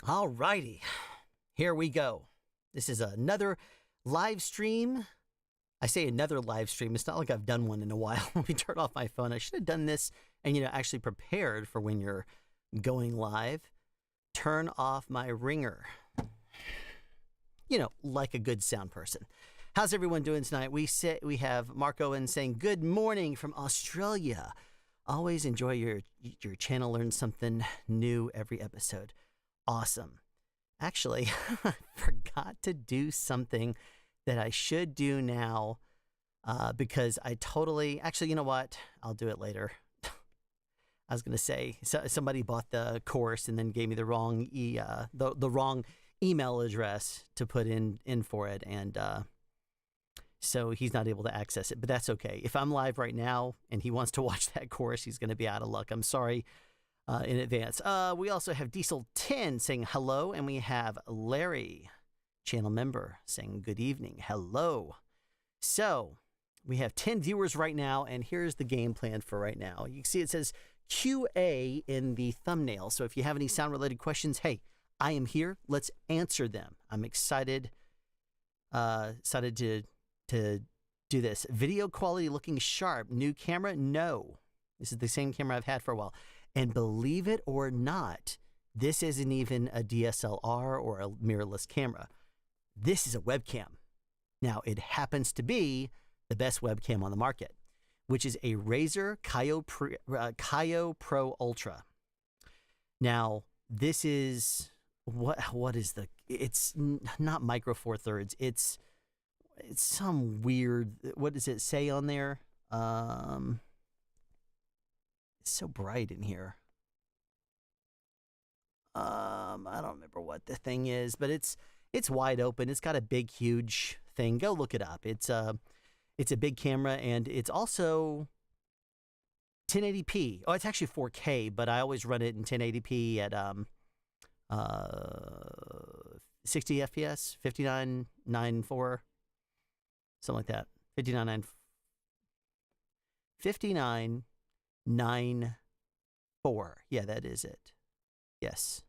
All righty, here we go. This is another live stream. I say another live stream. It's not like I've done one in a while. Let me turn off my phone. I should have done this and, actually prepared for when you're going live. Turn off my ringer. Like a good sound person. How's everyone doing tonight? We have Mark Owen saying good morning from Australia. Always enjoy your channel. Learn something new every episode. Awesome. Actually, I forgot to do something that I should do now because I actually, you know what? I'll do it later. I was going to say somebody bought the course and then gave me the wrong the wrong email address to put in for it, and so he's not able to access it, but that's okay. If I'm live right now and he wants to watch that course, he's going to be out of luck. I'm sorry in advance. We also have Diesel 10 saying hello, and we have Larry, channel member, saying good evening. Hello. So we have 10 viewers right now, and here's the game plan for right now. You can see it says QA in the thumbnail. So if you have any sound-related questions, hey, I am here. Let's answer them. I'm excited to do this. Video quality looking sharp. New camera? No. This is the same camera I've had for a while. And believe it or not, this isn't even a DSLR or a mirrorless camera. This is a webcam. Now, it happens to be the best webcam on the market, which is a Razer Kaio Pro Ultra. Now, this is what is it's not Micro Four Thirds. It's some weird, what does it say on there? It's so bright in here. I don't remember what the thing is, but it's wide open. It's got a big, huge thing. Go look it up. It's a big camera, and it's also 1080p. Oh, it's actually 4K, but I always run it in 1080p at 60 FPS, 59.94, something like that. 59.94. Yeah, that is it. Yes.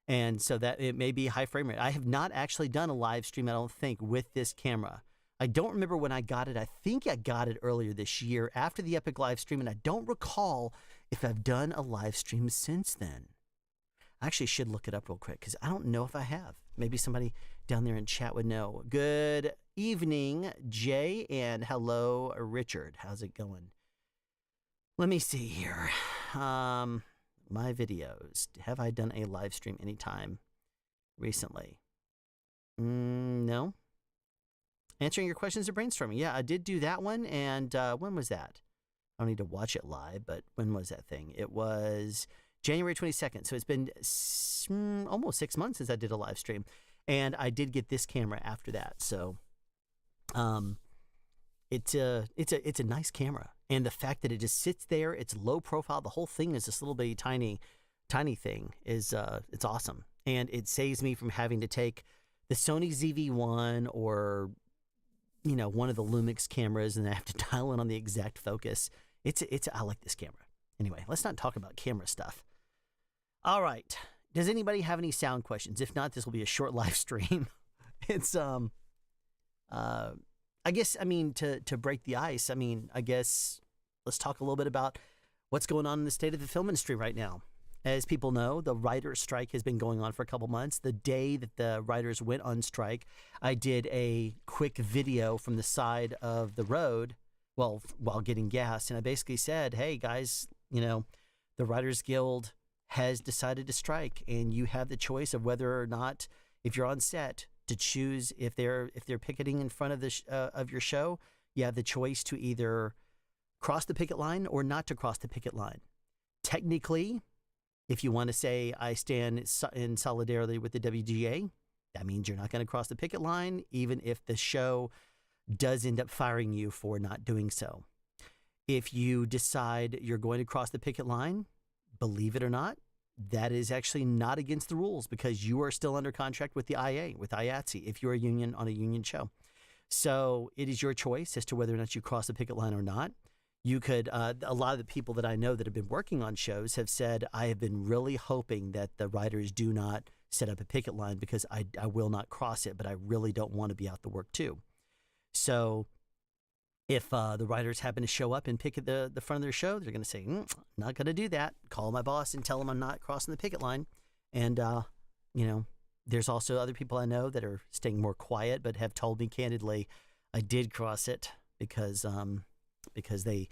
And so that it may be high frame rate. I have not actually done a live stream, I don't think, with this camera. I don't remember when I got it. I think I got it earlier this year after the Epic live stream, and I don't recall if I've done a live stream since then. I actually should look it up real quick because I don't know if I have. Maybe somebody down there in chat would know. Good evening, Jay, and hello, Richard. How's it going? Let me see here. My videos. Have I done a live stream anytime recently? No. Answering your questions or brainstorming. Yeah, I did do that one. And when was that? I don't need to watch it live, but when was that thing? It was January 22nd. So it's been almost 6 months since I did a live stream. And I did get this camera after that. So it's a nice camera. And the fact that it just sits there, it's low profile, the whole thing is this little bitty tiny thing is it's awesome. And it saves me from having to take the Sony ZV-1 or one of the Lumix cameras, and I have to dial in on the exact focus. I like this camera. Anyway, let's not talk about camera stuff. All right. Does anybody have any sound questions? If not, this will be a short live stream. It's I guess, to break the ice, I guess let's talk a little bit about what's going on in the state of the film industry right now. As people know, the writers' strike has been going on for a couple months. The day that the writers went on strike, I did a quick video from the side of the road, while getting gas, and I basically said, hey, guys, the Writers Guild has decided to strike, and you have the choice of whether or not, if you're on set, to choose if they're picketing in front of of your show. You have the choice to either cross the picket line or not to cross the picket line. Technically, if you want to say I stand in solidarity with the WGA, that means you're not going to cross the picket line, even if the show does end up firing you for not doing so. If you decide you're going to cross the picket line, believe it or not, that is actually not against the rules because you are still under contract with the IA, with IATSE, if you're a union on a union show. So it is your choice as to whether or not you cross the picket line or not. You could, a lot of the people that I know that have been working on shows have said, I have been really hoping that the writers do not set up a picket line because I will not cross it, but I really don't want to be out the work too. So if the writers happen to show up and picket the front of their show, they're going to say, not going to do that. Call my boss and tell him I'm not crossing the picket line. And, there's also other people I know that are staying more quiet, but have told me candidly, I did cross it because they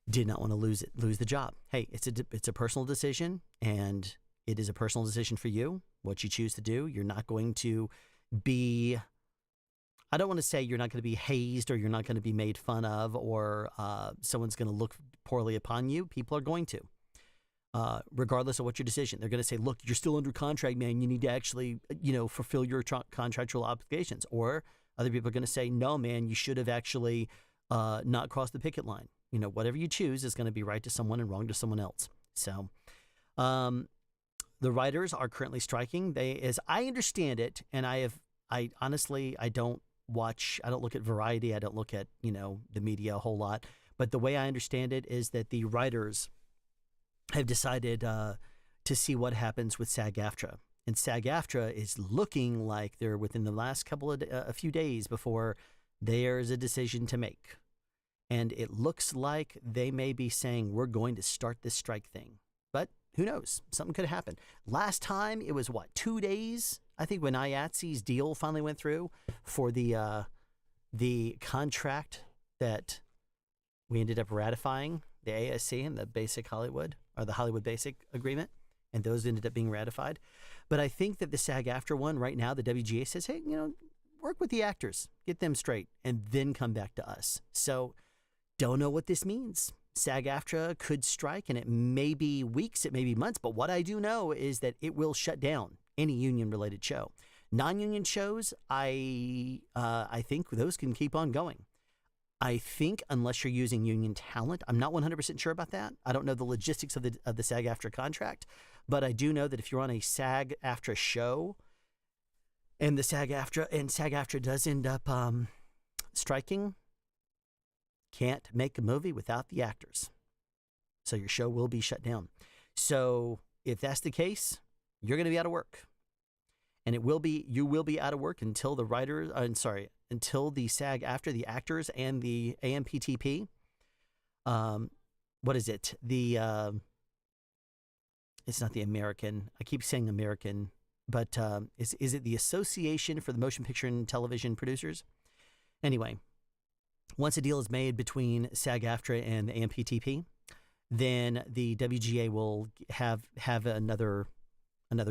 did not want to lose the job. Hey, it's a personal decision, and it is a personal decision for you, what you choose to do. You're not going to be, I don't want to say you're not going to be hazed or you're not going to be made fun of or someone's going to look poorly upon you. People are going to. Regardless of what your decision, they're going to say, look, you're still under contract, man. You need to actually, fulfill your contractual obligations. Or other people are going to say, no, man, you should have actually not crossed the picket line. Whatever you choose is going to be right to someone and wrong to someone else. So the writers are currently striking. As I understand it, and I honestly, I don't look at Variety. I don't look at, the media a whole lot. But the way I understand it is that the writers have decided to see what happens with SAG-AFTRA. And SAG-AFTRA is looking like they're within the last a few days before there's a decision to make. And it looks like they may be saying, we're going to start this strike thing. But who knows? Something could happen. Last time, it was 2 days, I think, when IATSE's deal finally went through for the contract that we ended up ratifying, the ASC and the Basic Hollywood, or the Hollywood Basic Agreement, and those ended up being ratified. But I think that the SAG-AFTRA one right now, the WGA says, hey, work with the actors, get them straight, and then come back to us. So don't know what this means. SAG-AFTRA could strike, and it may be weeks, it may be months, but what I do know is that it will shut down any union-related show. Non-union shows, I think those can keep on going. I think unless you're using union talent, I'm not 100% sure about that. I don't know the logistics of the SAG-AFTRA contract, but I do know that if you're on a SAG-AFTRA show and SAG-AFTRA does end up striking, can't make a movie without the actors. So your show will be shut down. So if that's the case, you're going to be out of work. And you will be out of work until until the SAG-AFTRA, the actors, and the AMPTP. What is it? It's not the American. I keep saying American, but is it the Association for the Motion Picture and Television Producers? Anyway, once a deal is made between SAG-AFTRA and the AMPTP, then the WGA will have another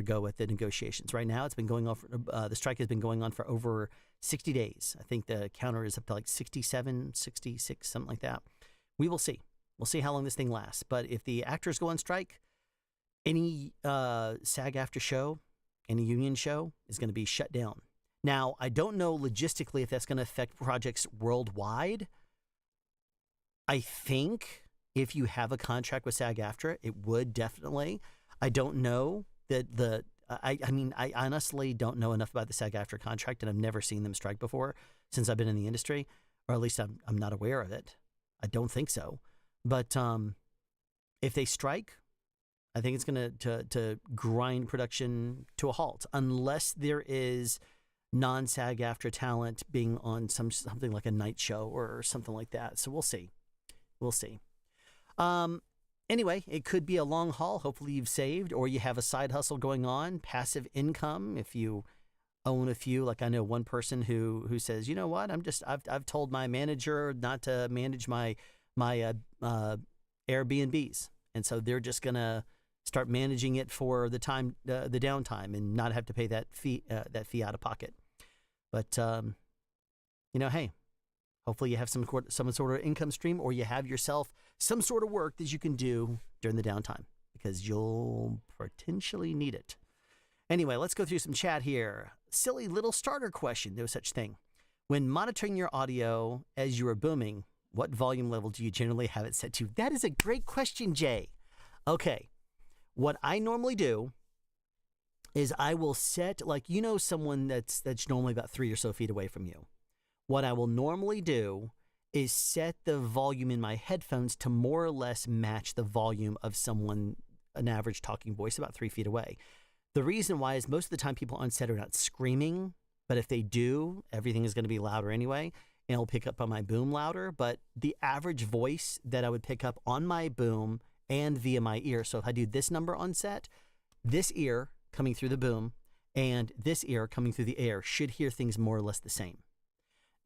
go at the negotiations. Right now, it's been going on the strike has been going on for over 60 days. I think the counter is up to 67, 66, something like that. We will see. We'll see how long this thing lasts. But if the actors go on strike, any SAG-AFTRA show, any union show is going to be shut down. Now, I don't know logistically if that's going to affect projects worldwide. I think if you have a contract with SAG-AFTRA, it would definitely. I don't know that I honestly don't know enough about the SAG-AFTRA contract, and I've never seen them strike before since I've been in the industry, or at least I'm not aware of it. I don't think so. But if they strike, I think it's going to grind production to a halt, unless there is non-SAG-AFTRA talent being on something like a night show or something like that. So we'll see. We'll see. Anyway, it could be a long haul. Hopefully you've saved, or you have a side hustle going on, passive income. If you own a few, like I know one person who says, you know what, I've told my manager not to manage my Airbnbs, and so they're just gonna start managing it for the downtime and not have to pay that fee out of pocket. But hey, hopefully you have some sort of income stream, or you have yourself some sort of work that you can do during the downtime, because you'll potentially need it. Anyway, let's go through some chat here. Silly little starter question. No such thing. When monitoring your audio as you are booming, what volume level do you generally have it set to? That is a great question, Jay. Okay. What I normally do is I will set, someone that's normally about 3 or so feet away from you. What I will normally do is set the volume in my headphones to more or less match the volume of an average talking voice about 3 feet away. The reason why is most of the time people on set are not screaming, but if they do, everything is going to be louder anyway, and it'll pick up on my boom louder. But the average voice that I would pick up on my boom and via my ear, so if I do this number on set, this ear coming through the boom and this ear coming through the air should hear things more or less the same.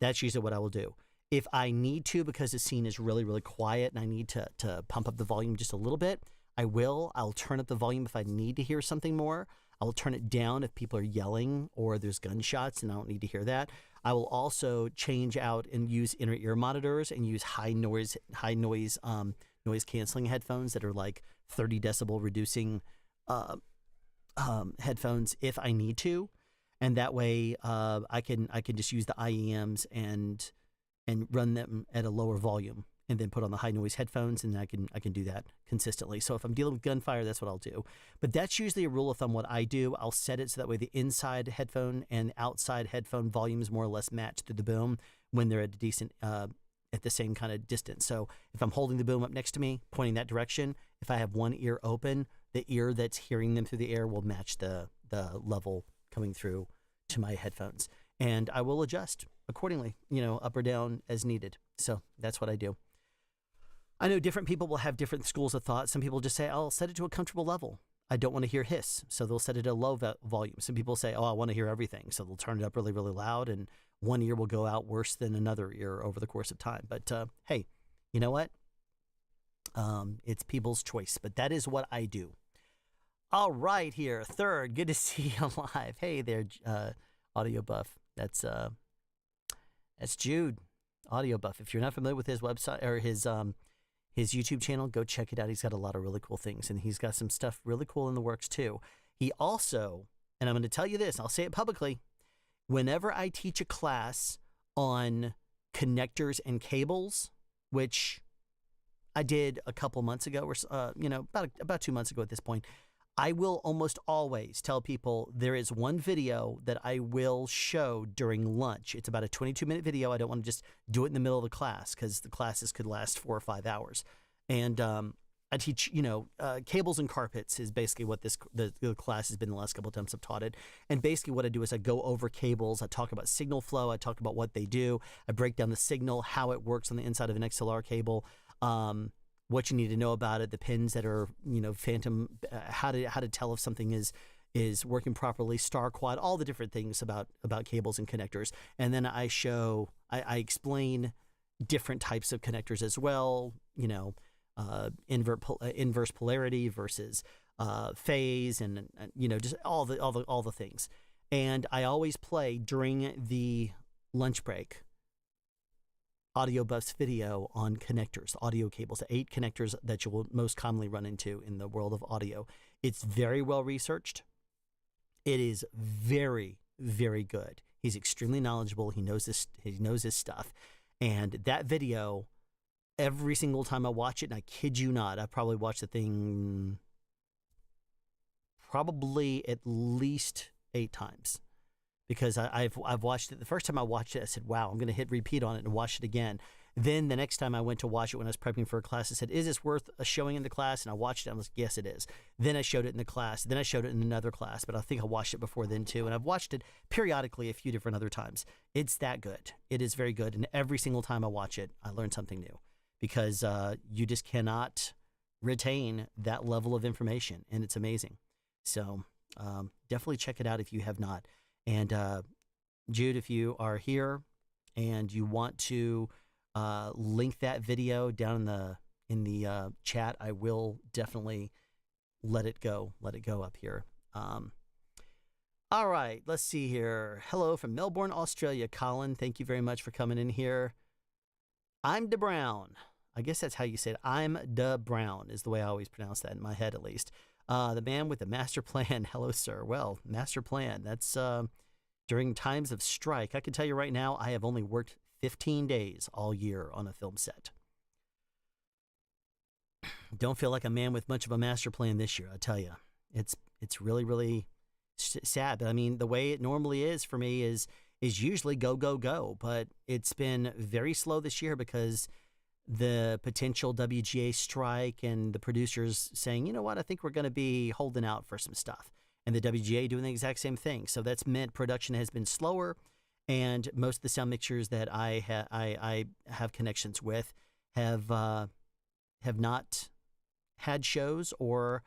That's usually what I will do. If I need to, because the scene is really, really quiet and I need to pump up the volume just a little bit, I will. I'll turn up the volume if I need to hear something more. I will turn it down if people are yelling or there's gunshots and I don't need to hear that. I will also change out and use inner ear monitors and use high noise noise canceling headphones that are like 30 decibel reducing headphones if I need to, and that way I can just use the IEMs and run them at a lower volume, and then put on the high noise headphones, and I can do that consistently. So if I'm dealing with gunfire, that's what I'll do. But that's usually a rule of thumb. What I do, I'll set it so that way the inside headphone and outside headphone volumes more or less match through the boom when they're at a decent at the same kind of distance. So if I'm holding the boom up next to me, pointing that direction, if I have one ear open, the ear that's hearing them through the air will match the level coming through to my headphones. And I will adjust accordingly, up or down as needed. So that's what I do. I know different people will have different schools of thought. Some people just say, I'll set it to a comfortable level. I don't want to hear hiss, so they'll set it at a low volume. Some people say, I want to hear everything, so they'll turn it up really, really loud, and one ear will go out worse than another ear over the course of time. But hey, you know what? It's people's choice, but that is what I do. All right, here, third, good to see you live. Hey there, Audio Buff. That's Jude, Audio Buff. If you're not familiar with his website or his YouTube channel, go check it out. He's got a lot of really cool things, and he's got some stuff really cool in the works too. He also, and I'm going to tell you this, I'll say it publicly, whenever I teach a class on connectors and cables, which I did a couple months ago, or about 2 months ago at this point, I will almost always tell people there is one video that I will show during lunch. It's about a 22-minute video. I don't want to just do it in the middle of the class because the classes could last 4 or 5 hours. And I teach, cables and carpets is basically what the class has been the last couple of times I've taught it. And basically what I do is I go over cables. I talk about signal flow. I talk about what they do. I break down the signal, how it works on the inside of an XLR cable. What you need to know about it, the pins that are, phantom, how to tell if something is working properly, star quad, all the different things about cables and connectors. And then I explain different types of connectors as well, inverse polarity versus phase, and just all the things. And I always play during the lunch break Audio Buff's video on connectors, audio cables, 8 connectors that you will most commonly run into in the world of audio. It's very well researched. It is very, very good. He's extremely knowledgeable. He knows his stuff. And that video, every single time I watch it, and I kid you not, I probably watched the thing probably at least 8 times. Because I've watched it. The first time I watched it, I said, wow, I'm going to hit repeat on it and watch it again. Then the next time I went to watch it when I was prepping for a class, I said, is this worth a showing in the class? And I watched it. I was like, yes, it is. Then I showed it in the class. Then I showed it in another class. But I think I watched it before then, too. And I've watched it periodically a few different other times. It's that good. It is very good. And every single time I watch it, I learn something new. Because you just cannot retain that level of information. And it's amazing. So definitely check it out if you have not. And Jude, if you are here and you want to link that video down in the chat, I will definitely let it go up here. All right, let's see here. Hello from Melbourne, Australia, Colin. Thank you very much for coming in here. I'm De Brown. I guess that's how you say it. I'm De Brown is the way I always pronounce that in my head, at least. The man with the master plan. Hello, sir. Well, master plan. That's during times of strike. I can tell you right now, I have only worked 15 days all year on a film set. Don't feel like a man with much of a master plan this year, I tell you. It's really, really sad. But I mean, the way it normally is for me is usually go, go, go. But it's been very slow this year because the potential WGA strike and the producers saying, you know what, I think we're going to be holding out for some stuff. and the WGA doing the exact same thing. So that's meant production has been slower, and most of the sound mixers that I have connections with have not had shows, or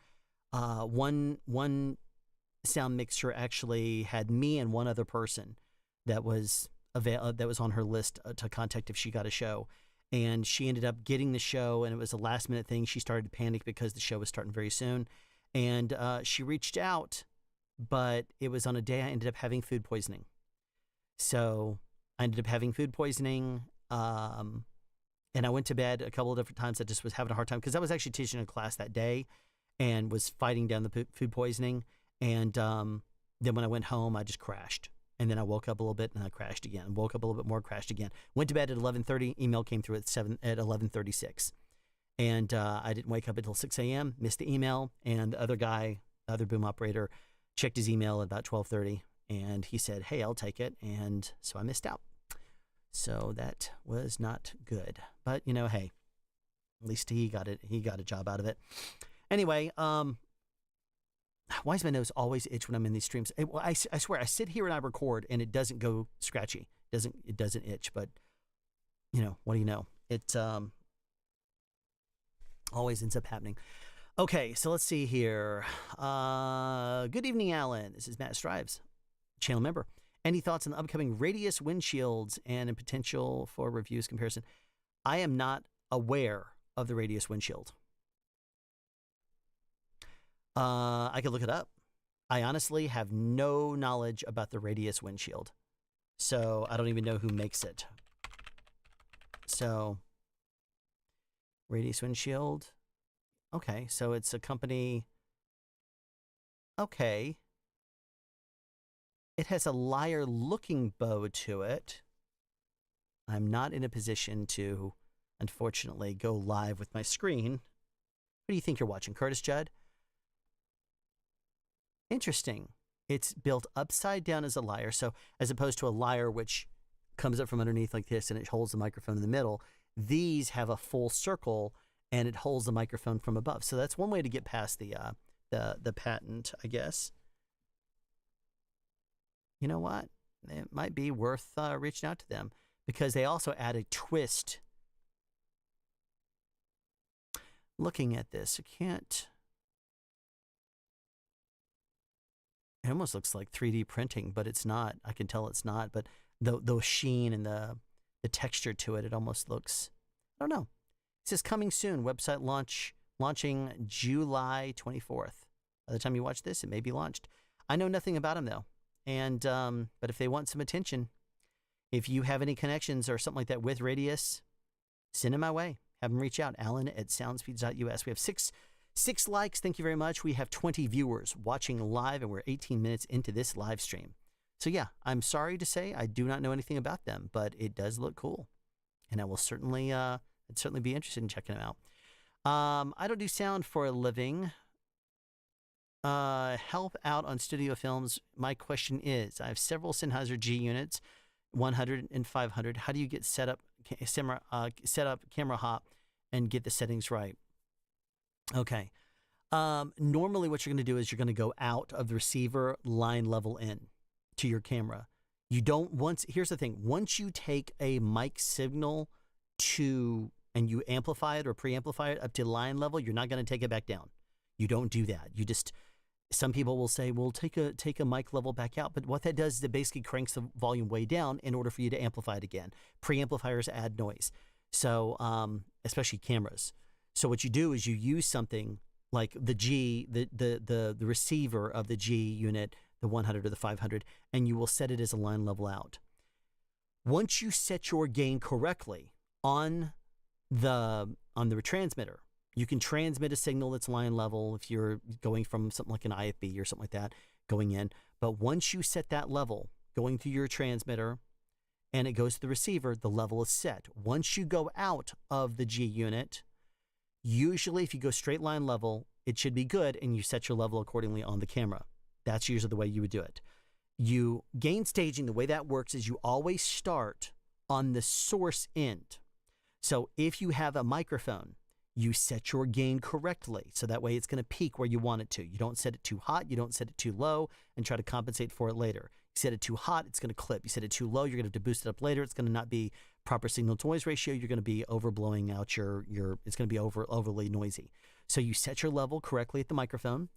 one sound mixer actually had me and one other person that was on her list to contact if she got a show. And she ended up getting the show, and it was a last minute thing. She started to panic because the show was starting very soon. And she reached out, but it was on a day I ended up having food poisoning. So I ended up having food poisoning, and I went to bed a couple of different times. I just was having a hard time because I was actually teaching a class that day and was fighting down the food poisoning. And then when I went home, I just crashed. And then I woke up a little bit and I crashed again. Woke up a little bit more, crashed again. Went to bed at 11:30. Email came through at 11:36. And I didn't wake up until 6 a.m., missed the email. And the other guy, the other boom operator, checked his email at about 12:30. And he said, hey, I'll take it. And so I missed out. So that was not good. But, you know, hey, at least he got it. He got a job out of it. Anyway, why does my nose always itch when I'm in these streams? I swear, I sit here and I record and it doesn't go scratchy. It doesn't itch, but you know, what do you know? It always ends up happening. Okay, so let's see here. Good evening, Alan. This is Matt Strives, channel member. Any thoughts on the upcoming Radius windshields and a potential for reviews comparison? I am not aware of the Radius windshield. I could look it up. I honestly have no knowledge about the Radius windshield. So I don't even know who makes it. So Radius windshield. Okay, so it's a company. Okay. It has a lyre looking bow to it. I'm not in a position to, unfortunately, go live with my screen. What do you think you're watching, Curtis Judd? Interesting. It's built upside down as a lyre. So as opposed to a lyre, which comes up from underneath like this and it holds the microphone in the middle, these have a full circle and it holds the microphone from above. So that's one way to get past the patent, I guess. You know what? It might be worth reaching out to them because they also add a twist. Looking at this, I can't. It almost looks like 3D printing, but it's not. I can tell it's not. But the sheen and the texture to it, it almost looks, I don't know. It says coming soon. Website launching July 24th. By the time you watch this, it may be launched. I know nothing about them though. And but if they want some attention, if you have any connections or something like that with Radius, send them my way. Have them reach out. Alan@soundspeeds.us. We have six likes. Thank you very much. We have 20 viewers watching live, and we're 18 minutes into this live stream. So yeah, I'm sorry to say I do not know anything about them, but it does look cool, and I will certainly, I'd certainly be interested in checking them out. I don't do sound for a living. Help out on studio films. My question is, I have several Sennheiser G units, 100 and 500. How do you get set up camera hop and get the settings right? Okay. Normally what you're going to do is you're going to go out of the receiver line level in to your camera. You don't here's the thing. Once you take a mic signal and you amplify it or preamplify it up to line level, you're not going to take it back down. You don't do that. You just, some people will say, well, take a mic level back out. But what that does is it basically cranks the volume way down in order for you to amplify it again. Preamplifiers add noise. So, especially cameras. So what you do is you use something like the G, the receiver of the G unit, the 100 or the 500, and you will set it as a line level out. Once you set your gain correctly on the retransmitter, you can transmit a signal that's line level if you're going from something like an IFB or something like that going in. But once you set that level going through your transmitter and it goes to the receiver, the level is set. Once you go out of the G unit, usually if you go straight line level, it should be good and you set your level accordingly on the camera. That's usually the way you would do it. You gain staging, the way that works is you always start on the source end. So if you have a microphone, you set your gain correctly. So that way it's going to peak where you want it to. You don't set it too hot. You don't set it too low and try to compensate for it later. You set it too hot, it's going to clip. You set it too low, you're going to have to boost it up later. It's going to not be proper signal to noise ratio. You're going to be overblowing out it's going to be overly noisy. So you set your level correctly at the microphone,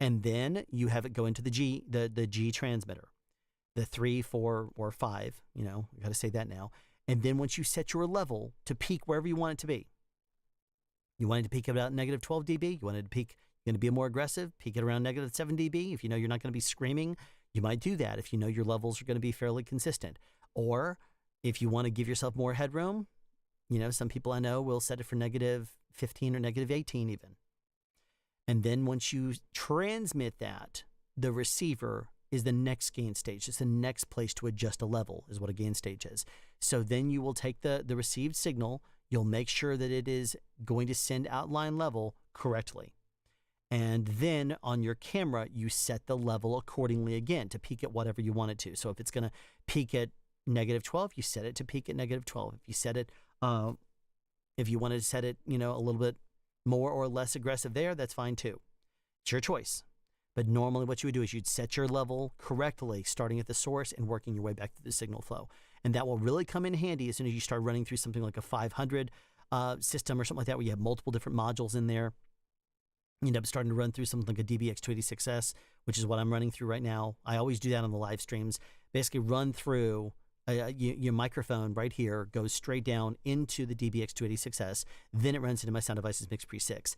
and then you have it go into the G transmitter, the 3, 4, or 5. You know, I got to say that now. And then once you set your level to peak wherever you want it to be, you wanted to peak about negative 12 dB. You wanted to peak, you're going to be more aggressive, peak it around negative 7 dB. If you know you're not going to be screaming, you might do that if you know your levels are going to be fairly consistent. Or if you want to give yourself more headroom, you know, some people I know will set it for negative 15 or negative 18 even. And then once you transmit that, the receiver is the next gain stage. It's the next place to adjust a level, is what a gain stage is. So then you will take the received signal, you'll make sure that it is going to send out line level correctly. And then on your camera, you set the level accordingly again to peak at whatever you want it to. So if it's going to peak at negative 12, you set it to peak at negative 12. If you set it, if you wanted to set it, you know, a little bit more or less aggressive there, that's fine too. It's your choice. But normally what you would do is you'd set your level correctly, starting at the source and working your way back to the signal flow. And that will really come in handy as soon as you start running through something like a 500 system or something like that, where you have multiple different modules in there. You end up starting to run through something like a DBX286S, which is what I'm running through right now. I always do that on the live streams. Basically run through your microphone right here, goes straight down into the DBX286S. Then it runs into my Sound Devices Mix Pre 6.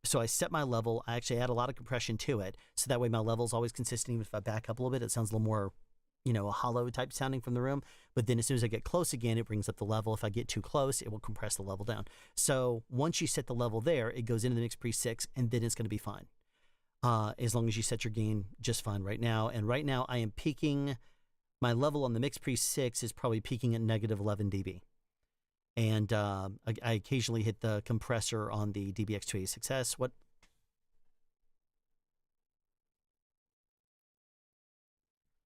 So I set my level. I actually add a lot of compression to it, so that way my level is always consistent. Even if I back up a little bit, it sounds a little more, you know, a hollow type sounding from the room. But then as soon as I get close again, it brings up the level. If I get too close, it will compress the level down. So once you set the level there, it goes into the Mix Pre 6, and then it's going to be fine. As long as you set your gain just fine right now. And right now I am peaking, my level on the Mix Pre 6 is probably peaking at negative 11 dB. And I occasionally hit the compressor on the DBX286S. What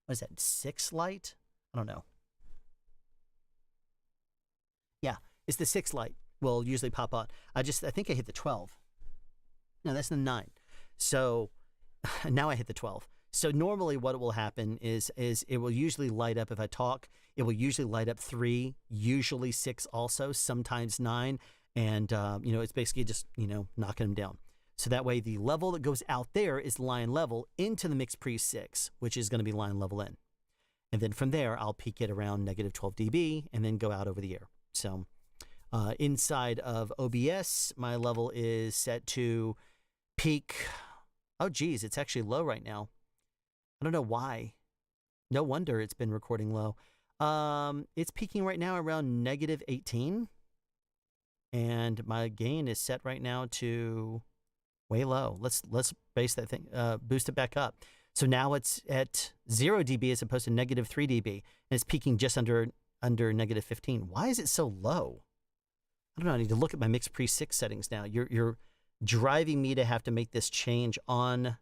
is that, 6 light? I don't know. Yeah, it's the 6 light will usually pop on. I think I hit the 12. No, that's the 9. So now I hit the 12. So normally what will happen is it will usually light up if I talk. It will usually light up 3, usually 6 also, sometimes 9. And, you know, it's basically just, you know, knocking them down. So that way the level that goes out there is line level into the Mix Pre 6, which is going to be line level in. And then from there, I'll peak it around negative 12 dB and then go out over the air. So inside of OBS, my level is set to peak. Oh, geez, it's actually low right now. I don't know why. No wonder it's been recording low. It's peaking right now around negative 18. And my gain is set right now to way low. Let's base that thing, boost it back up. So now it's at 0 dB as opposed to negative 3 dB. And it's peaking just under negative 15. Why is it so low? I don't know. I need to look at my Mix Pre 6 settings now. You're driving me to have to make this change on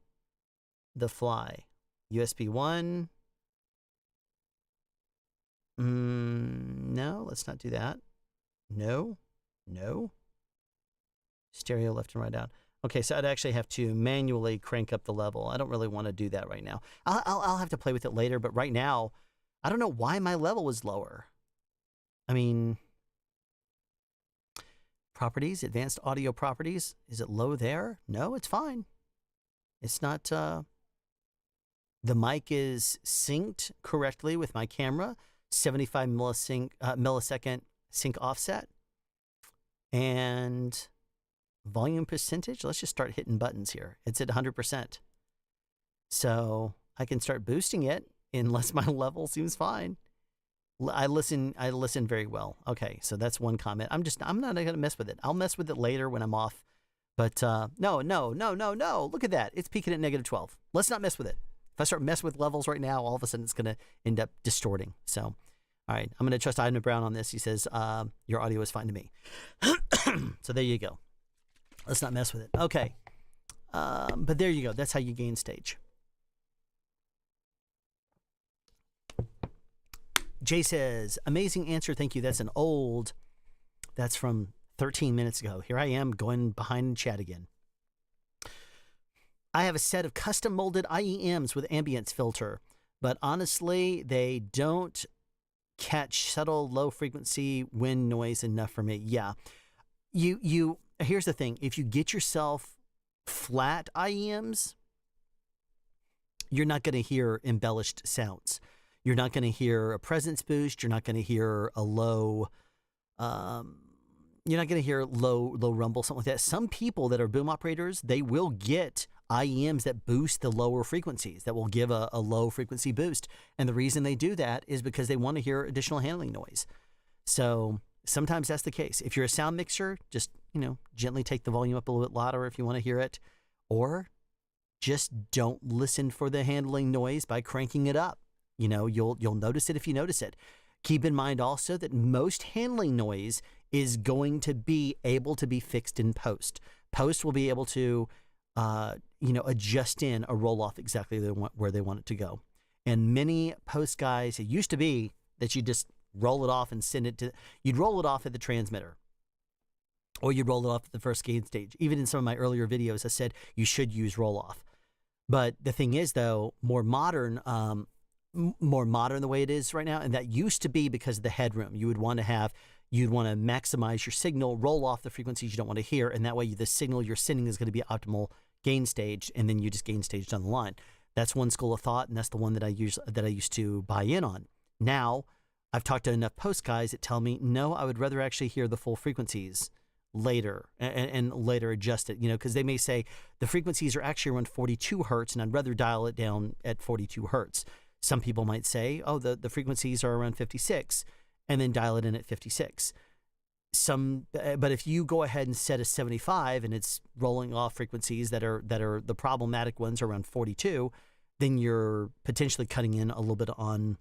the fly. USB 1. No, let's not do that. No. Stereo left and right out. Okay, so I'd actually have to manually crank up the level. I don't really want to do that right now. I'll have to play with it later, but right now, I don't know why my level was lower. I mean, properties, advanced audio properties. Is it low there? No, it's fine. It's not, the mic is synced correctly with my camera, 75 millisecond sync offset. And volume percentage, let's just start hitting buttons here. It's at 100%. So I can start boosting it unless my level seems fine. I listen very well. Okay, so that's one comment. I'm not going to mess with it. I'll mess with it later when I'm off. But no. Look at that. It's peaking at negative 12. Let's not mess with it. If I start messing with levels right now, all of a sudden it's going to end up distorting. So, all right, I'm going to trust Ivan Brown on this. He says, your audio is fine to me. So there you go. Let's not mess with it. Okay. But there you go. That's how you gain stage. Jay says, amazing answer. Thank you. That's from 13 minutes ago. Here I am going behind chat again. I have a set of custom molded IEMs with ambience filter, but honestly, they don't catch subtle low frequency wind noise enough for me. Yeah. Here's the thing. If you get yourself flat IEMs, you're not going to hear embellished sounds. You're not going to hear a presence boost. You're not going to hear a low, you're not going to hear low rumble, something like that. Some people that are boom operators, they will get IEMs that boost the lower frequencies, that will give a low frequency boost. And the reason they do that is because they want to hear additional handling noise. So sometimes that's the case. If you're a sound mixer, just, gently take the volume up a little bit louder if you want to hear it, or just don't listen for the handling noise by cranking it up. You'll notice it if you notice it. Keep in mind also that most handling noise is going to be able to be fixed in post. Post will be able to, adjust in a roll off exactly where they want it to go. And many post guys, it used to be that you just roll it off and send it to, you'd roll it off at the transmitter, or you'd roll it off at the first gain stage. Even in some of my earlier videos, I said you should use roll off. But the thing is, though, more modern the way it is right now, and that used to be because of the headroom. You'd want to maximize your signal, roll off the frequencies you don't want to hear, and that way the signal you're sending is going to be optimal gain stage, and then you just gain stage down the line. That's one school of thought, and that's the one that I used to buy in on. Now, I've talked to enough post guys that tell me, no, I would rather actually hear the full frequencies later and later adjust it, because they may say the frequencies are actually around 42 hertz and I'd rather dial it down at 42 hertz. Some people might say, oh, the frequencies are around 56 and then dial it in at 56. But if you go ahead and set a 75 and it's rolling off frequencies that are the problematic ones around 42, then you're potentially cutting in a little bit on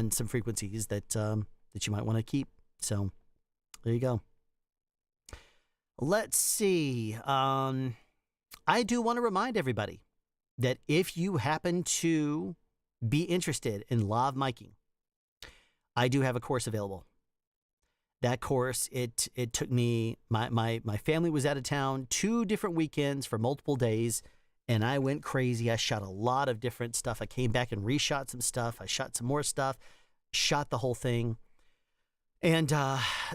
some frequencies that you might want to keep. So there you go. Let's see. I do want to remind everybody that if you happen to be interested in lav miking, I do have a course available. That course, it took me, my family was out of town 2 different weekends for multiple days, and I went crazy. I shot a lot of different stuff. I came back and reshot some stuff. I shot some more stuff, shot the whole thing. And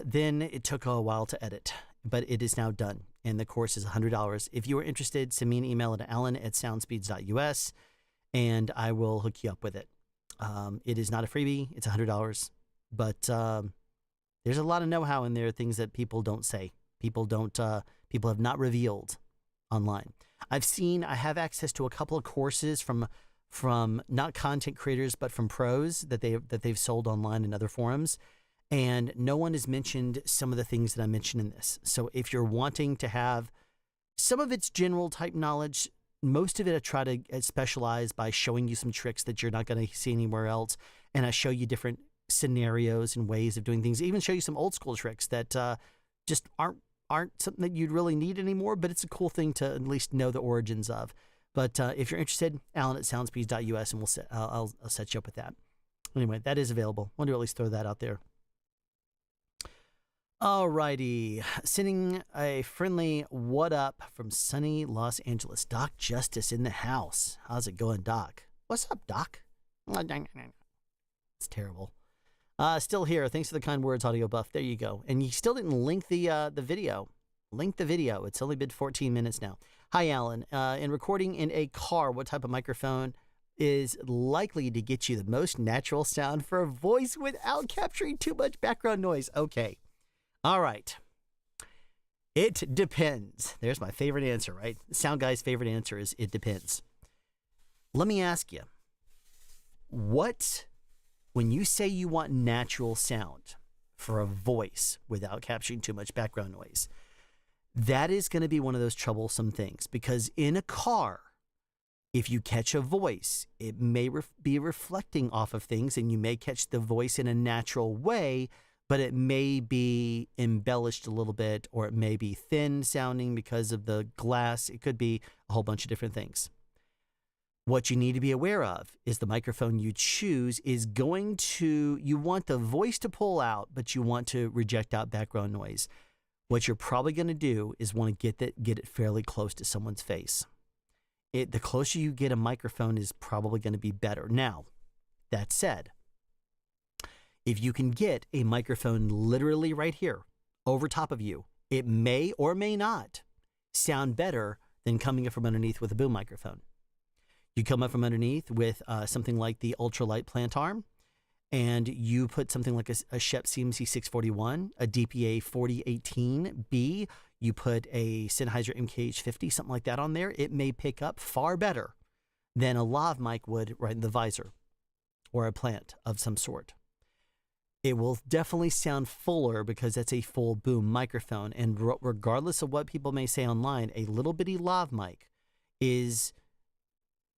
then it took a while to edit, but it is now done. And the course is $100. If you are interested, send me an email at alan@soundspeeds.us, and I will hook you up with it. It is not a freebie. It's $100. But there's a lot of know-how in there, things that people don't say. People have not revealed online. I have access to a couple of courses from not content creators, but from pros that they've sold online in other forums. And no one has mentioned some of the things that I mentioned in this. So if you're wanting to have some of its general type knowledge, most of it I try to specialize by showing you some tricks that you're not going to see anywhere else. And I show you different scenarios and ways of doing things. I even show you some old school tricks that just aren't something that you'd really need anymore, but it's a cool thing to at least know the origins of. But if you're interested, alan@soundspeeds.us, and I'll set you up with that. Anyway, that is available. I want to at least throw that out there. Alrighty, sending a friendly what up from sunny Los Angeles. Doc Justice in the house. How's it going, Doc? What's up, Doc? It's terrible. Still here. Thanks for the kind words, Audio Buff. There you go. And you still didn't link the video. Link the video. It's only been 14 minutes now. Hi, Alan. In recording in a car, what type of microphone is likely to get you the most natural sound for a voice without capturing too much background noise? Okay. All right. It depends. There's my favorite answer, right? Sound guy's favorite answer is it depends. Let me ask you, when you say you want natural sound for a voice without capturing too much background noise, that is going to be one of those troublesome things, because in a car, if you catch a voice, it may be reflecting off of things, and you may catch the voice in a natural way, but it may be embellished a little bit, or it may be thin sounding because of the glass. It could be a whole bunch of different things. What you need to be aware of is the microphone you choose is you want the voice to pull out, but you want to reject out background noise. what you're probably going to do is want to get it fairly close to someone's face. The closer you get a microphone is probably going to be better. Now, that said, if you can get a microphone literally right here over top of you, it may or may not sound better than coming up from underneath with a boom microphone. You come up from underneath with something like the ultralight plant arm, and you put something like a Shep CMC 641, a DPA 4018B, you put a Sennheiser MKH50, something like that on there, it may pick up far better than a lav mic would right in the visor or a plant of some sort. It will definitely sound fuller because that's a full boom microphone. And regardless of what people may say online, a little bitty lav mic is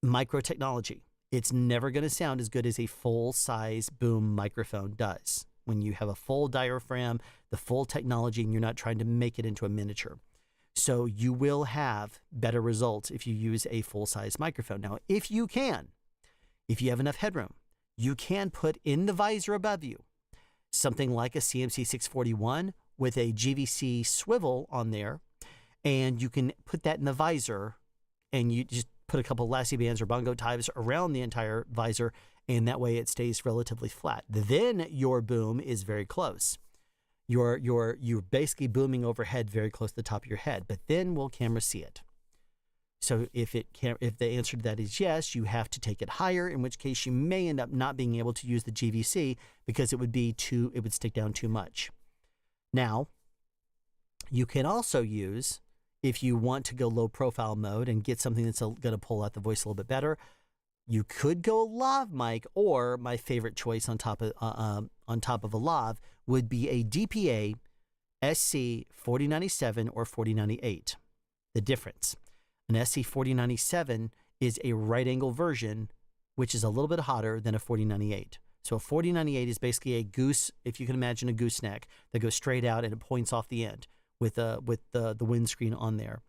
micro technology. It's never going to sound as good as a full-size boom microphone does. When you have a full diaphragm, the full technology, and you're not trying to make it into a miniature. So you will have better results if you use a full-size microphone. Now, if you have enough headroom, you can put in the visor above you something like a CMC 641 with a GVC swivel on there, and you can put that in the visor, and you just put a couple of lassie bands or bongo ties around the entire visor, and that way it stays relatively flat. Then your boom is very close. You're basically booming overhead very close to the top of your head, but then will cameras see it? So if the answer to that is yes, you have to take it higher, in which case you may end up not being able to use the GVC because it would stick down too much. Now, you can also use, if you want to go low profile mode and get something that's going to pull out the voice a little bit better, you could go lav mic, or my favorite choice on top of a lav would be a DPA SC 4097 or 4098. The difference: an SC 4097 is a right angle version, which is a little bit hotter than a 4098. So a 4098 is basically a goose, if you can imagine a gooseneck that goes straight out and it points off the end with the windscreen on there.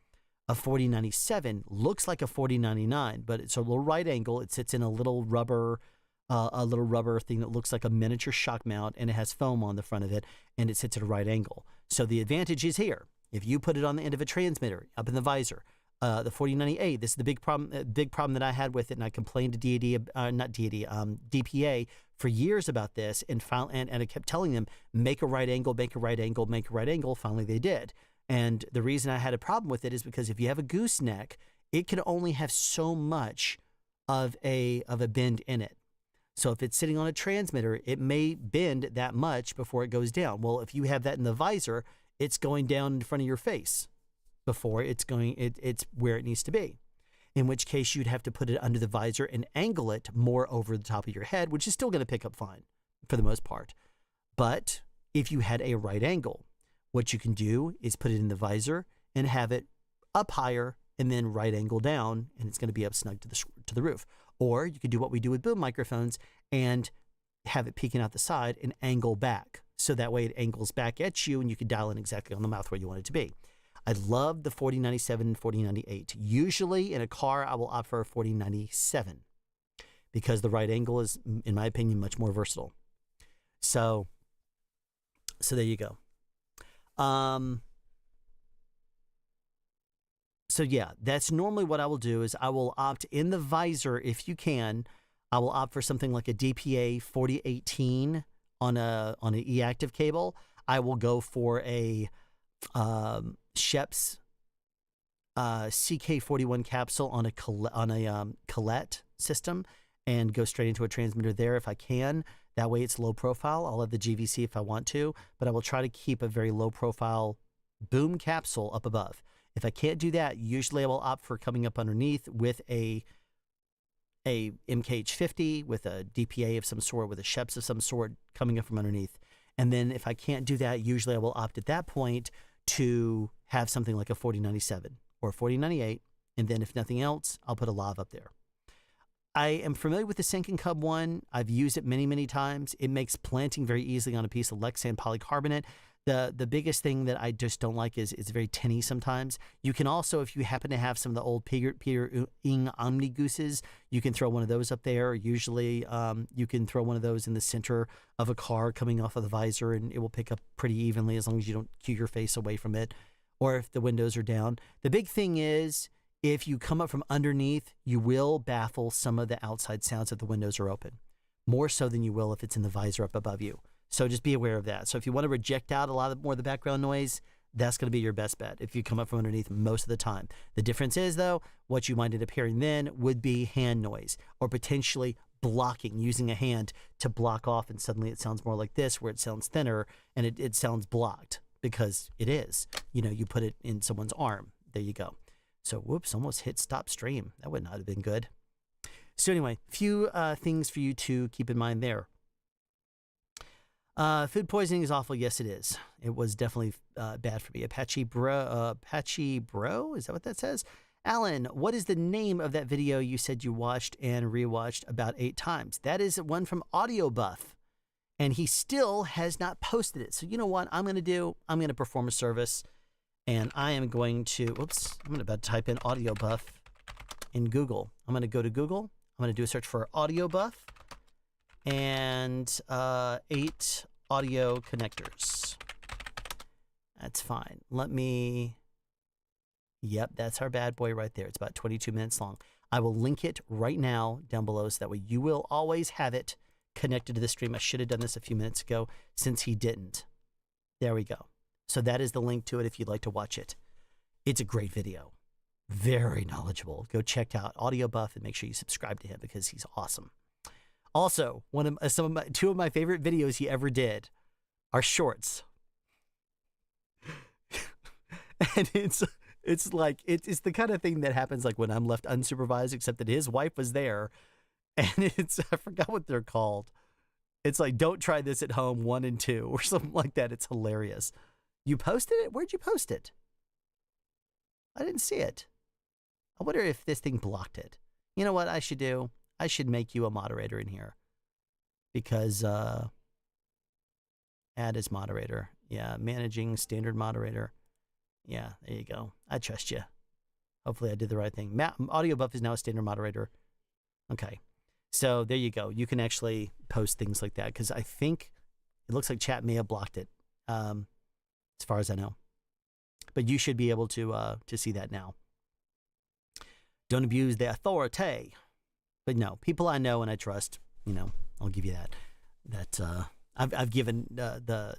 A 4097 looks like a 4099, but it's a little right angle. It sits in a little rubber thing that looks like a miniature shock mount, and it has foam on the front of it, and it sits at a right angle. So the advantage is here. If you put it on the end of a transmitter up in the visor, the 4098, this is the big problem that I had with it, and I complained to DPA for years about this, and I kept telling them, make a right angle, make a right angle, make a right angle. Finally, they did. And the reason I had a problem with it is because if you have a gooseneck, it can only have so much of a bend in it. So if it's sitting on a transmitter, it may bend that much before it goes down. Well, if you have that in the visor, it's going down in front of your face before it's where it needs to be. In which case you'd have to put it under the visor and angle it more over the top of your head, which is still going to pick up fine for the most part. But if you had a right angle, what you can do is put it in the visor and have it up higher and then right angle down, and it's going to be up snug to the roof. Or you could do what we do with boom microphones and have it peeking out the side and angle back. So that way it angles back at you and you can dial in exactly on the mouth where you want it to be. I love the 4097 and 4098. Usually in a car, I will opt for a 4097 because the right angle is, in my opinion, much more versatile. So there you go. So yeah, that's normally what I will do is I will opt in the visor, if you can, I will opt for something like a DPA 4018 on an E-active cable. I will go for a Shep's CK41 capsule on a Colette system and go straight into a transmitter there if I can. That way it's low profile. I'll have the GVC if I want to, but I will try to keep a very low profile boom capsule up above. If I can't do that, usually I will opt for coming up underneath with a MKH50 with a DPA of some sort, with a Shep's of some sort coming up from underneath. And then if I can't do that, usually I will opt at that point to have something like a 4097 or a 4098. And then if nothing else, I'll put a lav up there. I am familiar with the Senken Cub one. I've used it many, many times. It makes planting very easily on a piece of Lexan polycarbonate. The biggest thing that I just don't like is it's very tinny sometimes. You can also, if you happen to have some of the old Peter Ing Omni Gooses, you can throw one of those up there. Usually you can throw one of those in the center of a car coming off of the visor, and it will pick up pretty evenly as long as you don't cue your face away from it, or if the windows are down. The big thing is, if you come up from underneath, you will baffle some of the outside sounds if the windows are open, more so than you will if it's in the visor up above you. So just be aware of that. So if you want to reject out a lot more of the background noise, that's going to be your best bet if you come up from underneath most of the time. The difference is, though, what you might end up hearing then would be hand noise, or potentially blocking, using a hand to block off, and suddenly it sounds more like this, where it sounds thinner and it sounds blocked, because it is. You know, you put it in someone's arm. There you go. So whoops, almost hit stop stream. That would not have been good. So anyway, few things for you to keep in mind there. Food poisoning is awful. Yes, it is. It was definitely bad for me. Apache Bro, is that what that says? Alan, what is the name of that video you said you watched and rewatched about 8 times? That is one from Audio Buff, and he still has not posted it. So you know what I'm going to do? I'm going to perform a service, and I am going to, I'm about to type in Audio Buff in Google. I'm going to go to Google. I'm going to do a search for Audio Buff and 8 audio connectors. That's fine. Yep, that's our bad boy right there. It's about 22 minutes long. I will link it right now down below, so that way you will always have it connected to the stream. I should have done this a few minutes ago since he didn't. There we go. So that is the link to it if you'd like to watch it. It's a great video. Very knowledgeable. Go check out Audio Buff and make sure you subscribe to him, because he's awesome. Also, two of my favorite videos he ever did are shorts. And it's the kind of thing that happens like when I'm left unsupervised, except that his wife was there, and I forgot what they're called. It's like, don't try this at home 1 and 2 or something like that. It's hilarious. You posted it? Where'd you post it? I didn't see it. I wonder if this thing blocked it. You know what I should do? I should make you a moderator in here, because add as moderator. Yeah, managing standard moderator. Yeah, there you go. I trust you. Hopefully I did the right thing. Audio Buff is now a standard moderator. Okay, so there you go. You can actually post things like that, because I think it looks like chat may have blocked it, as far as I know. But you should be able to see that now. Don't abuse the authority. But no, people I know and I trust, you know, I'll give you that. I've given the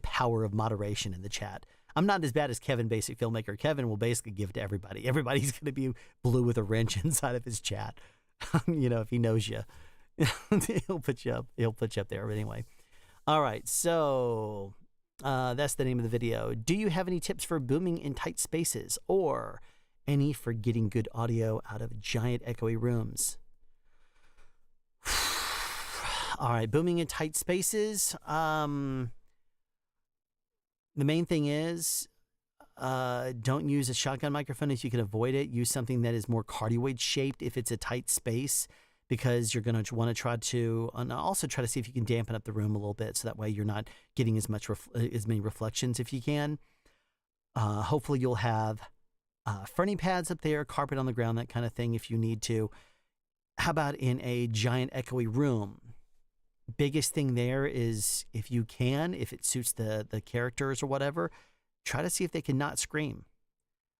power of moderation in the chat. I'm not as bad as Kevin, Basic Filmmaker. Kevin will basically give it to everybody. Everybody's going to be blue with a wrench inside of his chat. You know, if he knows you, he'll put you up. He'll put you up there. But anyway, all right. So that's the name of the video. Do you have any tips for booming in tight spaces, or any for getting good audio out of giant echoey rooms? All right, booming in tight spaces. The main thing is, don't use a shotgun microphone if you can avoid it. Use something that is more cardioid shaped if it's a tight space, because you're going to want to try to, and also try to see if you can dampen up the room a little bit, so that way you're not getting as many reflections if you can. Hopefully you'll have fronting pads up there, carpet on the ground, that kind of thing if you need to. How about in a giant echoey room? Biggest thing there is, if you can, if it suits the characters or whatever, try to see if they can not scream.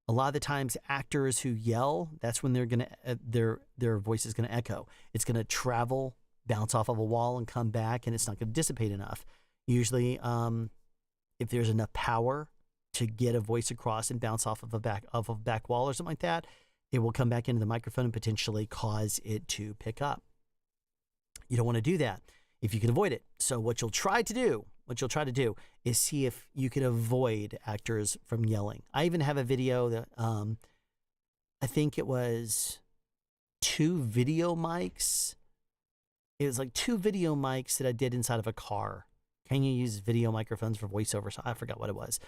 A lot of the times actors who yell, that's when they're gonna their voice is gonna echo. It's gonna travel, bounce off of a wall and come back, and it's not gonna dissipate enough. Usually if there's enough power to get a voice across and bounce off of a back wall or something like that, it will come back into the microphone and potentially cause it to pick up. You don't want to do that if you can avoid it. So what you'll try to do is see if you can avoid actors from yelling. I even have a video that I think it was 2 video mics. It was like 2 video mics that I did inside of a car. Can you use video microphones for voiceover? So I forgot what it was.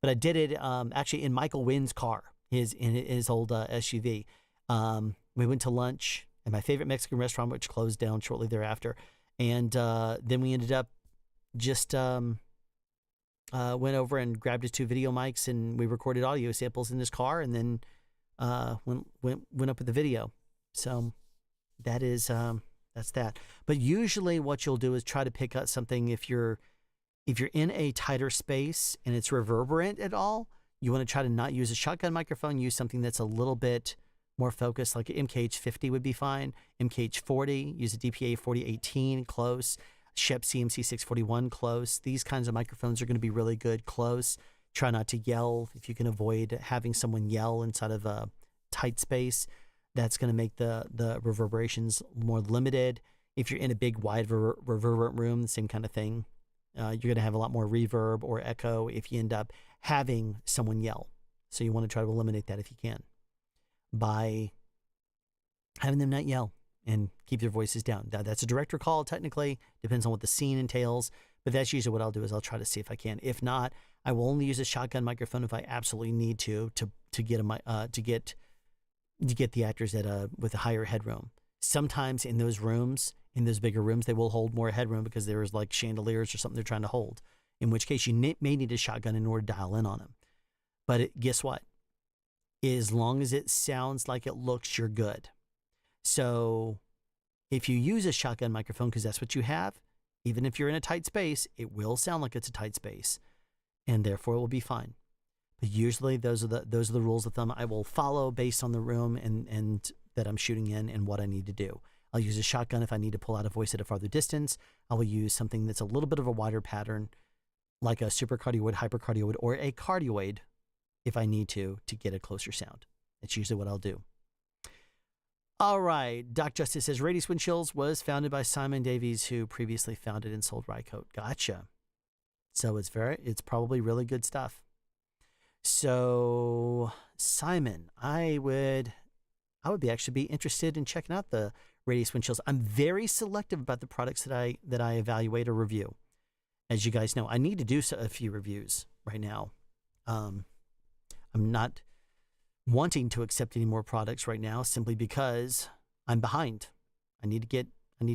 But I did it actually in Michael Wynn's car, in his old SUV. We went to lunch at my favorite Mexican restaurant, which closed down shortly thereafter. And then we ended up just went over and grabbed his 2 video mics, and we recorded audio samples in his car, and then went up with the video. So that is that's that. But usually, what you'll do is try to pick out something if you're in a tighter space and it's reverberant at all. You want to try to not use a shotgun microphone. Use something that's a little bit more focused, like an MKH50 would be fine. MKH40, use a DPA 4018 close. Shep CMC 641 close. These kinds of microphones are going to be really good close. Try not to yell. If you can avoid having someone yell inside of a tight space, that's going to make the reverberations more limited. If you're in a big, wide, reverberant room, the same kind of thing. You're going to have a lot more reverb or echo if you end up having someone yell. So you want to try to eliminate that if you can by having them not yell and keep their voices down. That's a director call, technically. Depends on what the scene entails. But that's usually what I'll do is I'll try to see if I can. If not, I will only use a shotgun microphone if I absolutely need to get the actors with a higher headroom. Sometimes in those rooms, in those bigger rooms, they will hold more headroom because there's like chandeliers or something they're trying to hold. In which case, you may need a shotgun in order to dial in on them. But guess what? As long as it sounds like it looks, you're good. So if you use a shotgun microphone, because that's what you have, even if you're in a tight space, it will sound like it's a tight space, and therefore it will be fine. But usually those are the rules of thumb I will follow based on the room and that I'm shooting in and what I need to do. I'll use a shotgun if I need to pull out a voice at a farther distance. I will use something that's a little bit of a wider pattern, like a supercardioid, hypercardioid, or a cardioid, if I need to get a closer sound. That's usually what I'll do. All right, Doc Justice says Radius Windchills was founded by Simon Davies, who previously founded and sold Rycote. Gotcha. So it's probably really good stuff. So Simon, I would actually be interested in checking out the Radius Windchills. I'm very selective about the products that I evaluate or review. As you guys know, I need to do a few reviews right now. I'm not wanting to accept any more products right now simply because I'm behind. I need to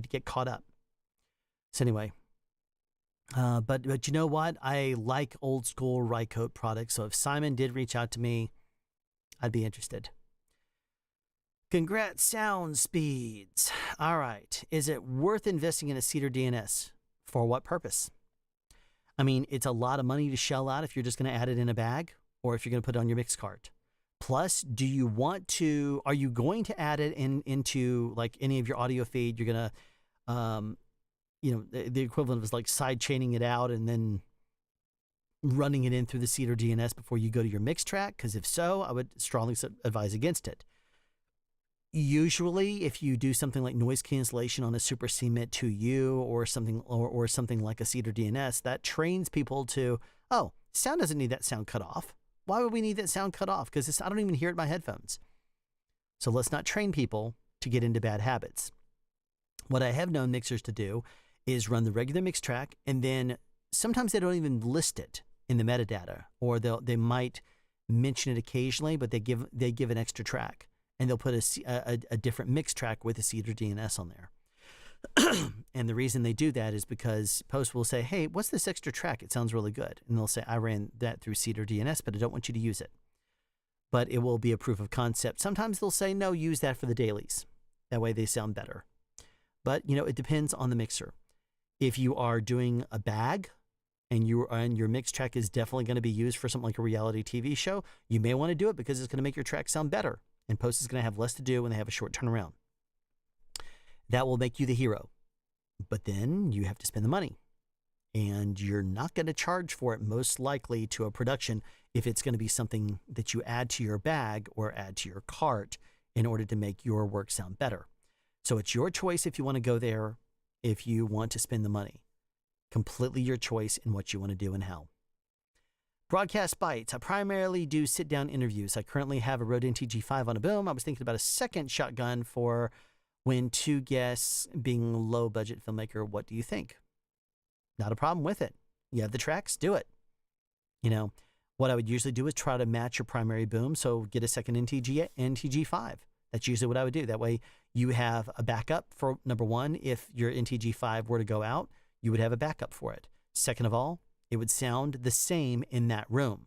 get caught up. So anyway, but you know what? I like old school Rycote products. So if Simon did reach out to me, I'd be interested. Congrats, sound speeds. All right. Is it worth investing in a Cedar DNS? For what purpose? I mean, it's a lot of money to shell out if you're just going to add it in a bag or if you're going to put it on your mix cart. Plus, are you going to add it into like any of your audio feed? You're going to, the equivalent of like side chaining it out and then running it in through the Cedar DNS before you go to your mix track? Because if so, I would strongly advise against it. Usually, if you do something like noise cancellation on a Super Cement 2U or something like a Cedar DNS, that trains people to, oh, sound doesn't need that sound cut off. Why would we need that sound cut off? Because I don't even hear it in my headphones. So let's not train people to get into bad habits. What I have known mixers to do is run the regular mix track, and then sometimes they don't even list it in the metadata, or they might mention it occasionally, but they give an extra track. And they'll put a different mix track with a Cedar DNS on there. And the reason they do that is because Post will say, hey, what's this extra track? It sounds really good. And they'll say, I ran that through Cedar DNS, but I don't want you to use it. But it will be a proof of concept. Sometimes they'll say, no, use that for the dailies. That way they sound better. But, it depends on the mixer. If you are doing a bag and your mix track is definitely going to be used for something like a reality TV show, you may want to do it because it's going to make your track sound better. And Post is going to have less to do when they have a short turnaround. That will make you the hero. But then you have to spend the money. And you're not going to charge for it most likely to a production if it's going to be something that you add to your bag or add to your cart in order to make your work sound better. So it's your choice if you want to go there, if you want to spend the money. Completely your choice in what you want to do and how. Broadcast Bites. I primarily do sit-down interviews. I currently have a Rode NTG5 on a boom. I was thinking about a second shotgun for when 2 guests, being a low-budget filmmaker. What do you think? Not a problem with it. You have the tracks, do it. What I would usually do is try to match your primary boom, so get a second NTG5. That's usually what I would do. That way you have a backup for, number one, if your NTG5 were to go out, you would have a backup for it. Second of all, It would sound the same in that room.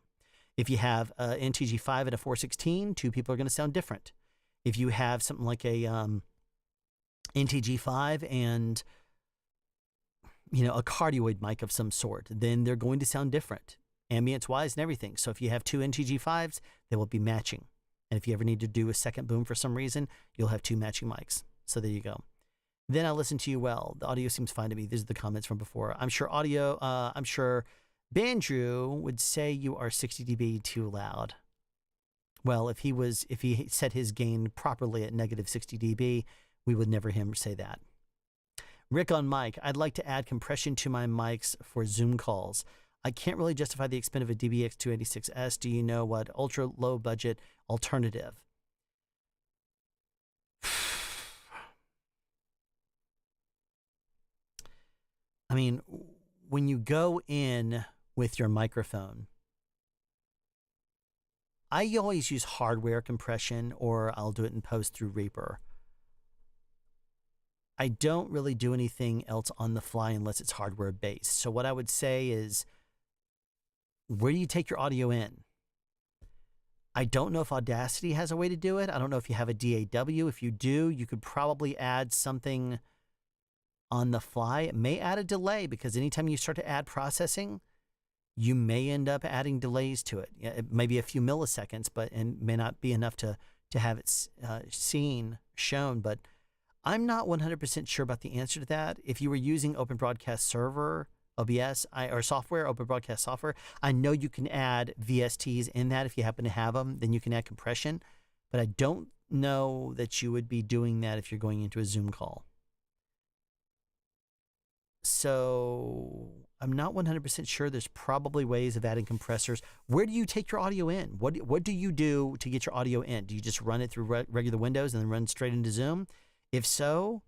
If you have an NTG5 and a 416, two people are going to sound different. If you have something like a NTG5 and a cardioid mic of some sort, then they're going to sound different, ambience-wise and everything. So if you have two NTG5s, they will be matching. And if you ever need to do a second boom for some reason, you'll have two matching mics. So there you go. Then I listen to you well. The audio seems fine to me. These are the comments from before. I'm sure Bandrew would say you are 60 dB too loud. Well, if he set his gain properly at negative 60 dB, we would never hear him say that. Rick on mic, I'd like to add compression to my mics for Zoom calls. I can't really justify the expense of a DBX286S. Do you know what ultra low budget alternative? I mean, when you go in with your microphone, I always use hardware compression, or I'll do it in post through Reaper. I don't really do anything else on the fly unless it's hardware based. So what I would say is, where do you take your audio in? I don't know if Audacity has a way to do it. I don't know if you have a DAW. If you do, you could probably add something on the fly. It may add a delay, because anytime you start to add processing, you may end up adding delays to it. It may be a few milliseconds, and may not be enough to have it shown. But I'm not 100% sure about the answer to that. If you were using Open Broadcast Server, OBS, or software, Open Broadcast software, I know you can add VSTs in that if you happen to have them. Then you can add compression. But I don't know that you would be doing that if you're going into a Zoom call. So I'm not 100% sure. There's probably ways of adding compressors. Where do you take your audio in? What do you do to get your audio in? Do you just run it through regular Windows and then run straight into Zoom? If so,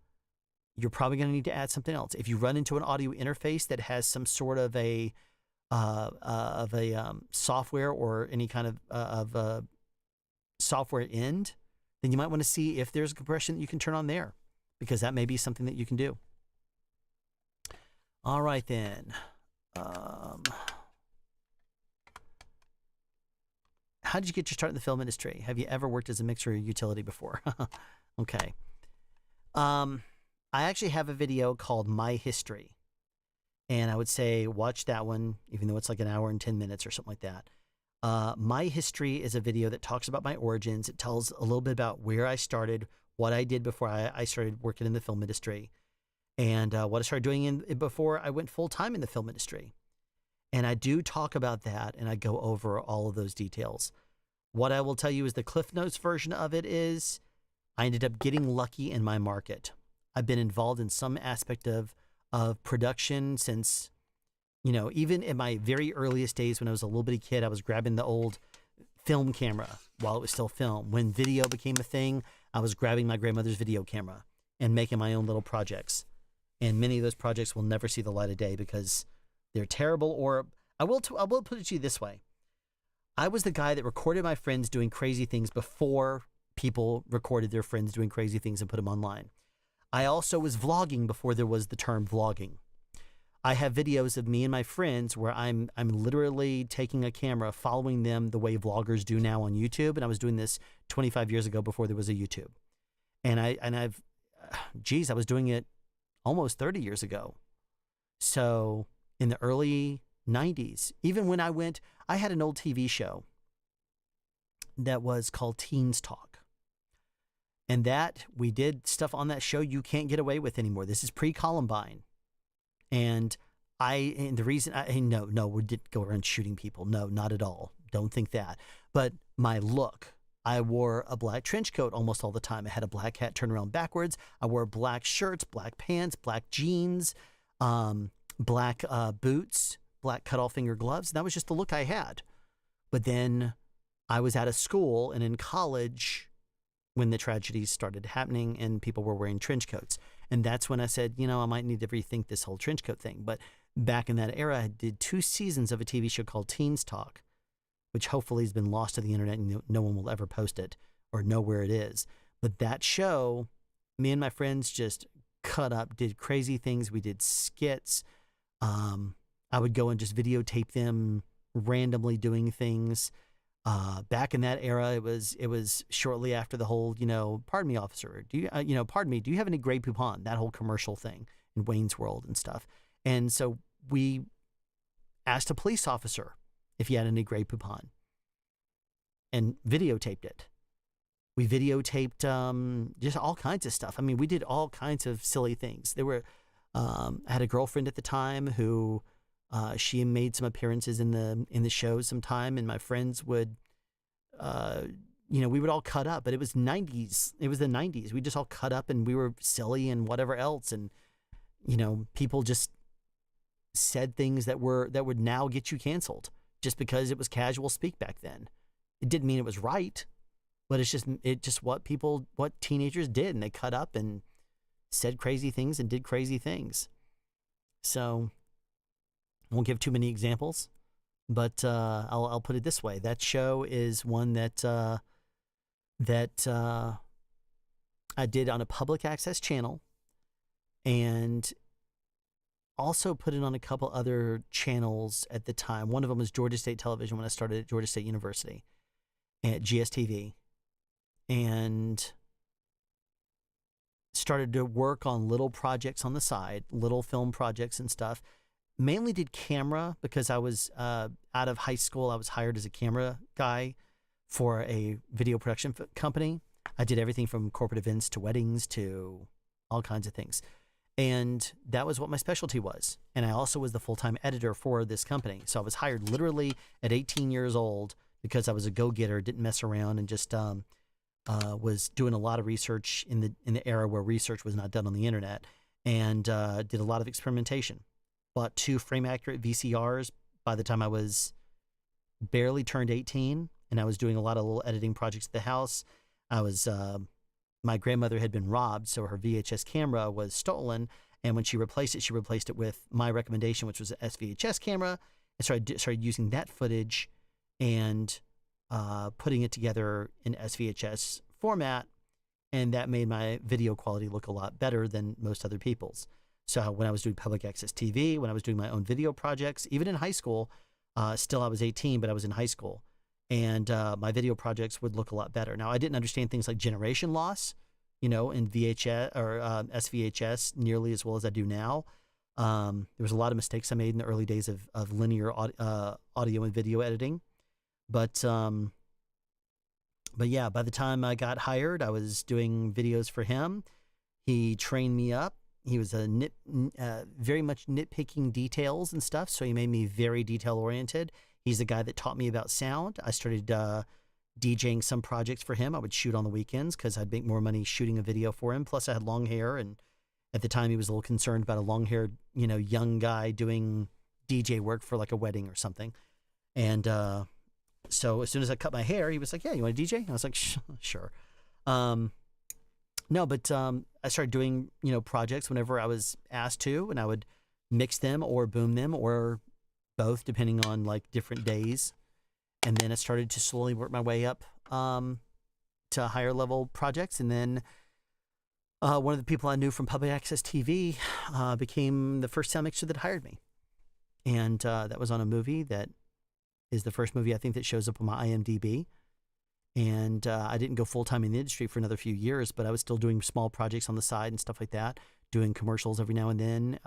you're probably going to need to add something else. If you run into an audio interface that has some sort of a software or any kind of software end, then you might want to see if there's a compression that you can turn on there, because that may be something that you can do. All right, then. How did you get your start in the film industry? Have you ever worked as a mixer or utility before? Okay. I actually have a video called My History, and I would say watch that one, even though it's like an hour and 10 minutes or something like that. My History is a video that talks about my origins. It tells a little bit about where I started, what I did before I started working in the film industry, and what I started doing before I went full-time in the film industry. And I do talk about that, and I go over all of those details. What I will tell you is the Cliff Notes version of it is I ended up getting lucky in my market. I've been involved in some aspect of production since, even in my very earliest days when I was a little bitty kid, I was grabbing the old film camera while it was still film. When video became a thing, I was grabbing my grandmother's video camera and making my own little projects. And many of those projects will never see the light of day because they're terrible. Or I will put it to you this way. I was the guy that recorded my friends doing crazy things before people recorded their friends doing crazy things and put them online. I also was vlogging before there was the term vlogging. I have videos of me and my friends where I'm literally taking a camera, following them the way vloggers do now on YouTube. And I was doing this 25 years ago before there was a YouTube. And I was doing it almost 30 years ago. So in the early 90s, even when I had an old TV show that was called Teens Talk. And that we did stuff on that show you can't get away with anymore. This is pre-Columbine. And the reason we didn't go around shooting people. No, not at all. Don't think that. But my look, I wore a black trench coat almost all the time. I had a black hat turned around backwards. I wore black shirts, black pants, black jeans, black boots, black cut-off finger gloves. And that was just the look I had. But then I was out of school and in college when the tragedies started happening and people were wearing trench coats. And that's when I said, I might need to rethink this whole trench coat thing. But back in that era, I did 2 seasons of a TV show called Teens Talk, which hopefully has been lost to the internet and no one will ever post it or know where it is. But that show, me and my friends just cut up, did crazy things. We did skits. I would go and just videotape them randomly doing things. Back in that era, it was shortly after the whole, pardon me, officer, do you, pardon me, do you have any Grey Poupon? That whole commercial thing in Wayne's World and stuff. And so we asked a police officer if he had any Grey Poupon and videotaped it. We videotaped just all kinds of stuff. I mean, we did all kinds of silly things. I had a girlfriend at the time who she made some appearances in the show sometime, and my friends would, we would all cut up. But it was '90s. It was the '90s. We just all cut up, and we were silly and whatever else. And people just said things that would now get you canceled just because it was casual speak back then. It didn't mean it was right, but it's just what teenagers did, and they cut up and said crazy things and did crazy things. So I won't give too many examples, but I'll put it this way: that show is one that I did on a public access channel, and also put it on a couple other channels at the time. One of them was Georgia State Television when I started at Georgia State University at GSTV, and started to work on little projects on the side, little film projects and stuff. Mainly did camera because I was out of high school. I was hired as a camera guy for a video production company. I did everything from corporate events to weddings to all kinds of things. And that was what my specialty was. And I also was the full-time editor for this company. So I was hired literally at 18 years old because I was a go-getter, didn't mess around, and just was doing a lot of research in the era where research was not done on the internet, and did a lot of experimentation. Bought 2 frame-accurate VCRs by the time I was barely turned 18, and I was doing a lot of little editing projects at the house. My grandmother had been robbed, so her VHS camera was stolen, and when she replaced it with my recommendation, which was an SVHS camera, and started using that footage and putting it together in SVHS format, and that made my video quality look a lot better than most other people's. So when I was doing public access TV, when I was doing my own video projects, even in high school, still I was 18, but I was in high school, and my video projects would look a lot better. Now, I didn't understand things like generation loss, in VHS or SVHS nearly as well as I do now. There was a lot of mistakes I made in the early days of linear audio and video editing. But yeah, by the time I got hired, I was doing videos for him. He trained me up. He was very much nitpicking details and stuff, so he made me very detail-oriented. He's the guy that taught me about sound. I started DJing some projects for him. I would shoot on the weekends because I'd make more money shooting a video for him. Plus, I had long hair, and at the time, he was a little concerned about a long-haired, young guy doing DJ work for like a wedding or something. And so as soon as I cut my hair, he was like, "Yeah, you want to DJ?" And I was like, "Sure." No, but I started doing, projects whenever I was asked to, and I would mix them or boom them or both, depending on like different days. And then I started to slowly work my way up to higher level projects. And then one of the people I knew from public access TV became the first sound mixer that hired me. And that was on a movie that is the first movie I think that shows up on my IMDb. And I didn't go full-time in the industry for another few years, but I was still doing small projects on the side and stuff like that, doing commercials every now and then.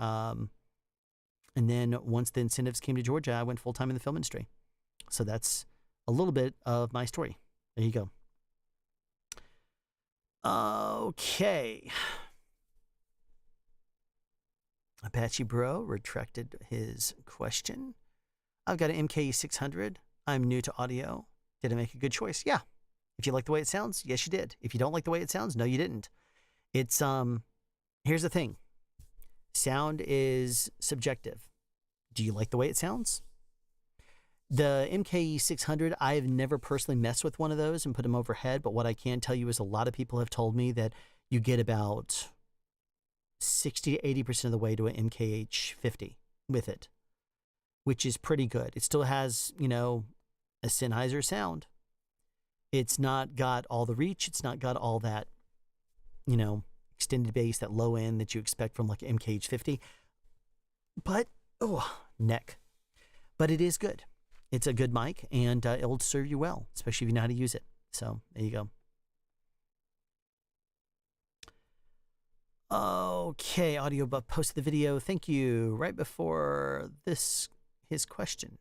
And then once the incentives came to Georgia, I went full-time in the film industry. So that's a little bit of my story. There you go. Okay. Apache Bro retracted his question. I've got an MKE 600. I'm new to audio. Did I make a good choice? Yeah. If you like the way it sounds, yes, you did. If you don't like the way it sounds, no, you didn't. It's, here's the thing. Sound is subjective. Do you like the way it sounds? The MKE 600, I have never personally messed with one of those and put them overhead, but what I can tell you is a lot of people have told me that you get about 60 to 80% of the way to an MKH 50 with it, which is pretty good. It still has, a Sennheiser sound. It's not got all the reach. It's not got all that, extended bass, that low end that you expect from like an MKH 50. But, neck. But it is good. It's a good mic, and it'll serve you well, especially if you know how to use it. So there you go. Okay, Audio Buff posted the video. Thank you. Right before his question.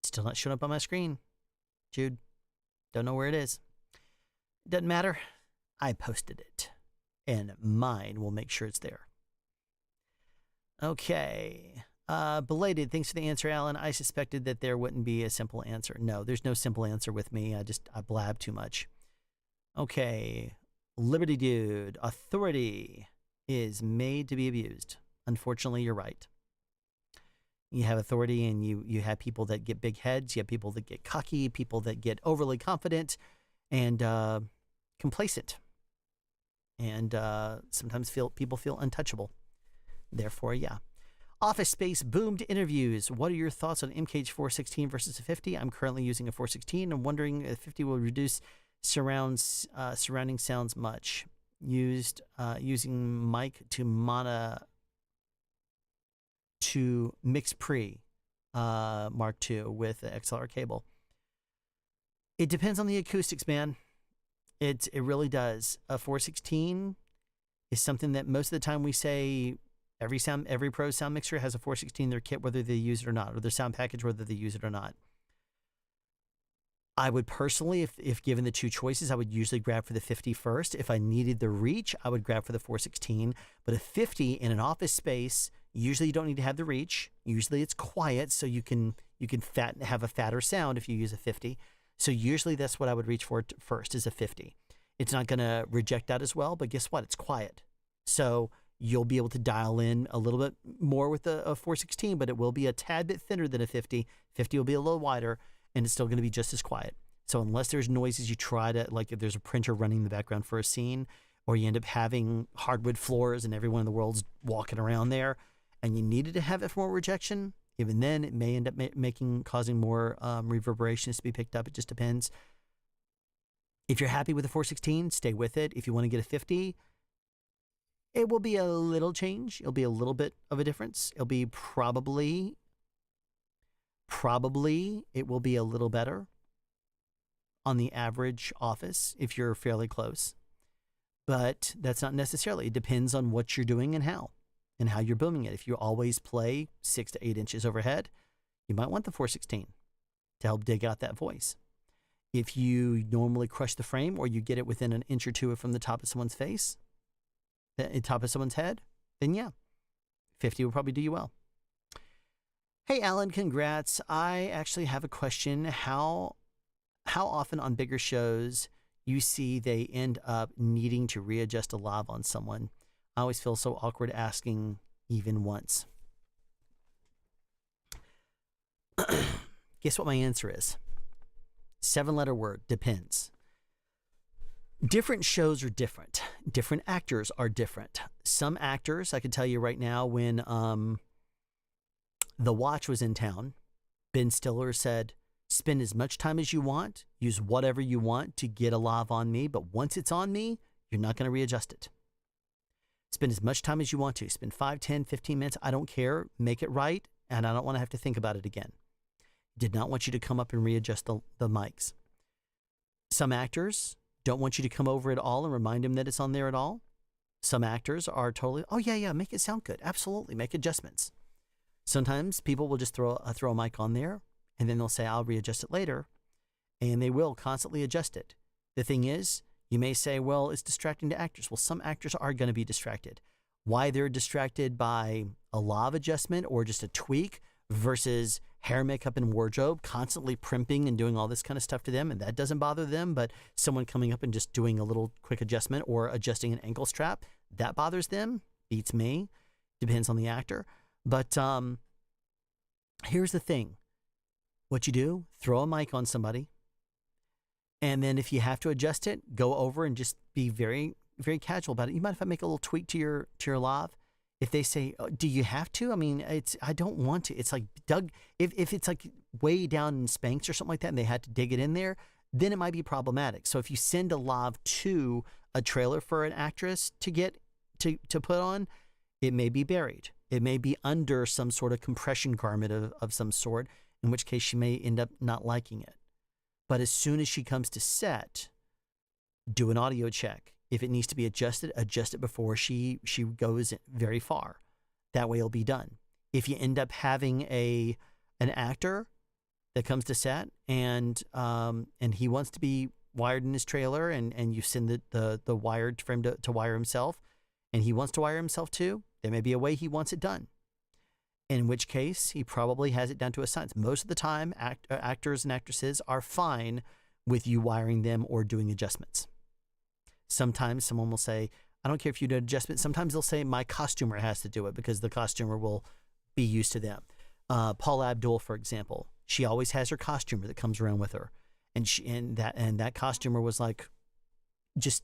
Still not showing up on my screen. Jude, don't know where it is. Doesn't matter. I posted it, and mine will make sure it's there. Okay. Belated, thanks for the answer, Alan. I suspected that there wouldn't be a simple answer. No, there's no simple answer with me. I blab too much. Okay. Liberty Dude, authority is made to be abused. Unfortunately, you're right. You have authority, and you have people that get big heads. You have people that get cocky, people that get overly confident and complacent. And sometimes people feel untouchable. Therefore, yeah. Office Space boomed interviews. What are your thoughts on MKH 416 versus a 50? I'm currently using a 416. I'm wondering if 50 will reduce surrounding sounds much. Using mic to mix pre Mark II with the XLR cable. It depends on the acoustics, man. It really does. A 416 is something that most of the time we say every pro sound mixer has a 416 in their kit, whether they use it or not, or their sound package, whether they use it or not. I would personally, if given the two choices, I would usually grab for the 50 first. If I needed the reach, I would grab for the 416. But a 50 in an office space, usually you don't need to have the reach. Usually it's quiet, so you can have a fatter sound if you use a 50. So usually that's what I would reach for first, is a 50. It's not going to reject out as well, but guess what? It's quiet. So you'll be able to dial in a little bit more with a 416, but it will be a tad bit thinner than a 50. 50 will be a little wider, and it's still going to be just as quiet. So unless there's noises you try to, like if there's a printer running in the background for a scene, or you end up having hardwood floors and everyone in the world's walking around there, and you needed to have it for more rejection, even then it may end up causing more reverberations to be picked up. It just depends. If you're happy with the 416, stay with it. If you want to get a 50, it will be a little change. It'll be a little bit of a difference. It'll be probably it will be a little better on the average office if you're fairly close. But that's not necessarily. It depends on what you're doing and how you're booming it. If you always play 6 to 8 inches overhead, you might want the 416 to help dig out that voice. If you normally crush the frame, or you get it within an inch or two from the top of someone's face, the top of someone's head, then yeah, 50 will probably do you well. Hey, Alan, congrats. I actually have a question. How often on bigger shows you see they end up needing to readjust a lav on someone? I always feel so awkward asking even once. Guess what my answer is? 7-letter word, depends. Different shows are different. Different actors are different. Some actors, I can tell you right now, when The Watch was in town, Ben Stiller said, spend as much time as you want, use whatever you want to get a lav on me, but once it's on me, you're not going to readjust it. Spend as much time as you want to. Spend 5, 10, 15 minutes. I don't care. Make it right, and I don't want to have to think about it again. Did not want you to come up and readjust the mics. Some actors don't want you to come over at all and remind them that it's on there at all. Some actors are totally, oh yeah, make it sound good. Absolutely, make adjustments. Sometimes people will just throw a mic on there, and then they'll say, I'll readjust it later, and they will constantly adjust it. The thing is, you may say, well, it's distracting to actors. Well, some actors are going to be distracted. Why they're distracted by a lav adjustment or just a tweak versus hair, makeup, and wardrobe constantly primping and doing all this kind of stuff to them, and that doesn't bother them, but someone coming up and just doing a little quick adjustment or adjusting an ankle strap, that bothers them. Beats me. Depends on the actor. But here's the thing. What you do, throw a mic on somebody, and then if you have to adjust it, go over and just be very, very casual about it. You mind if I make a little tweak to your lav? If they say, oh, do you have to? I mean, I don't want to. It's like Doug, if it's like way down in Spanx or something like that and they had to dig it in there, then it might be problematic. So if you send a lav to a trailer for an actress to get to put on, it may be buried. It may be under some sort of compression garment of some sort, in which case she may end up not liking it. But as soon as she comes to set, do an audio check. If it needs to be adjusted, adjust it before she goes very far. That way it'll be done. If you end up having an actor that comes to set and he wants to be wired in his trailer, and you send the wired for him to wire himself, and he wants to wire himself too, there may be a way he wants it done. In which case, he probably has it down to a science. Most of the time, actors and actresses are fine with you wiring them or doing adjustments. Sometimes someone will say, I don't care if you do an adjustment. Sometimes they'll say, my costumer has to do it because the costumer will be used to them. Paula Abdul, for example, she always has her costumer that comes around with her. And that costumer was like, just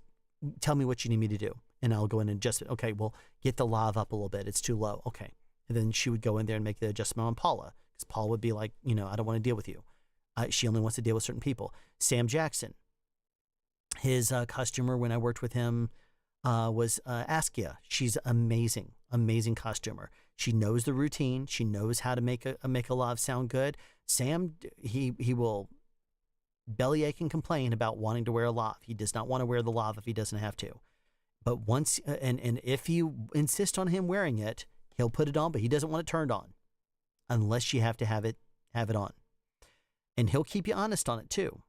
tell me what you need me to do, and I'll go in and adjust it. Okay, well, get the lav up a little bit. It's too low. Okay. And then she would go in there and make the adjustment on Paula, because Paula would be like, I don't want to deal with you. She only wants to deal with certain people. Sam Jackson, his costumer when I worked with him was Askia. She's amazing, amazing costumer. She knows the routine. She knows how to make a lav sound good. Sam, he will bellyache and complain about wanting to wear a lav. He does not want to wear the lav if he doesn't have to. But once and if you insist on him wearing it, he'll put it on, but he doesn't want it turned on unless you have to have it on. And he'll keep you honest on it too.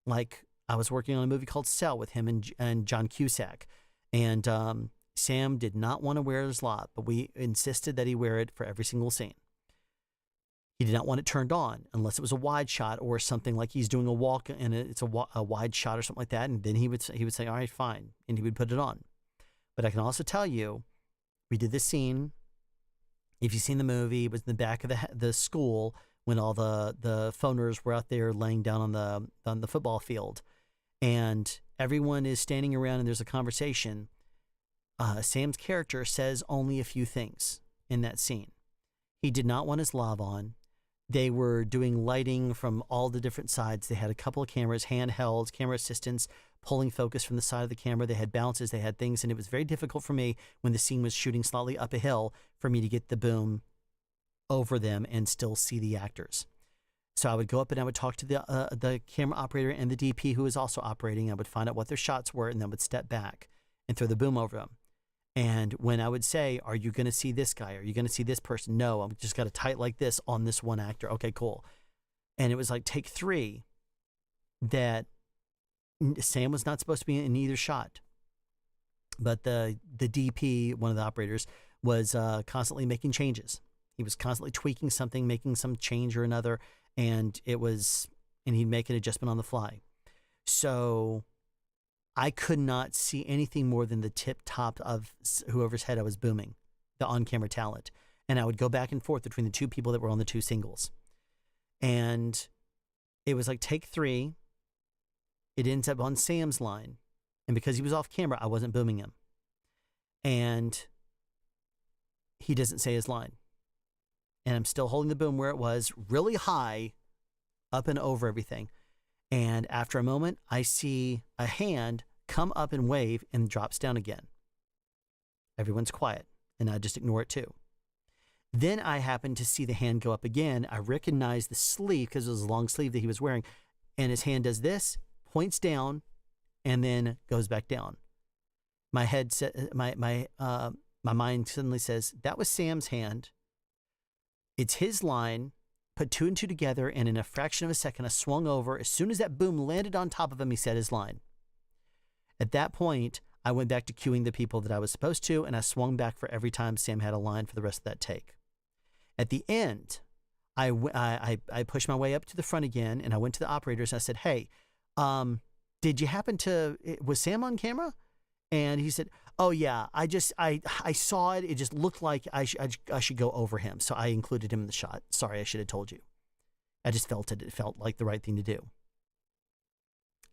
Like, I was working on a movie called Cell with him and John Cusack. And Sam did not want to wear his lav, but we insisted that he wear it for every single scene. He did not want it turned on unless it was a wide shot or something, like he's doing a walk and it's a wide shot or something like that. And then he would say, all right, fine. And he would put it on. But I can also tell you, we did this scene. If you've seen the movie, it was in the back of the school when all the phoners were out there laying down on the football field, and everyone is standing around and there's a conversation. Sam's character says only a few things in that scene. He did not want his lav on. They were doing lighting from all the different sides. They had a couple of cameras, handhelds, camera assistants, pulling focus from the side of the camera. They had bounces, they had things, and it was very difficult for me when the scene was shooting slightly up a hill for me to get the boom over them and still see the actors. So I would go up and I would talk to the camera operator and the DP who was also operating. I would find out what their shots were, and then would step back and throw the boom over them. And when I would say, are you going to see this guy? Are you going to see this person? No, I've just got to tight like this on this one actor. Okay, cool. And it was like take 3 that Sam was not supposed to be in either shot. But the DP, one of the operators, was constantly making changes. He was constantly tweaking something, making some change or another, and he'd make an adjustment on the fly. So I could not see anything more than the tip top of whoever's head I was booming, the on-camera talent. And I would go back and forth between the two people that were on the 2 singles. And it was like take 3. It ends up on Sam's line. And because he was off camera, I wasn't booming him. And he doesn't say his line. And I'm still holding the boom where it was, really high, up and over everything. And after a moment, I see a hand come up and wave and drops down again. Everyone's quiet, and I just ignore it too. Then I happen to see the hand go up again. I recognize the sleeve because it was a long sleeve that he was wearing. And his hand does this, points down, and then goes back down. My head, my mind suddenly says, that was Sam's hand. It's his line. Put 2 and 2 together, and in a fraction of a second, I swung over. As soon as that boom landed on top of him, he said his line. At that point, I went back to cueing the people that I was supposed to, and I swung back for every time Sam had a line for the rest of that take. At the end, I pushed my way up to the front again, and I went to the operators, and I said, hey, did you happen to, was Sam on camera? And he said, oh yeah, I saw it. It just looked like I should go over him. So I included him in the shot. Sorry, I should have told you. I just felt it. It felt like the right thing to do.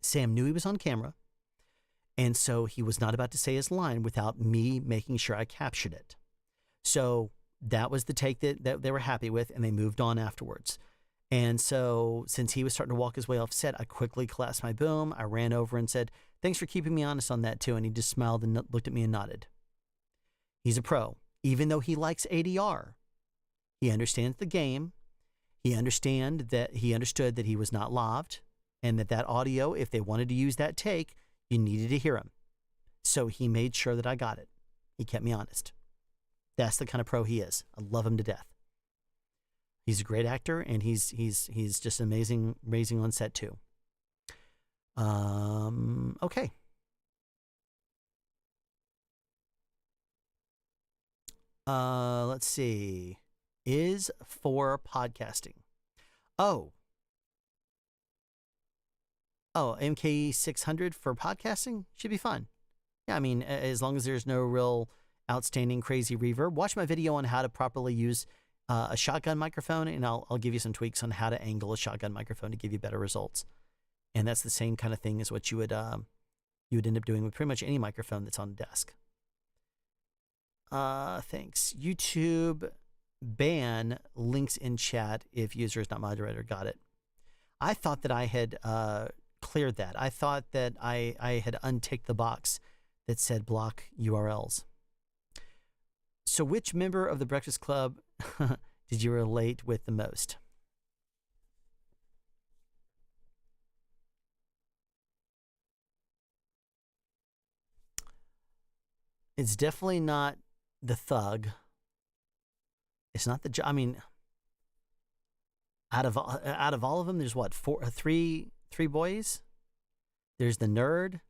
Sam knew he was on camera. And so he was not about to say his line without me making sure I captured it. So that was the take that they were happy with, and they moved on afterwards. And so since he was starting to walk his way off set, I quickly collapsed my boom. I ran over and said, thanks for keeping me honest on that too. And he just smiled and looked at me and nodded. He's a pro. even though he likes ADR. He understands the game. He understood that he was not laved, and that audio, if they wanted to use that take, you needed to hear him. So he made sure that I got it. He kept me honest. That's the kind of pro he is. I love him to death. He's a great actor, and he's just amazing on set too. Okay. Let's see. Is for podcasting. Oh, MK600 for podcasting should be fun. Yeah, I mean, as long as there's no real outstanding crazy reverb. Watch my video on how to properly use a shotgun microphone, and I'll give you some tweaks on how to angle a shotgun microphone to give you better results. And that's the same kind of thing as what you would end up doing with pretty much any microphone that's on the desk. Thanks. YouTube ban links in chat if user is not moderator. Got it. I thought that I had cleared that. I thought that I had unticked the box that said block URLs. So which member of the Breakfast Club did you relate with the most? It's definitely not the thug. It's not the. I mean, out of all of them, there's what, three boys. There's the nerd,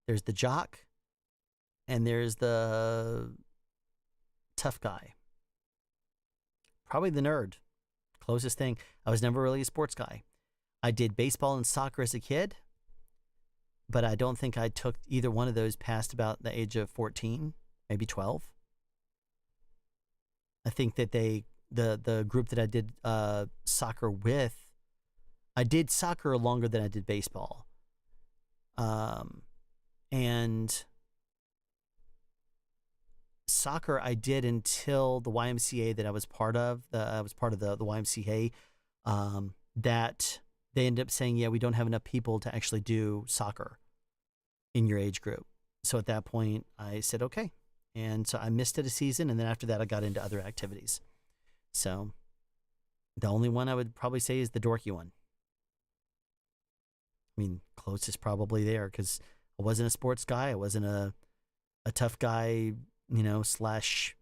there's the jock, and there's the tough guy. Probably the nerd, closest thing. I was never really a sports guy. I did baseball and soccer as a kid, but I don't think I took either one of those past about the age of 14, maybe 12. I think that the group that I did soccer with, I did soccer longer than I did baseball. And soccer I did until the YMCA that I was part of. I was part of the YMCA. That they ended up saying, yeah, we don't have enough people to actually do soccer in your age group. So at that point, I said, okay. And so I missed it a season, and then after that, I got into other activities. So the only one I would probably say is the dorky one. I mean, closest probably there, because I wasn't a sports guy. I wasn't a tough guy, slash,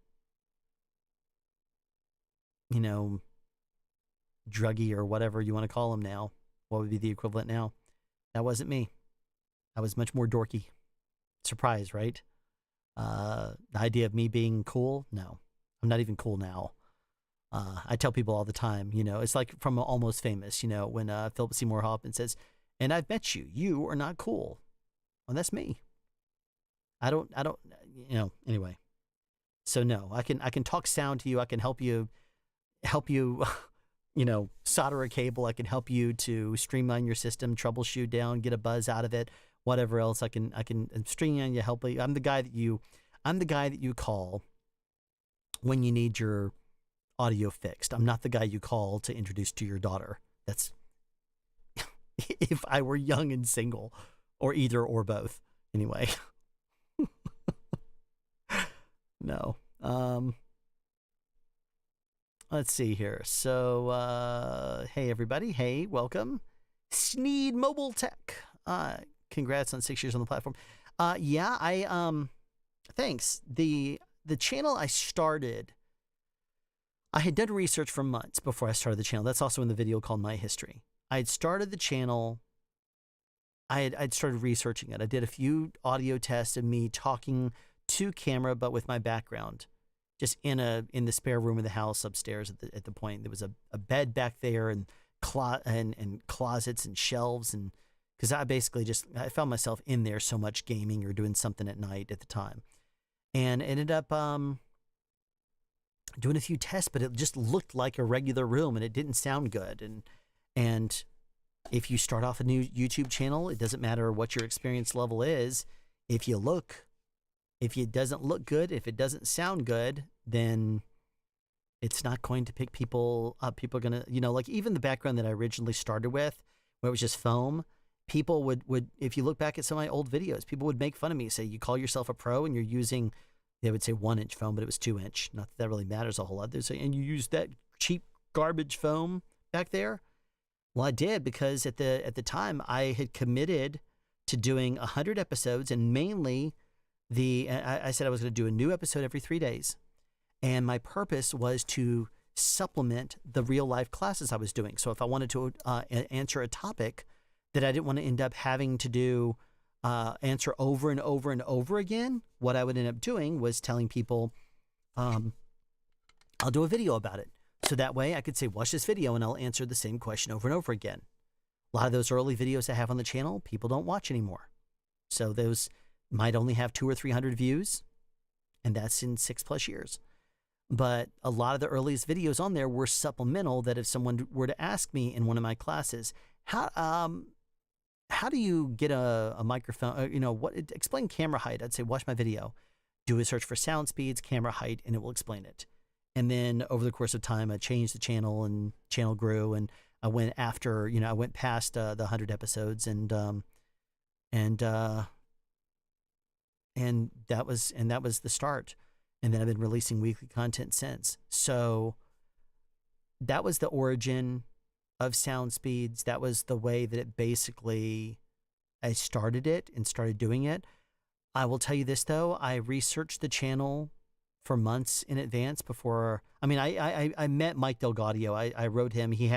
druggie or whatever you want to call him now. What would be the equivalent now? That wasn't me. I was much more dorky. Surprise, right? The idea of me being cool? No, I'm not even cool now. I tell people all the time, it's like from Almost Famous, when Philip Seymour Hoffman says, and I've met you, you are not cool. Well, that's me. I don't, anyway. So no, I can talk sound to you. I can help you, solder a cable. I can help you to streamline your system, troubleshoot down, get a buzz out of it, whatever else I can streamline you, help you. I'm the guy that you call when you need your audio fixed. I'm not the guy you call to introduce to your daughter. That's if I were young and single, or either or both. Anyway. No. Let's see here. So, hey everybody. Hey, welcome. Sneed Mobile Tech. Congrats on 6 years on the platform. Thanks. The channel I started, I had done research for months before I started the channel. That's also in the video called My History. I had started the channel. I'd started researching it. I did a few audio tests of me talking to camera, but with my background, just in the spare room of the house upstairs at the point. There was a bed back there and closets and shelves, and because I found myself in there so much gaming or doing something at night at the time, and ended up doing a few tests, but it just looked like a regular room and it didn't sound good. And if you start off a new YouTube channel, it doesn't matter what your experience level is. If it doesn't look good, if it doesn't sound good, then it's not going to pick people up. People are going to, like even the background that I originally started with, where it was just foam, people would, if you look back at some of my old videos, people would make fun of me, say, you call yourself a pro and you're using they would say 1-inch foam, but it was 2-inch. Not that that really matters a whole lot. They'd say, and you used that cheap garbage foam back there? Well, I did, because at the time I had committed to doing 100 episodes, and mainly I said I was going to do a new episode every 3 days. And my purpose was to supplement the real life classes I was doing. So if I wanted to answer a topic that I didn't want to end up having to do answer over and over and over again, what I would end up doing was telling people, I'll do a video about it. So that way I could say, watch this video and I'll answer the same question over and over again. A lot of those early videos I have on the channel, people don't watch anymore. So those might only have 200 or 300 views, and that's in 6+ years. But a lot of the earliest videos on there were supplemental, that if someone were to ask me in one of my classes, how do you get a microphone, explain camera height? I'd say, watch my video, do a search for sound speeds, camera height, and it will explain it. And then over the course of time, I changed the channel, and channel grew, and I went after, I went past the 100 episodes, and that was the start. And then I've been releasing weekly content since. So that was the origin of sound speeds. That was the way that it basically, I started it and started doing it. I will tell you this though, I researched the channel for months in advance before. I mean, I met Mike Delgadio. I wrote him. He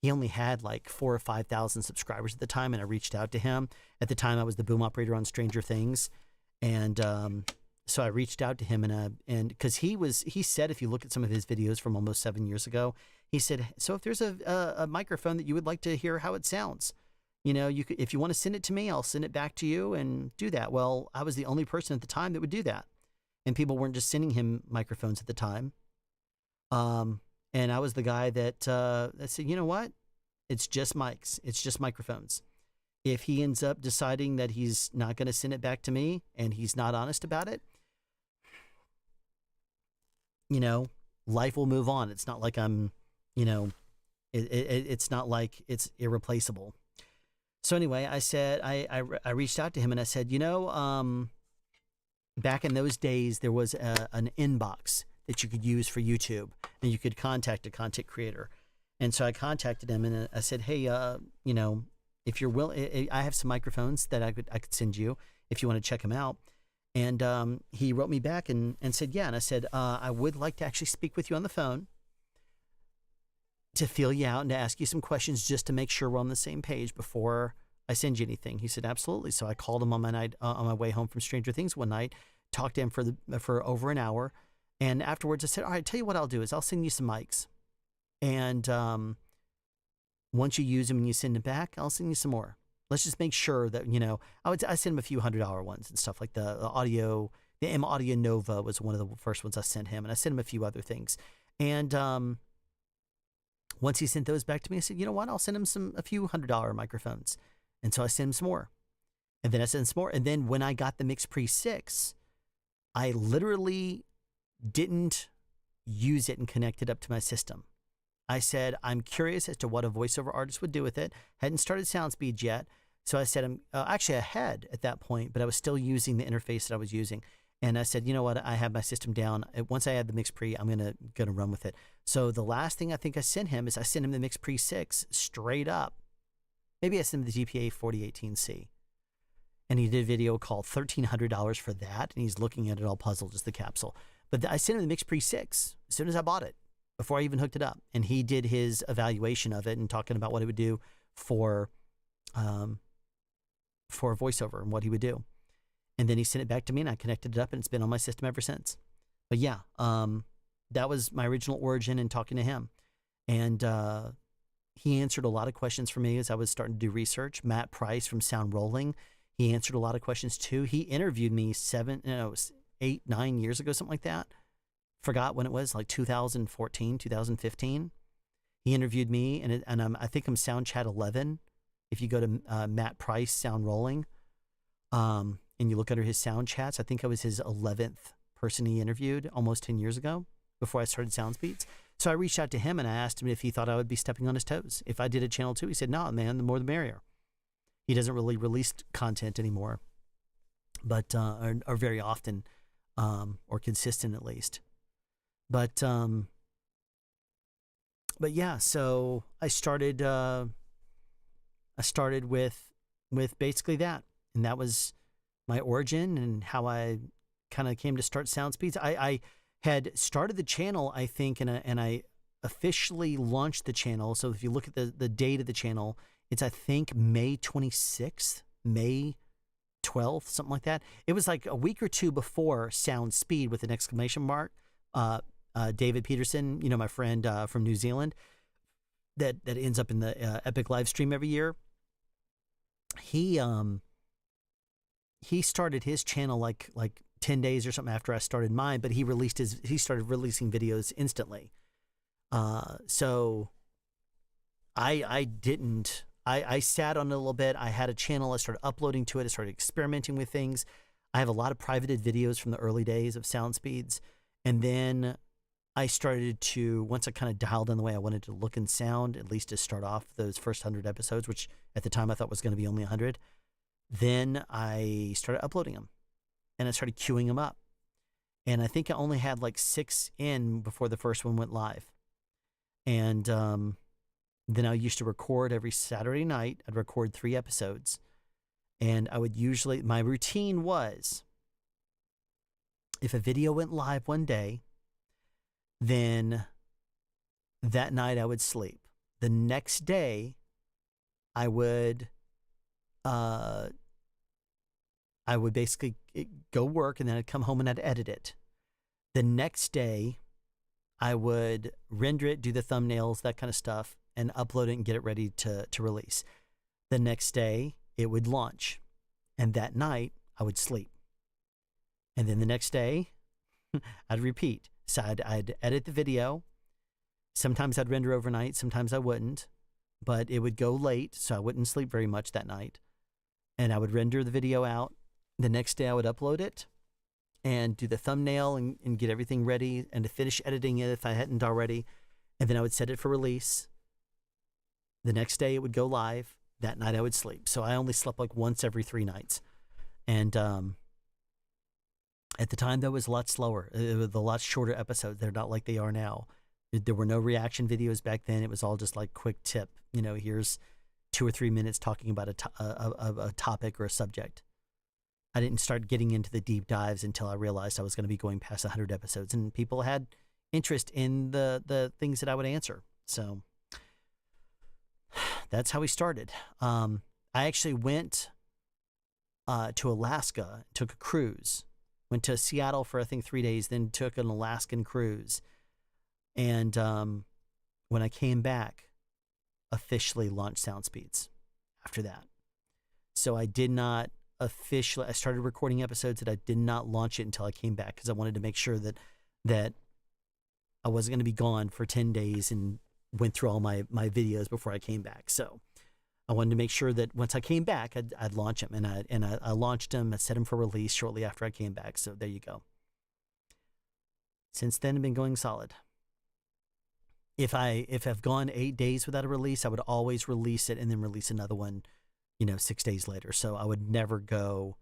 only had like 4,000 or 5,000 subscribers at the time, and I reached out to him. At the time, I was the boom operator on Stranger Things, and so I reached out to him, and because he said, if you look at some of his videos from almost 7 years ago, he said, so if there's a microphone that you would like to hear how it sounds, you could, if you want to send it to me, I'll send it back to you and do that. Well, I was the only person at the time that would do that. And people weren't just sending him microphones at the time. And I was the guy that said, you know what? It's just mics. It's just microphones. If he ends up deciding that he's not going to send it back to me and he's not honest about it, life will move on. It's not like I'm, it's not like it's irreplaceable. So anyway, I said, I reached out to him and I said, back in those days, there was an inbox that you could use for YouTube, and you could contact a content creator. And so I contacted him and I said, hey, if you're willing, I have some microphones that I could send you if you want to check them out. And he wrote me back and said, yeah. And I said, I would like to actually speak with you on the phone to feel you out and to ask you some questions just to make sure we're on the same page before I send you anything. He said, absolutely. So I called him on my way home from Stranger Things one night, talked to him for over an hour. And afterwards I said, all right, tell you what I'll do is I'll send you some mics. And once you use them and you send them back, I'll send you some more. Let's just make sure that, I send him a few $100 ones and stuff, like the M Audio Nova was one of the first ones I sent him. And I sent him a few other things. And once he sent those back to me, I said, you know what? I'll send him a few $100 microphones. And so I sent him some more. And then I sent some more. And then when I got the Mix Pre 6, I literally didn't use it and connect it up to my system. I said, I'm curious as to what a voiceover artist would do with it. Hadn't started SoundSpeed yet. So I said, actually I had at that point, but I was still using the interface that I was using. And I said, you know what? I have my system down. Once I add the Mix Pre, I'm gonna run with it. So the last thing I think I sent him is I sent him the Mix Pre 6 straight up. Maybe I sent him the GPA 4018C. And he did a video called $1,300 for that. And he's looking at it all puzzled, just the capsule. But I sent him the Mix Pre 6 as soon as I bought it, before I even hooked it up. And he did his evaluation of it and talking about what it would do for voiceover and what he would do. And then he sent it back to me and I connected it up and it's been on my system ever since. But yeah, that was my original origin in talking to him. And he answered a lot of questions for me as I was starting to do research. Matt Price from Sound Rolling, he answered a lot of questions too. He interviewed me 8, 9 years ago, something like that. Forgot when it was, like 2014, 2015. He interviewed me, and I think I'm Sound Chat 11. If you go to Matt Price, Sound Rolling, and you look under his sound chats, I think I was his 11th person he interviewed almost 10 years ago before I started SoundSpeeds. So I reached out to him and I asked him if he thought I would be stepping on his toes if I did a channel too. He said, no, man, the more the merrier. He doesn't really release content anymore, but or very often. or consistent at least. But yeah, so I started with basically that, and that was my origin and how I kind of came to start Sound Speeds. I had started the channel, I think, and I officially launched the channel. So if you look at the date of the channel, it's, I think, May 26th, May 12th, something like that. It was like a week or two before Sound Speed with an exclamation mark. David Peterson, you know, my friend from New Zealand, that ends up in the Epic Livestream every year. He started his channel like 10 days or something after I started mine, but he started releasing videos instantly. So I didn't. I sat on it a little bit. I had a channel. I started uploading to it. I started experimenting with things. I have a lot of privated videos from the early days of Sound Speeds. And then I started to, once I kind of dialed in the way I wanted to look and sound, at least to start off those first 100 episodes, which at the time I thought was going to be only 100, then I started uploading them. And I started queuing them up. And I think I only had like 6 in before the first one went live. And then I used to record every Saturday night. I'd record 3 episodes. And I would usually, my routine was, if a video went live one day, then that night I would sleep. The next day, I would basically go work, and then I'd come home and I'd edit it. The next day, I would render it, do the thumbnails, that kind of stuff, and upload it and get it ready to release. The next day, it would launch. And that night, I would sleep. And then the next day, I'd repeat. So I'd edit the video. Sometimes I'd render overnight. Sometimes I wouldn't. But it would go late, so I wouldn't sleep very much that night. And I would render the video out. The next day, I would upload it and do the thumbnail and get everything ready and to finish editing it if I hadn't already. And then I would set it for release. The next day, it would go live. That night, I would sleep. So I only slept like once every 3 nights. And at the time, that was a lot slower. It was a lot shorter episodes. They're not like they are now. There were no reaction videos back then. It was all just like quick tip. You know, here's 2 or 3 minutes talking about a topic or a subject. I didn't start getting into the deep dives until I realized I was going to be going past 100 episodes, and people had interest in the things that I would answer. So that's how we started. I actually went to Alaska, took a cruise, went to Seattle for I think 3 days, then took an Alaskan cruise. And when I came back, officially launched Sound Speeds after that. So I did not officially, I started recording episodes that I did not launch it until I came back, because I wanted to make sure that I wasn't going to be gone for 10 days and went through all my videos before I came back. So I wanted to make sure that once I came back, I'd launch them, and I launched them. I set them for release shortly after I came back. So there you go. Since then, I've been going solid. If I've gone 8 days without a release, I would always release it and then release another one, 6 days later. So I would never go.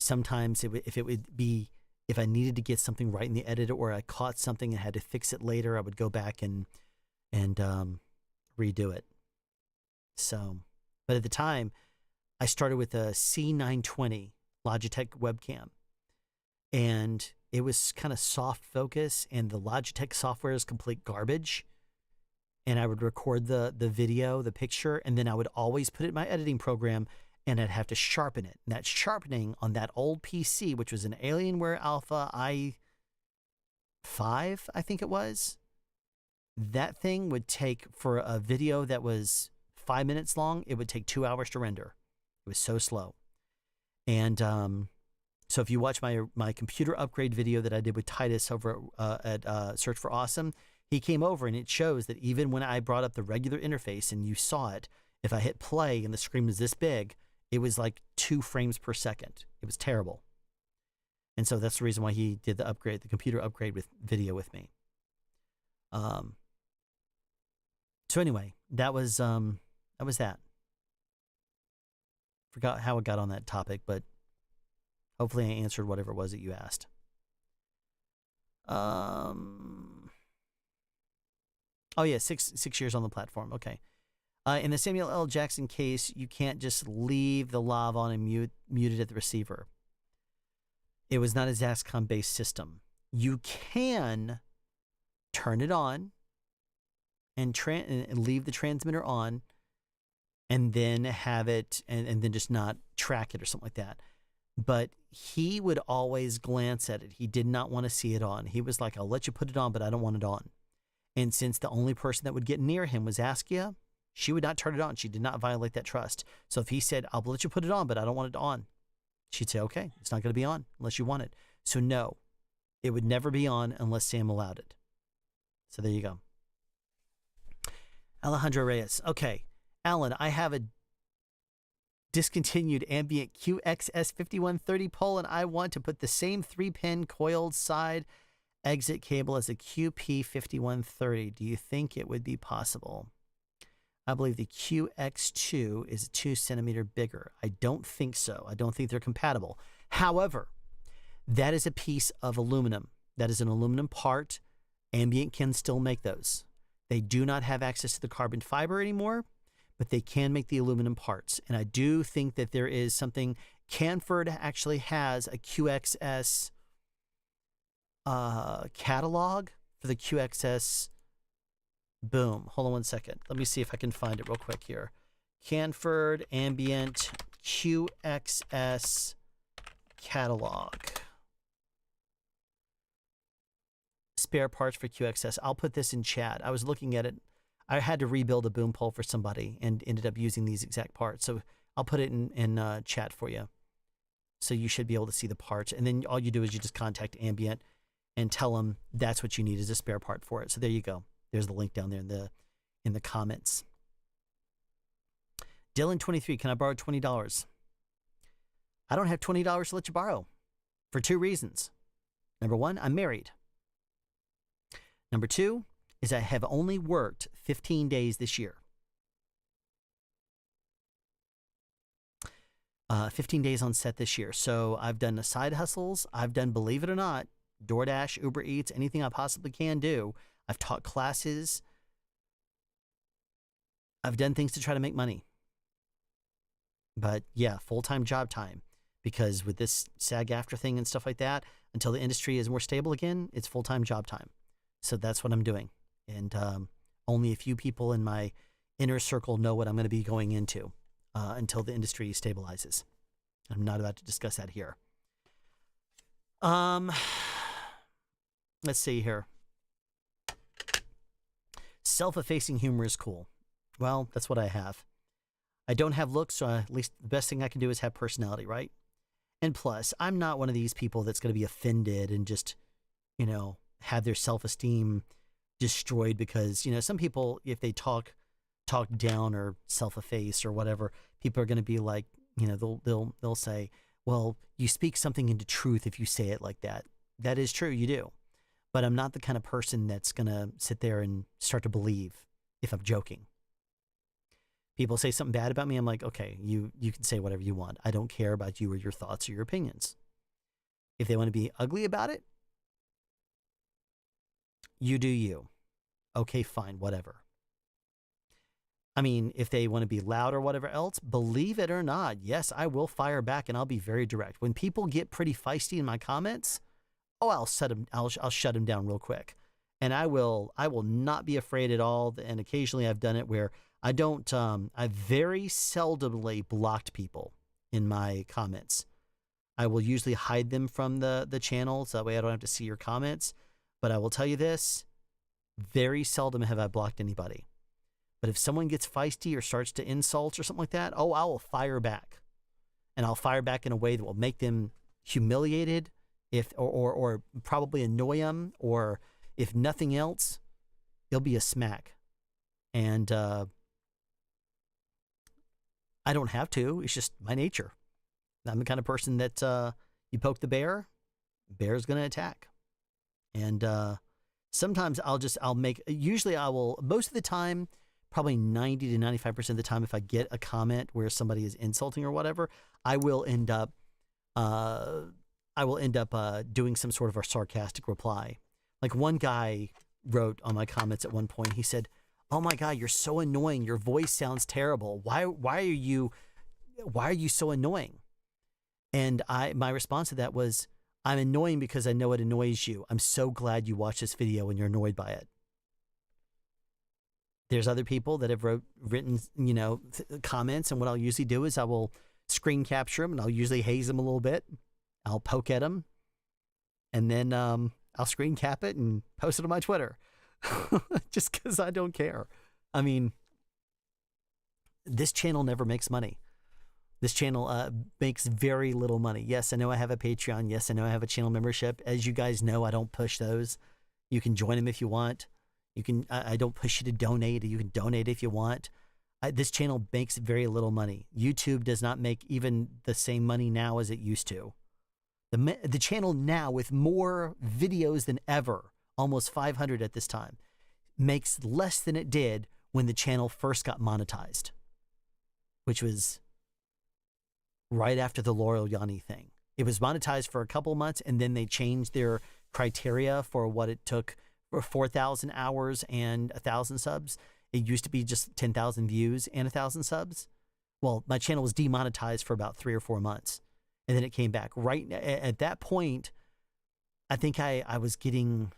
Sometimes if I needed to get something right in the edit, or I caught something and had to fix it later, I would go back and redo it. So, but at the time, I started with a C920 Logitech webcam, and it was kind of soft focus, and the Logitech software is complete garbage. And I would record the video, the picture, and then I would always put it in my editing program, and I'd have to sharpen it. And that sharpening on that old PC, which was an Alienware Alpha i5, I think it was, that thing would take, for a video that was 5 minutes long, it would take 2 hours to render. It was so slow. And so if you watch my computer upgrade video that I did with Titus over at Search for Awesome, he came over, and it shows that even when I brought up the regular interface and you saw it, if I hit play and the screen was this big, it was like 2 frames per second. It was terrible. And so that's the reason why he did the computer upgrade with video with me. So anyway, that was that. Forgot how it got on that topic, but hopefully I answered whatever it was that you asked. Oh yeah, six years on the platform. Okay. In the Samuel L. Jackson case, you can't just leave the lav on and mute it at the receiver. It was not a Zaxcon-based system. You can turn it on and leave the transmitter on, and then have it, and then just not track it or something like that. But he would always glance at it. He did not want to see it on. He was like, I'll let you put it on, but I don't want it on. And since the only person that would get near him was Askia, she would not turn it on. She did not violate that trust. So if he said, I'll let you put it on, but I don't want it on, she'd say, okay, it's not going to be on unless you want it. So no, it would never be on unless Sam allowed it. So there you go. Alejandro Reyes. Okay, Alan, I have a discontinued ambient QXS5130 pole, and I want to put the same 3-pin coiled side exit cable as a QP5130. Do you think it would be possible? I believe the QX2 is 2 centimeters bigger. I don't think so. I don't think they're compatible. However, that is a piece of aluminum. That is an aluminum part. Ambient can still make those. They do not have access to the carbon fiber anymore, but they can make the aluminum parts. And I do think that there is something. Canford actually has a QXS catalog for the QXS. Boom. Hold on one second. Let me see if I can find it real quick here. Canford Ambient QXS catalog. Spare parts for QXS. I'll put this in chat. I was looking at it. I had to rebuild a boom pole for somebody and ended up using these exact parts. So I'll put it in chat for you. So you should be able to see the parts. And then all you do is you just contact Ambient and tell them that's what you need as a spare part for it. So there you go. There's the link down there in the comments. Dylan23, can I borrow $20? I don't have $20 to let you borrow for 2 reasons. Number 1, I'm married. Number 2 is I have only worked 15 days this year. 15 days on set this year. So I've done the side hustles. I've done, believe it or not, DoorDash, Uber Eats, anything I possibly can do. I've taught classes. I've done things to try to make money. But yeah, full-time job time. Because with this SAG-AFTRA thing and stuff like that, until the industry is more stable again, it's full-time job time. So that's what I'm doing. And only a few people in my inner circle know what I'm going to be going into until the industry stabilizes. I'm not about to discuss that here. Let's see here. Self-effacing humor is cool. Well, that's what I have. I don't have looks, so at least the best thing I can do is have personality, right? And plus, I'm not one of these people that's going to be offended and just, have their self-esteem destroyed because, some people, if they talk down or self-efface or whatever, people are going to be like, they'll say, well, you speak something into truth if you say it like that. That is true, you do. But I'm not the kind of person that's going to sit there and start to believe if I'm joking. People say something bad about me, I'm like, okay, you can say whatever you want. I don't care about you or your thoughts or your opinions. If they want to be ugly about it, you do you. Okay, fine, whatever. I mean, if they want to be loud or whatever else, believe it or not, yes, I will fire back and I'll be very direct. When people get pretty feisty in my comments, I'll shut them down real quick. And I will not be afraid at all. And occasionally I've done it where I very seldomly blocked people in my comments. I will usually hide them from the channel, so that way I don't have to see your comments. But I will tell you this, very seldom have I blocked anybody. But if someone gets feisty or starts to insult or something like that, I will fire back. And I'll fire back in a way that will make them humiliated, or probably annoy them, or if nothing else, it'll be a smack. And I don't have to. It's just my nature. I'm the kind of person that you poke the bear's going to attack. And sometimes usually I will, most of the time, probably 90 to 95% of the time, if I get a comment where somebody is insulting or whatever, I will end up doing some sort of a sarcastic reply. Like one guy wrote on my comments at one point, he said, "Oh my God, you're so annoying. Your voice sounds terrible. Why are you so annoying?" And my response to that was, "I'm annoying because I know it annoys you. I'm so glad you watch this video and you're annoyed by it." There's other people that have written, comments, and what I'll usually do is I will screen capture them, and I'll usually haze them a little bit. I'll poke at them, and then I'll screen cap it and post it on my Twitter, just because I don't care. I mean, this channel never makes money. This channel makes very little money. Yes, I know I have a Patreon. Yes, I know I have a channel membership. As you guys know, I don't push those. You can join them if you want. You can. I don't push you to donate. You can donate if you want. This channel makes very little money. YouTube does not make even the same money now as it used to. The channel now, with more videos than ever, almost 500 at this time, makes less than it did when the channel first got monetized, which was right after the Laurel Yanni thing. It was monetized for a couple of months, and then they changed their criteria for what it took for 4,000 hours and 1,000 subs. It used to be just 10,000 views and 1,000 subs. Well, my channel was demonetized for about 3 or 4 months, and then it came back. Right at that point, I think I was getting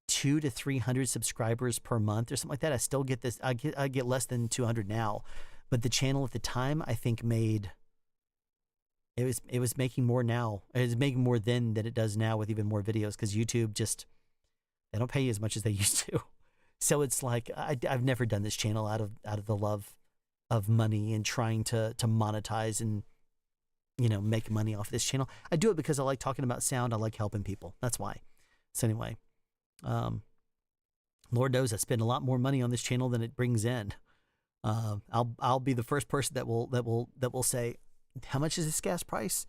200 to 300 subscribers per month or something like that. I still get this. I get less than 200 now. But the channel at the time, I think, it was making more now. It was making more then than it does now, with even more videos, because YouTube they don't pay you as much as they used to. So it's like I've never done this channel out of the love of money and trying to monetize and make money off this channel. I do it because I like talking about sound. I like helping people. That's why. So anyway, Lord knows I spend a lot more money on this channel than it brings in. I'll be the first person that will say, how much is this gas price?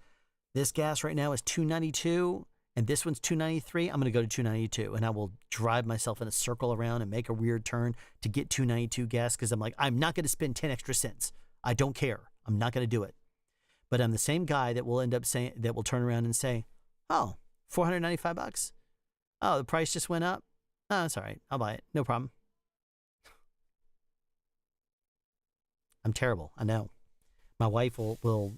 This gas right now is $2.92, and this one's $2.93. I'm going to go to $2.92, and I will drive myself in a circle around and make a weird turn to get $2.92 gas, because I'm like, I'm not going to spend 10 extra cents. I don't care. I'm not going to do it. But I'm the same guy that will end up saying, that will turn around and say, "Oh, $495. Oh, the price just went up. Oh, that's all right. I'll buy it. No problem." I'm terrible. I know. My wife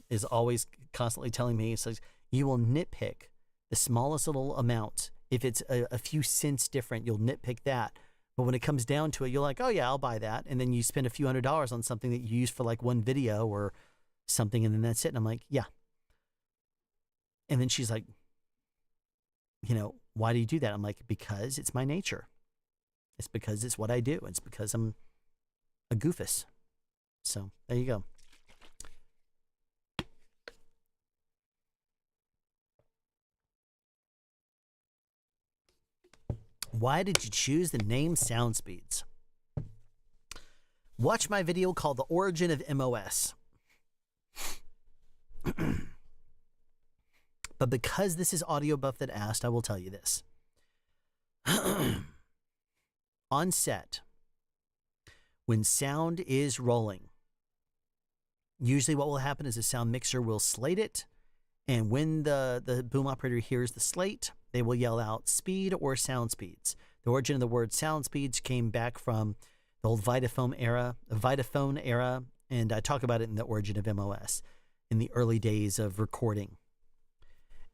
is always constantly telling me, says, "You will nitpick the smallest little amount. If it's a few cents different, you'll nitpick that. But when it comes down to it, you're like, oh yeah, I'll buy that." And then you spend a few $100s on something that you use for like one video or something, and then that's it. And I'm like, yeah. And then she's like, "Why do you do that?" I'm like, because it's my nature. It's because it's what I do. It's because I'm a goofus. So there you go. Why did you choose the name Sound Speeds? Watch my video called The Origin of MOS. But because this is Audio Buff that asked, I will tell you this. On set, when sound is rolling, usually what will happen is the sound mixer will slate it, and when the boom operator hears the slate, they will yell out speed or sound speeds. The origin of the word sound speeds came back from the old Vitaphone era, and I talk about it in The Origin of MOS in the early days of recording.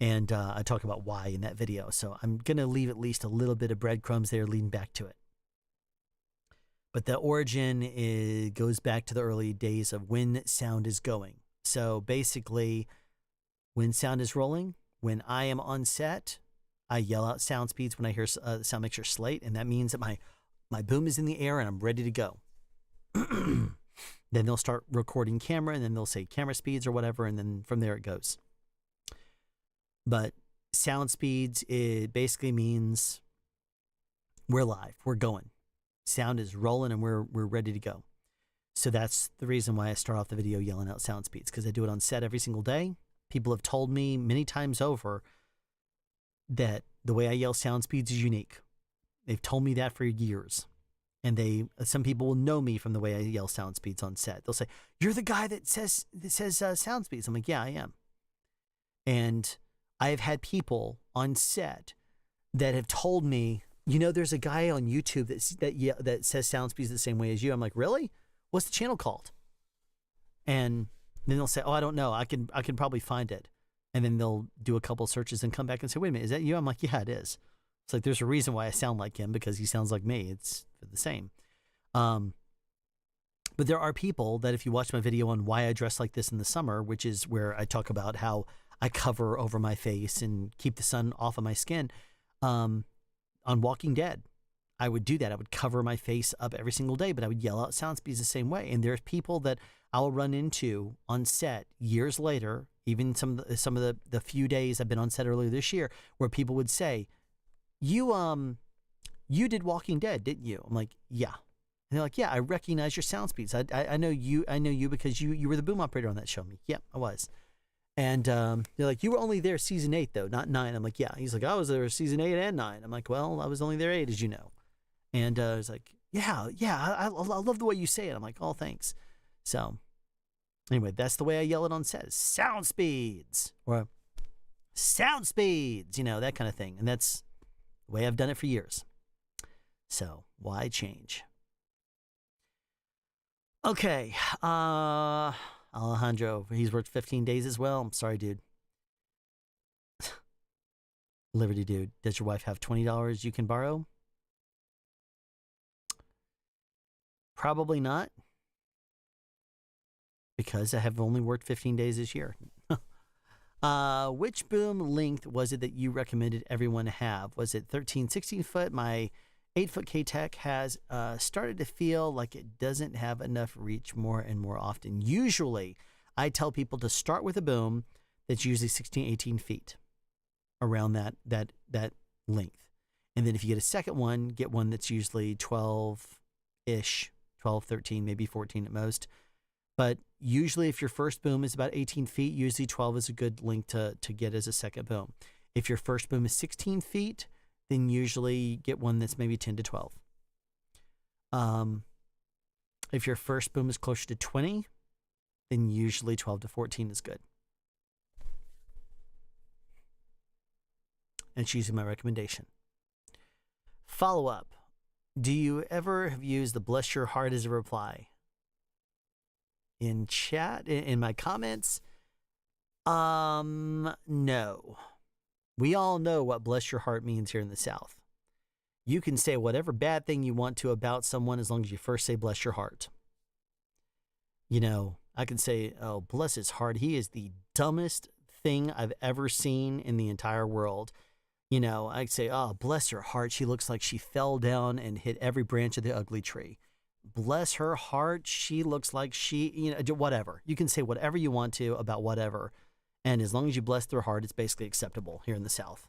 And I talk about why in that video. So I'm going to leave at least a little bit of breadcrumbs there leading back to it. But the origin goes back to the early days of when sound is going. So basically, when sound is rolling, when I am on set, I yell out sound speeds when I hear the sound mixer slate, and that means that my boom is in the air and I'm ready to go. Then they'll start recording camera, and then they'll say camera speeds or whatever, and then from there it goes. But sound speeds, it basically means we're live, we're going. Sound is rolling and we're ready to go. So that's the reason why I start off the video yelling out sound speeds, because I do it on set every single day. People have told me many times over that the way I yell sound speeds is unique. They've told me that for years. And some people will know me from the way I yell sound speeds on set. They'll say, "You're the guy that says sound speeds." I'm like, "Yeah, I am." And I've had people on set that have told me, there's a guy on YouTube that says sound speeds the same way as you. I'm like, really? What's the channel called? And then they'll say, oh, I don't know. I can probably find it. And then they'll do a couple searches and come back and say, wait a minute, is that you? I'm like, yeah, it is. It's like, there's a reason why I sound like him, because he sounds like me. It's the same. But there are people that, if you watch my video on why I dress like this in the summer, which is where I talk about how I cover over my face and keep the sun off of my skin, on Walking Dead, I would do that. I would cover my face up every single day, but I would yell out sound speeds the same way. And there's people that I'll run into on set years later, even some of the few days I've been on set earlier this year, where people would say, you did Walking Dead, didn't you? I'm like, yeah. And they're like, yeah, I recognize your sound speeds. I know you because you were the boom operator on that show. I'm like, yep, I was. And they're like, you were only there season 8 though, not 9. I'm like, yeah. He's like, I was there season 8 and 9. I'm like, well, I was only there 8, as you know. And I was like, yeah, I love the way you say it. I'm like, oh, thanks. So anyway, that's the way I yell it on set. Sound speeds, or sound speeds, that kind of thing. And that's the way I've done it for years. So why change? Okay. Alejandro, he's worked 15 days as well. I'm sorry, dude. Liberty dude, does your wife have $20 you can borrow? Probably not, because I have only worked 15 days this year. Which boom length was it that you recommended everyone have? Was it 13, 16 foot? My 8-foot K-Tech has started to feel like it doesn't have enough reach more and more often. Usually, I tell people to start with a boom that's usually 16, 18 feet, around that length. And then if you get a second one, get one that's usually 12-ish, 12, 13, maybe 14 at most. But usually if your first boom is about 18 feet, usually 12 is a good length to get as a second boom. If your first boom is 16 feet, then usually get one that's maybe 10 to 12. If your first boom is closer to 20, then usually 12 to 14 is good. And it's usually my recommendation. Follow up. Do you ever have used the bless your heart as a reply? In chat, in my comments? No. We all know what bless your heart means here in the South. You can say whatever bad thing you want to about someone as long as you first say bless your heart. I can say, oh, bless his heart. He is the dumbest thing I've ever seen in the entire world. I'd say, oh, bless her heart. She looks like she fell down and hit every branch of the ugly tree. Bless her heart. She looks like whatever. You can say whatever you want to about whatever. And as long as you bless their heart, it's basically acceptable here in the South.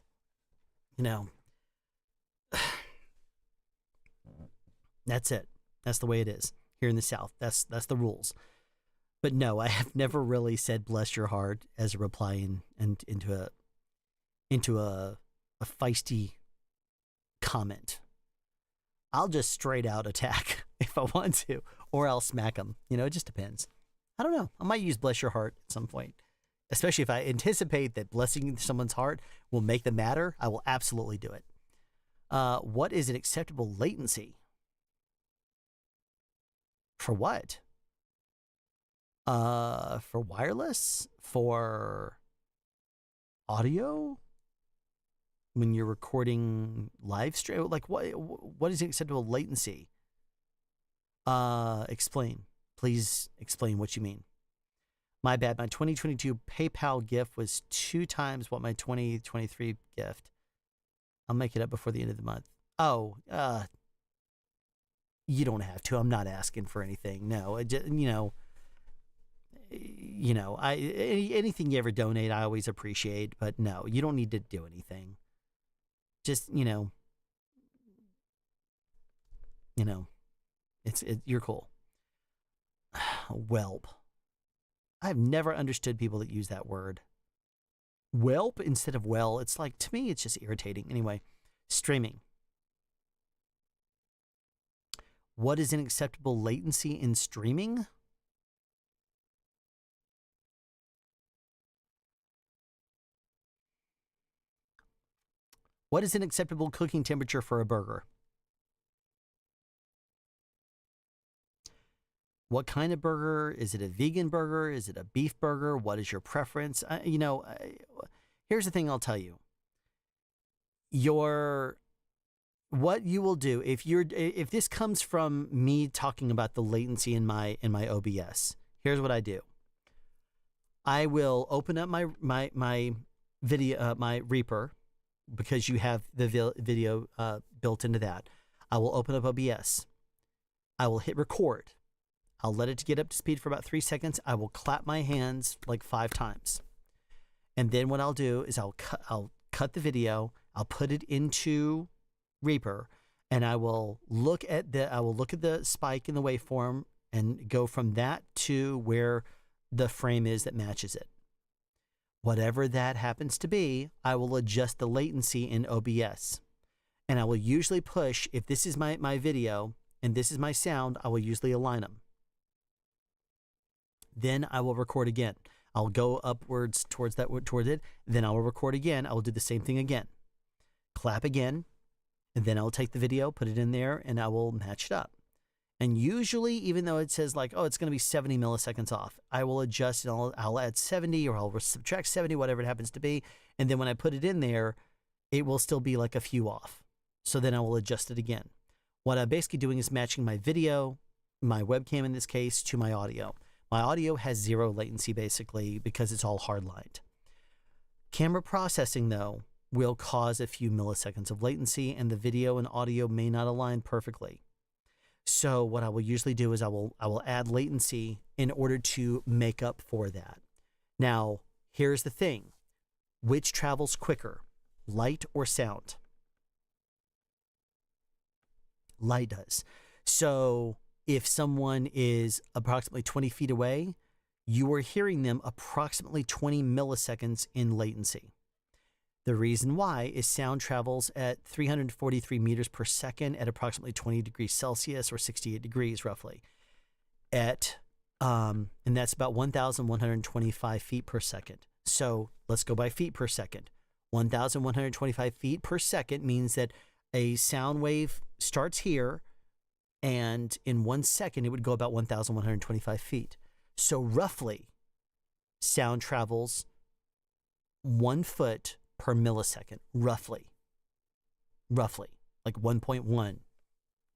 That's it. That's the way it is here in the South. That's the rules. But no, I have never really said bless your heart as a reply and into a feisty comment. I'll just straight out attack if I want to, or I'll smack them. It just depends. I don't know. I might use bless your heart at some point, especially if I anticipate that blessing someone's heart will make them matter. I will absolutely do it. What is an acceptable latency? For what? For wireless? For audio? When you're recording live stream? Like what is acceptable latency? Explain. Please explain what you mean. My bad. My 2022 PayPal gift was 2 times what my 2023 gift. I'll make it up before the end of the month. Oh, you don't have to. I'm not asking for anything. No, anything you ever donate, I always appreciate. But no, you don't need to do anything. Just you're cool. Whelp. I've never understood people that use that word. Whelp instead of well. It's like, to me, it's just irritating. Anyway, streaming. What is an acceptable latency in streaming? What is an acceptable cooking temperature for a burger? What kind of burger? Is it a vegan burger? Is it a beef burger? What is your preference? Here's the thing I'll tell you. What you will do if this comes from me talking about the latency in my OBS, here's what I do. I will open up my video, my Reaper, because you have the video built into that. I will open up OBS. I will hit record. I'll let it get up to speed for about 3 seconds. I will clap my hands like 5 times. And then what I'll do is I'll cut the video. I'll put it into Reaper, and I will look at the spike in the waveform and go from that to where the frame is that matches it. Whatever that happens to be, I will adjust the latency in OBS. And I will usually push, if this is my video and this is my sound, I will usually align them. Then I will record again. I'll go upwards towards it. Then I will record again. I will do the same thing again. Clap again. And then I'll take the video, put it in there, and I will match it up. And usually, even though it says like, oh, it's going to be 70 milliseconds off, I will adjust and I'll add 70 or I'll subtract 70, whatever it happens to be. And then when I put it in there, it will still be like a few off. So then I will adjust it again. What I'm basically doing is matching my video, my webcam in this case, to my audio. My audio has 0 latency basically because it's all hardlined. Camera processing, though, will cause a few milliseconds of latency, and the video and audio may not align perfectly. So what I will usually do is I will add latency in order to make up for that. Now, here's the thing. Which travels quicker, light or sound? Light does. So if someone is approximately 20 feet away, you are hearing them approximately 20 milliseconds in latency. The reason why is sound travels at 343 meters per second at approximately 20 degrees Celsius or 68 degrees roughly. And that's about 1,125 feet per second. So let's go by feet per second. 1,125 feet per second means that a sound wave starts here, and in 1 second, it would go about 1,125 feet. So roughly, sound travels 1 foot per millisecond, roughly, like 1.1,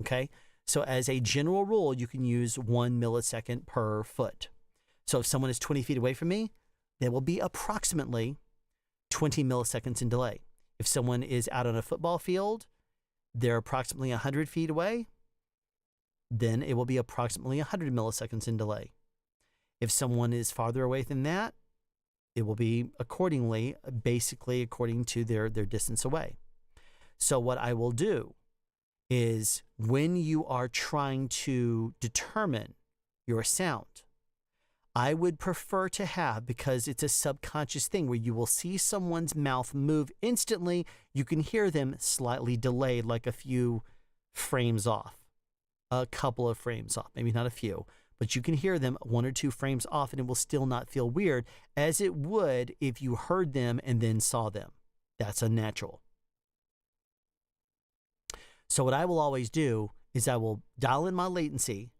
okay? So as a general rule, you can use 1 millisecond per foot. So if someone is 20 feet away from me, there will be approximately 20 milliseconds in delay. If someone is out on a football field, they're approximately 100 feet away, then it will be approximately 100 milliseconds in delay. If someone is farther away than that, it will be accordingly, basically according to their distance away. So what I will do is when you are trying to determine your sound, I would prefer to have, because it's a subconscious thing where you will see someone's mouth move instantly, you can hear them slightly delayed, like a few frames off, a couple of frames off, maybe not a few, but you can hear them 1 or 2 frames off, and it will still not feel weird as it would if you heard them and then saw them. That's unnatural. So what I will always do is I will dial in my latency,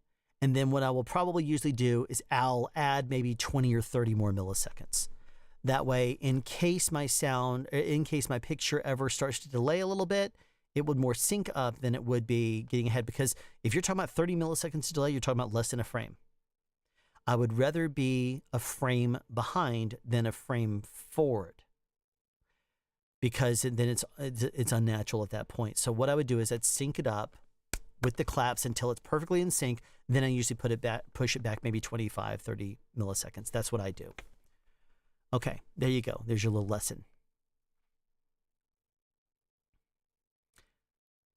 and then what I will probably usually do is I'll add maybe 20 or 30 more milliseconds. That way, in case my picture ever starts to delay a little bit, it would more sync up than it would be getting ahead. Because if you're talking about 30 milliseconds delay, you're talking about less than a frame. I would rather be a frame behind than a frame forward, because then it's unnatural at that point. So what I would do is I'd sync it up with the claps until it's perfectly in sync. Then I usually push it back maybe 25, 30 milliseconds. That's what I do. Okay, there you go. There's your little lesson.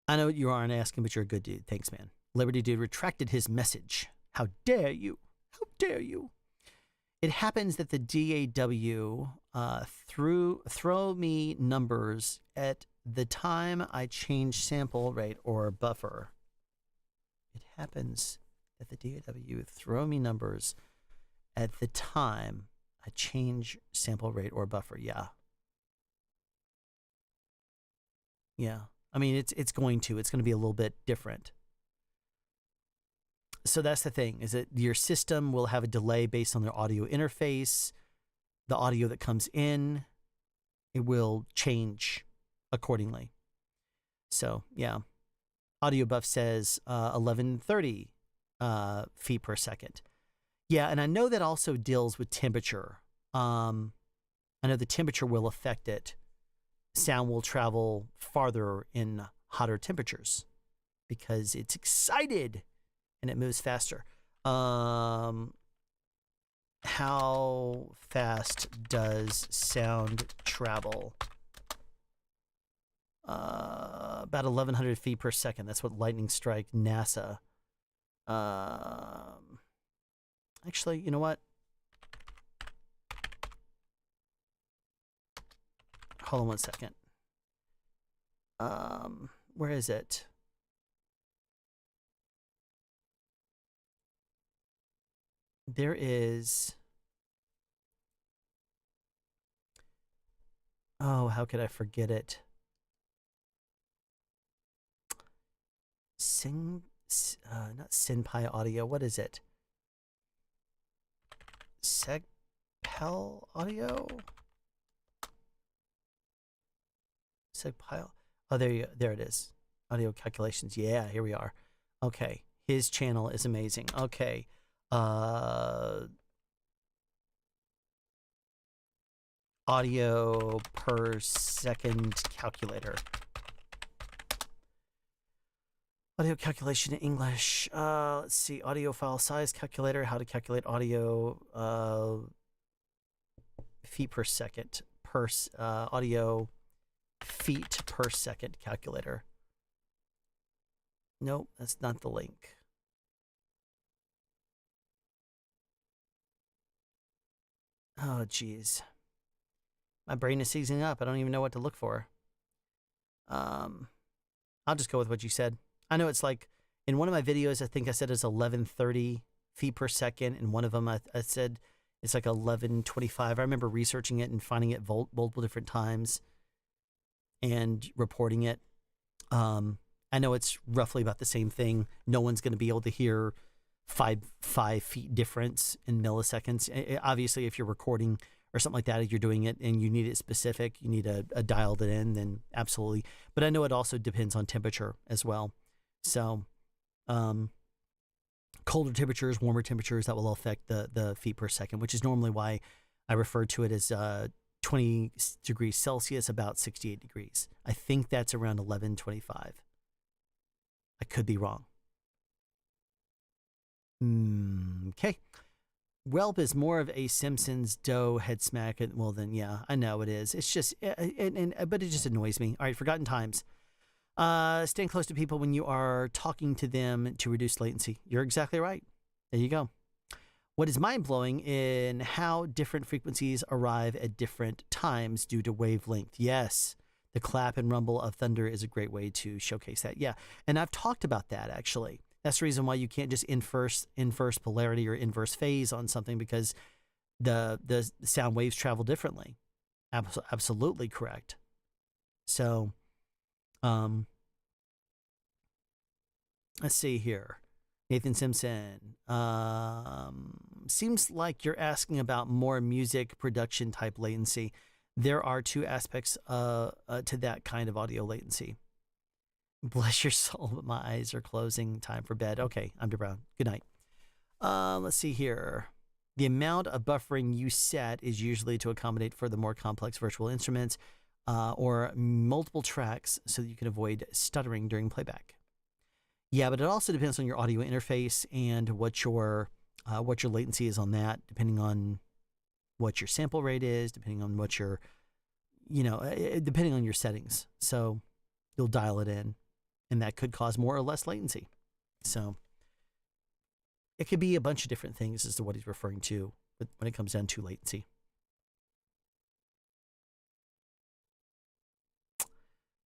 I know you aren't asking, but you're a good dude. Thanks, man. Liberty Dude retracted his message. How dare you? How dare you? It happens that the DAW throw me numbers at the time I change sample rate or buffer. It happens that the DAW throw me numbers at the time I I change sample rate or buffer. Yeah. Yeah. I mean, it's going to be a little bit different. So that's the thing, is that your system will have a delay based on their audio interface. The audio that comes in, it will change accordingly. So yeah, Audio Buff says 1130 feet per second. Yeah, and I know that also deals with temperature. I know the temperature will affect it. Sound will travel farther in hotter temperatures because it's excited and it moves faster. How fast does sound travel? About 1,100 feet per second. That's what lightning strike NASA. Actually, you know what? Hold on one second. Where is it? There is. Oh, how could I forget it? Not Senpai Audio. What is it? Segpel Audio? Segpile. Oh, there it is. Audio calculations. Yeah, here we are. Okay. His channel is amazing. Okay. Audio per second calculator. Audio calculation in English. Let's see. Audio file size calculator. How to calculate audio feet per second. Audio feet per second calculator. Nope, that's not the link. Oh, geez. My brain is seizing up. I don't even know what to look for. I'll just go with what you said. I know it's like, in one of my videos, I think I said it's 1130 feet per second. In one of them, I said it's like 1125. I remember researching it and finding it multiple different times and reporting it. I know it's roughly about the same thing. No one's going to be able to hear five feet difference in milliseconds. Obviously, if you're recording or something like that, if you're doing it and you need it specific, you need a dialed it in, then absolutely. But I know it also depends on temperature as well. So colder temperatures, warmer temperatures, that will affect the feet per second, which is normally why I refer to it as 20 degrees Celsius, about 68 degrees. I think that's around 1125. I could be wrong. Okay. Whelp is more of a Simpsons dough head smack. Well, then, yeah, I know it is. It's just, but it just annoys me. All right, Forgotten Times. Staying close to people when you are talking to them to reduce latency. You're exactly right. There you go. What is mind-blowing in how different frequencies arrive at different times due to wavelength. Yes, the clap and rumble of thunder is a great way to showcase that. Yeah, and I've talked about that, actually. That's the reason why you can't just inverse polarity or inverse phase on something, because the sound waves travel differently. Absolutely correct. So, let's see here. Nathan Simpson. Seems like you're asking about more music production type latency. There are two aspects to that kind of audio latency. Bless your soul, but my eyes are closing. Time for bed. Okay, I'm Brown. Good night. Let's see here. The amount of buffering you set is usually to accommodate for the more complex virtual instruments or multiple tracks so that you can avoid stuttering during playback. Yeah, but it also depends on your audio interface and what your latency is on that, depending on what your sample rate is, depending on what your, depending on your settings. So you'll dial it in, and that could cause more or less latency. So it could be a bunch of different things as to what he's referring to when it comes down to latency.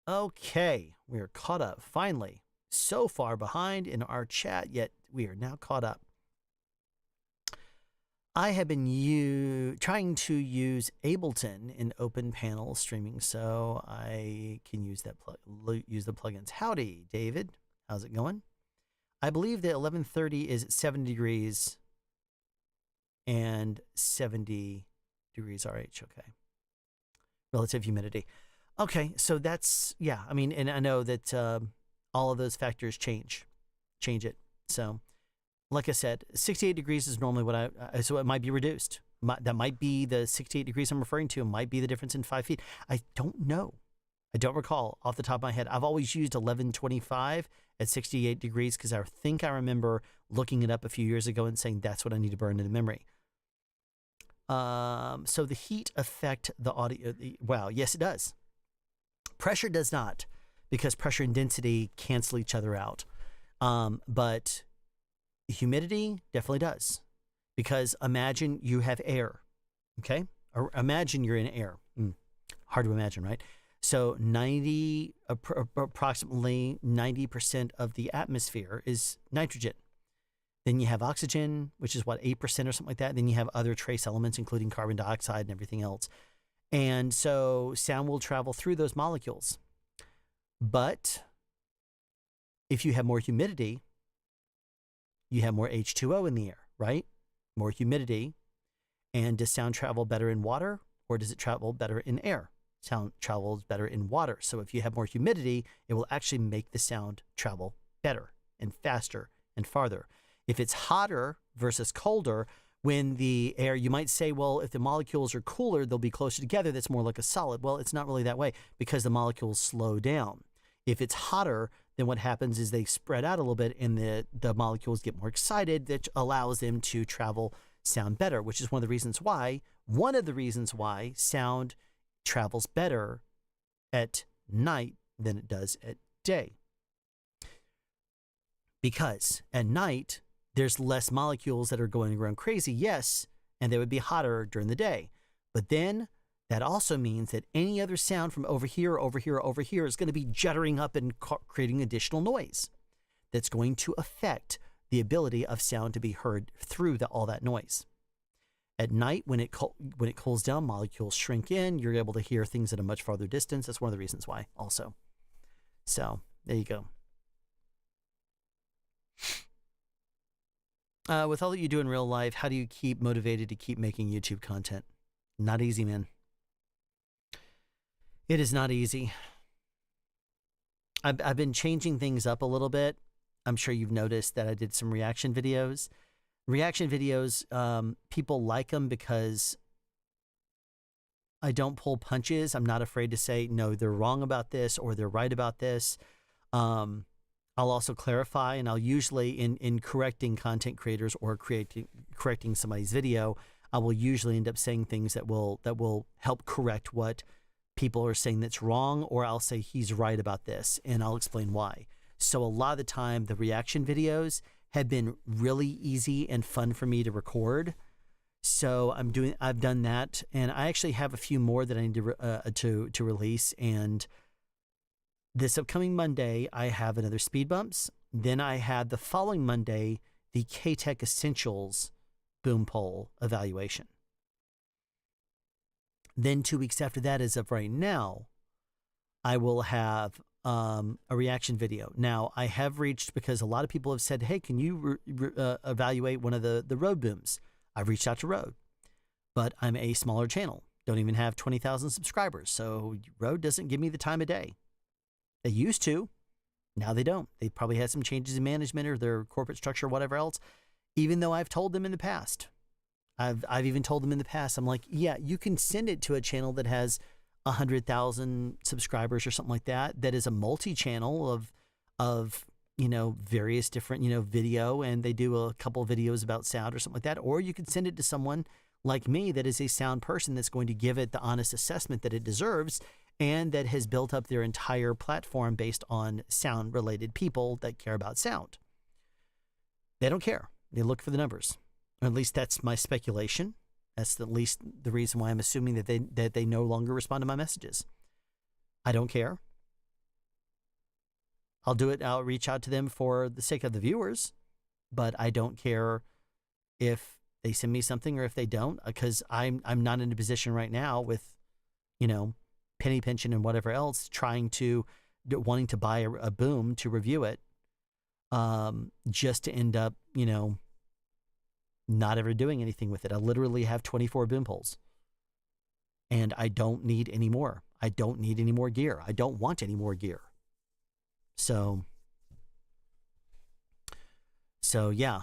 Okay, we are caught up finally. So far behind in our chat, yet we are now caught up. I have been trying to use Ableton in open panel streaming, so I can use use the plugins. Howdy, David. How's it going? I believe that 1130 is 70 degrees and 70 degrees RH. Okay. Relative humidity. Okay, so that's, yeah, I mean, and I know that all of those factors change it. So, like I said, 68 degrees is normally what so it might be reduced. That might be the 68 degrees I'm referring to. It might be the difference in 5 feet. I don't know. I don't recall off the top of my head. I've always used 1125 at 68 degrees because I think I remember looking it up a few years ago and saying that's what I need to burn into memory. So the heat affect the audio. Wow, yes, it does. Pressure does not, because pressure and density cancel each other out. But humidity definitely does, because imagine you have air, okay? Or imagine you're in air. Hard to imagine, right? So approximately 90% of the atmosphere is nitrogen. Then you have oxygen, which is what, 8% or something like that. Then you have other trace elements, including carbon dioxide and everything else. And so sound will travel through those molecules. But if you have more humidity, you have more H2O in the air, right? More humidity. And does sound travel better in water, or does it travel better in air? Sound travels better in water. So if you have more humidity, it will actually make the sound travel better and faster and farther. If it's hotter versus colder, when the air, you might say, well, if the molecules are cooler, they'll be closer together. That's more like a solid. Well, it's not really that way, because the molecules slow down. If it's hotter, then what happens is they spread out a little bit and the molecules get more excited, that allows them to travel sound better, which is one of the reasons why sound travels better at night than it does at day. Because at night, there's less molecules that are going around crazy, yes, and they would be hotter during the day. But then that also means that any other sound from over here, over here, over here is going to be juttering up and creating additional noise that's going to affect the ability of sound to be heard through all that noise. At night, when it cools down, molecules shrink in. You're able to hear things at a much farther distance. That's one of the reasons why also. So there you go. With all that you do in real life, how do you keep motivated to keep making YouTube content? Not easy, man. It is not easy. I've been changing things up a little bit. I'm sure you've noticed that I did some reaction videos. Reaction videos, people like them because I don't pull punches. I'm not afraid to say, no, they're wrong about this or they're right about this. I'll also clarify, and I'll usually, in correcting content creators or correcting somebody's video, I will usually end up saying things that will help correct what people are saying that's wrong, or I'll say he's right about this, and I'll explain why. So a lot of the time, the reaction videos have been really easy and fun for me to record. So I've done that, and I actually have a few more that I need to release. And this upcoming Monday, I have another Speed Bumps. Then I had the following Monday, the K-Tech Essentials Boom Pole evaluation. Then 2 weeks after that, as of right now, I will have a reaction video. Now, I have reached, because a lot of people have said, hey, can you evaluate one of the Rode booms? I've reached out to Rode, but I'm a smaller channel. Don't even have 20,000 subscribers. So Rode doesn't give me the time of day. They used to. Now they don't. They probably had some changes in management or their corporate structure or whatever else, even though I've told them in the past. I've even told them in the past, I'm like, yeah, you can send it to a channel that has 100,000 subscribers or something like that, that is a multi-channel of various different, video, and they do a couple of videos about sound or something like that. Or you could send it to someone like me that is a sound person that's going to give it the honest assessment that it deserves, and that has built up their entire platform based on sound-related people that care about sound. They don't care. They look for the numbers. Or at least that's my speculation. That's at least the reason why I'm assuming that they no longer respond to my messages. I don't care. I'll do it. I'll reach out to them for the sake of the viewers, but I don't care if they send me something, or if they don't, because I'm not in a position right now with, penny pinching and whatever else, wanting to buy a boom to review it, just to end up, not ever doing anything with it. I literally have 24 boom poles, and I don't need any more. I don't need any more gear. I don't want any more gear. So yeah,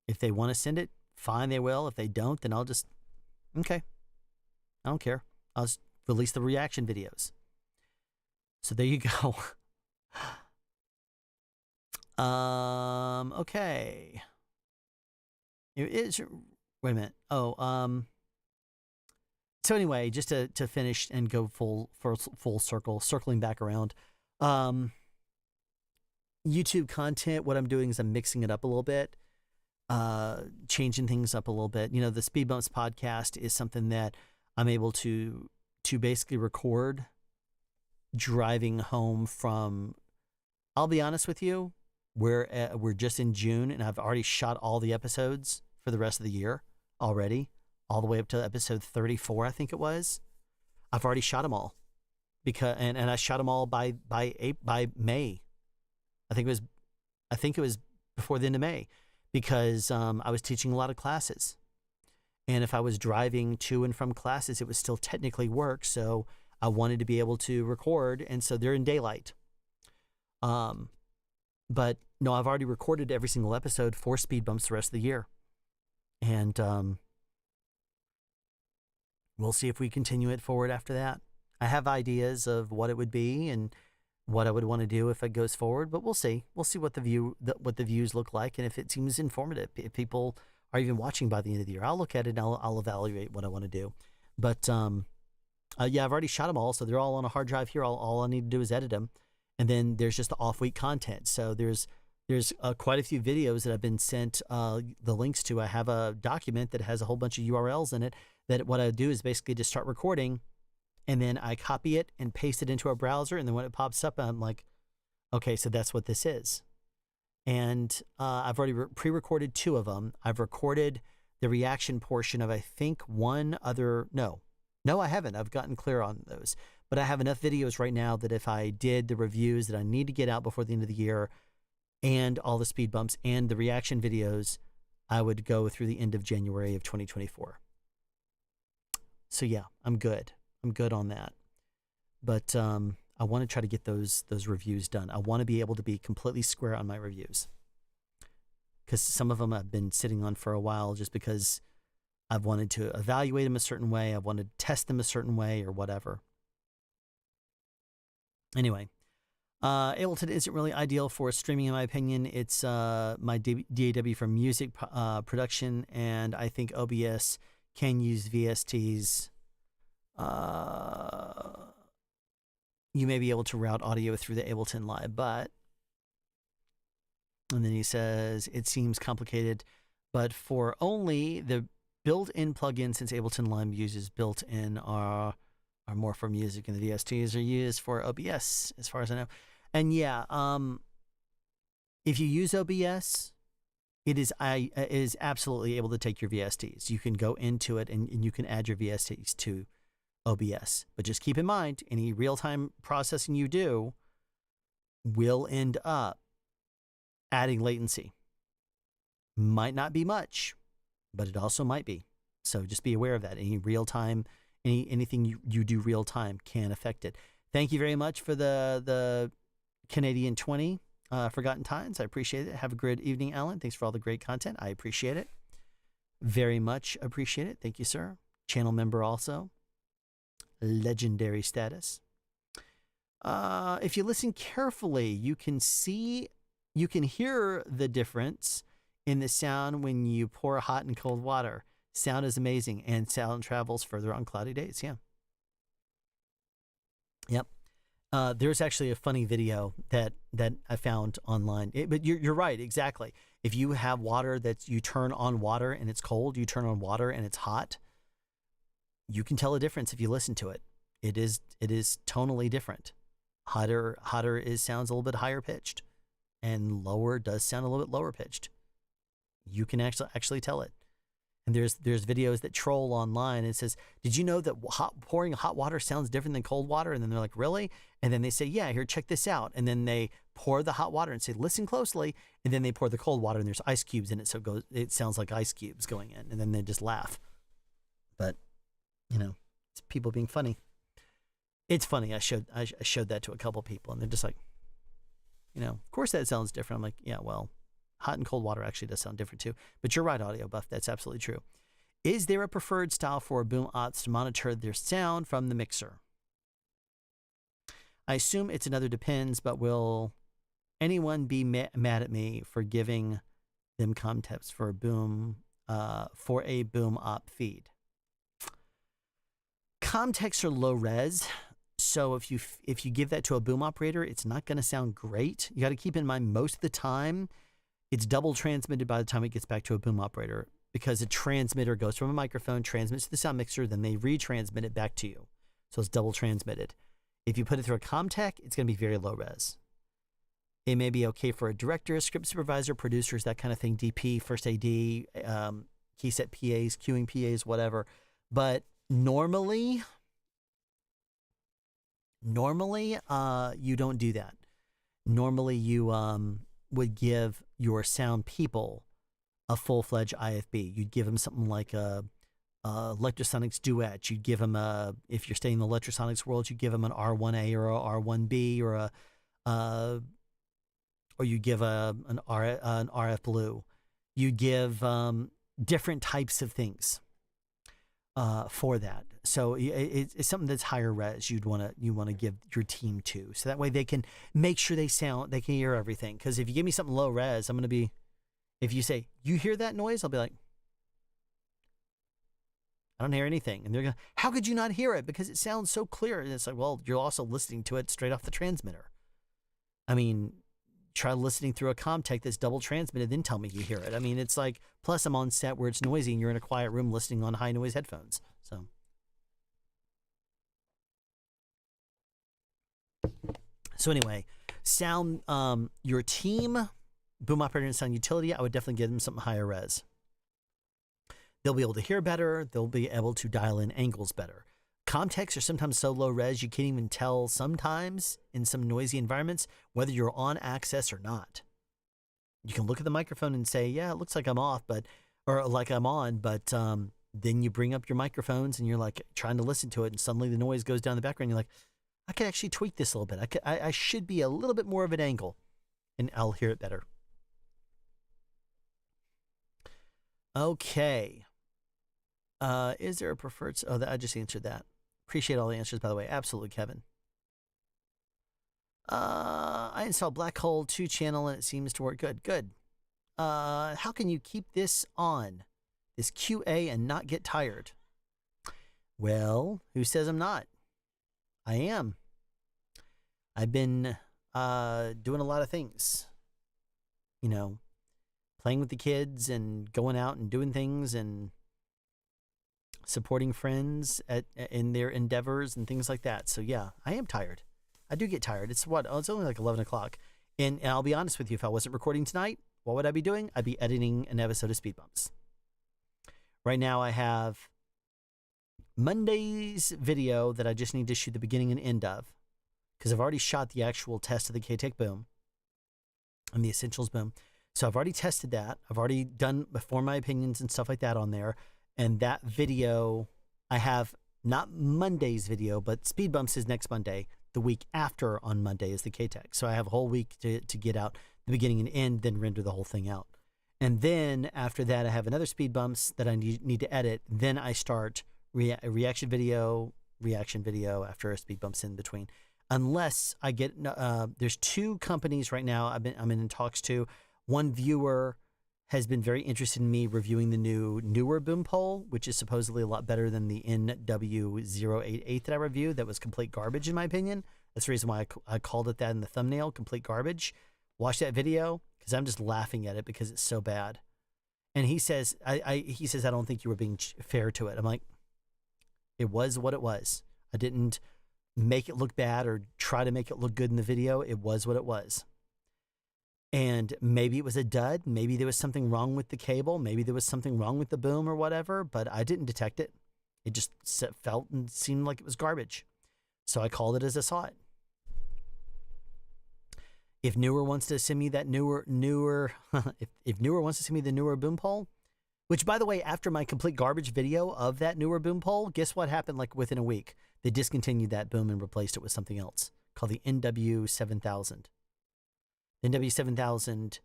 if they want to send it, fine, they will. If they don't, then I'll just, okay, I don't care. I'll just release the reaction videos. So there you go. Okay. It is, wait a minute. So anyway, just to finish and go full circle, circling back around, YouTube content, what I'm doing is I'm mixing it up a little bit, changing things up a little bit. The Speed Bumps podcast is something that I'm able to basically record driving home from, I'll be honest with you, we're just in June, and I've already shot all the episodes for the rest of the year already, all the way up to episode 34, I think it was. I've already shot them all, and I shot them all by May. I think it was before the end of May, because I was teaching a lot of classes, and if I was driving to and from classes, it was still technically work. So I wanted to be able to record, and so they're in daylight. But no, I've already recorded every single episode for Speed Bumps the rest of the year. And we'll see if we continue it forward after that. I have ideas of what it would be and what I would want to do if it goes forward, but we'll see. We'll see what the views look like, and if it seems informative, if people are even watching by the end of the year, I'll look at it and I'll evaluate what I want to do. But yeah, I've already shot them all, so they're all on a hard drive here. All I need to do is edit them. And then there's just the off-week content. So there's quite a few videos that I've been sent the links to. I have a document that has a whole bunch of URLs in it, that what I do is basically just start recording, and then I copy it and paste it into a browser. And then when it pops up, I'm like, okay, so that's what this is. And I've already pre-recorded 2 of them. I've recorded the reaction portion of, I think, one other. No, I haven't. I've gotten clear on those. But I have enough videos right now that if I did the reviews that I need to get out before the end of the year, and all the speed bumps and the reaction videos, I would go through the end of January of 2024. So yeah, I'm good. I'm good on that. But I want to try to get those reviews done. I want to be able to be completely square on my reviews, because some of them I've been sitting on for a while, just because I've wanted to evaluate them a certain way. I've wanted to test them a certain way, or whatever. Anyway, Ableton isn't really ideal for streaming, in my opinion. It's my DAW for music production, and I think OBS can use VSTs. You may be able to route audio through the Ableton Live, but... And then he says, it seems complicated, but for only the built-in plugins, since Ableton Live uses built-in are more for music, and the VSTs are used for OBS, as far as I know. And yeah, if you use OBS, it is absolutely able to take your VSTs. You can go into it and you can add your VSTs to OBS. But just keep in mind, any real-time processing you do will end up adding latency. Might not be much, but it also might be. So just be aware of that. Any real-time, anything you do real-time can affect it. Thank you very much for the Canadian 20 Forgotten Times. I appreciate it. Have a great evening, Alan. Thanks for all the great content. I appreciate it. Very much appreciate it. Thank you, sir. Channel member also. Legendary status. If you listen carefully, you can hear the difference in the sound when you pour hot and cold water. Sound is amazing, and sound travels further on cloudy days. Yeah. Yep. There's actually a funny video that I found online. But you're right, exactly. If you have water you turn on water and it's cold, you turn on water and it's hot, you can tell a difference if you listen to it. It is tonally different. Hotter sounds a little bit higher pitched. and lower does sound a little bit lower pitched. You can actually tell it. And there's videos that troll online and it says, did you know that pouring hot water sounds different than cold water? And then they're like, really? And then they say, yeah, here, check this out. And then they pour the hot water and say, listen closely. And then they pour the cold water and there's ice cubes in it. So it sounds like ice cubes going in. And then they just laugh. But, it's people being funny. It's funny. I showed that to a couple people and they're just like, of course that sounds different. I'm like, yeah, well, hot and cold water actually does sound different too. But you're right, Audio Buff. That's absolutely true. Is there a preferred style for boom ops to monitor their sound from the mixer? I assume it's another depends, but will anyone be mad at me for giving them context for a boom op feed? Context are low res, so if you give that to a boom operator, it's not going to sound great. You got to keep in mind most of the time it's double transmitted by the time it gets back to a boom operator because a transmitter goes from a microphone, transmits to the sound mixer, then they retransmit it back to you. So it's double transmitted. If you put it through a Comtech, it's going to be very low res. It may be okay for a director, a script supervisor, producers, that kind of thing, DP, first AD, key set PAs, queuing PAs, whatever. But normally, you don't do that. Normally, you would give your sound people a full-fledged IFB. You'd give them something like a Electrosonics duet. You'd give them if you're staying in the Electrosonics world, you'd give them an R1A or a R1B or you give an RF blue. You give different types of things for that. So it's something that's higher res. You want to give your team to, so that way they can make sure they can hear everything. Because if you give me something low res, if you say you hear that noise, I'll be like, I don't hear anything, and they're going, how could you not hear it? Because it sounds so clear. And it's like, well, you're also listening to it straight off the transmitter. I mean, try listening through a Comtech that's double transmitted, then tell me you hear it. I mean, it's like, plus I'm on set where it's noisy and you're in a quiet room listening on high noise headphones. So anyway, sound, your team, boom operator and sound utility, I would definitely give them something higher res. They'll be able to hear better. They'll be able to dial in angles better. Comtechs are sometimes so low res, you can't even tell sometimes in some noisy environments whether you're on access or not. You can look at the microphone and say, yeah, it looks like I'm off, or like I'm on, but then you bring up your microphones and you're like trying to listen to it and suddenly the noise goes down the background. You're like, I could actually tweak this a little bit. I should be a little bit more of an angle and I'll hear it better. Okay. Is there a preferred? Oh, I just answered that. Appreciate all the answers, by the way. Absolutely, Kevin. I installed Black Hole 2 channel and it seems to work good. Good. How can you keep this on, this QA, and not get tired? Well, who says I'm not? I am. I've been doing a lot of things. Playing with the kids and going out and doing things and supporting friends in their endeavors and things like that. So yeah, I am tired. I do get tired. It's only like 11 o'clock. And I'll be honest with you, if I wasn't recording tonight, what would I be doing? I'd be editing an episode of Speed Bumps. Right now I have Monday's video that I just need to shoot the beginning and end of, because I've already shot the actual test of the K-Tech boom and the Essentials boom. So I've already tested that. I've already done before my opinions and stuff like that on there. And that video, I have not Monday's video, but Speed Bumps is next Monday. The week after on Monday is the K-Tech. So I have a whole week to get out the beginning and end, then render the whole thing out. And then after that, I have another Speed Bumps that I need to edit. Then I start reaction video after a Speed Bumps in between. Unless I get, there's 2 companies right now I'm in talks to. One viewer has been very interested in me reviewing the newer boom pole, which is supposedly a lot better than the NW088 that I reviewed. That was complete garbage in my opinion. That's the reason why I called it that in the thumbnail, complete garbage. Watch that video because I'm just laughing at it because it's so bad. And he says, he says, I don't think you were being fair to it. I'm like, it was what it was. I didn't make it look bad or try to make it look good in the video. It was what it was. And maybe it was a dud. Maybe there was something wrong with the cable. Maybe there was something wrong with the boom or whatever, but I didn't detect it. It just felt and seemed like it was garbage. So I called it as I saw it. If Newer wants to send me that newer, if Newer wants to send me the newer boom pole, which by the way, after my complete garbage video of that newer boom pole, guess what happened like within a week? They discontinued that boom and replaced it with something else called the NW7000. NW7000,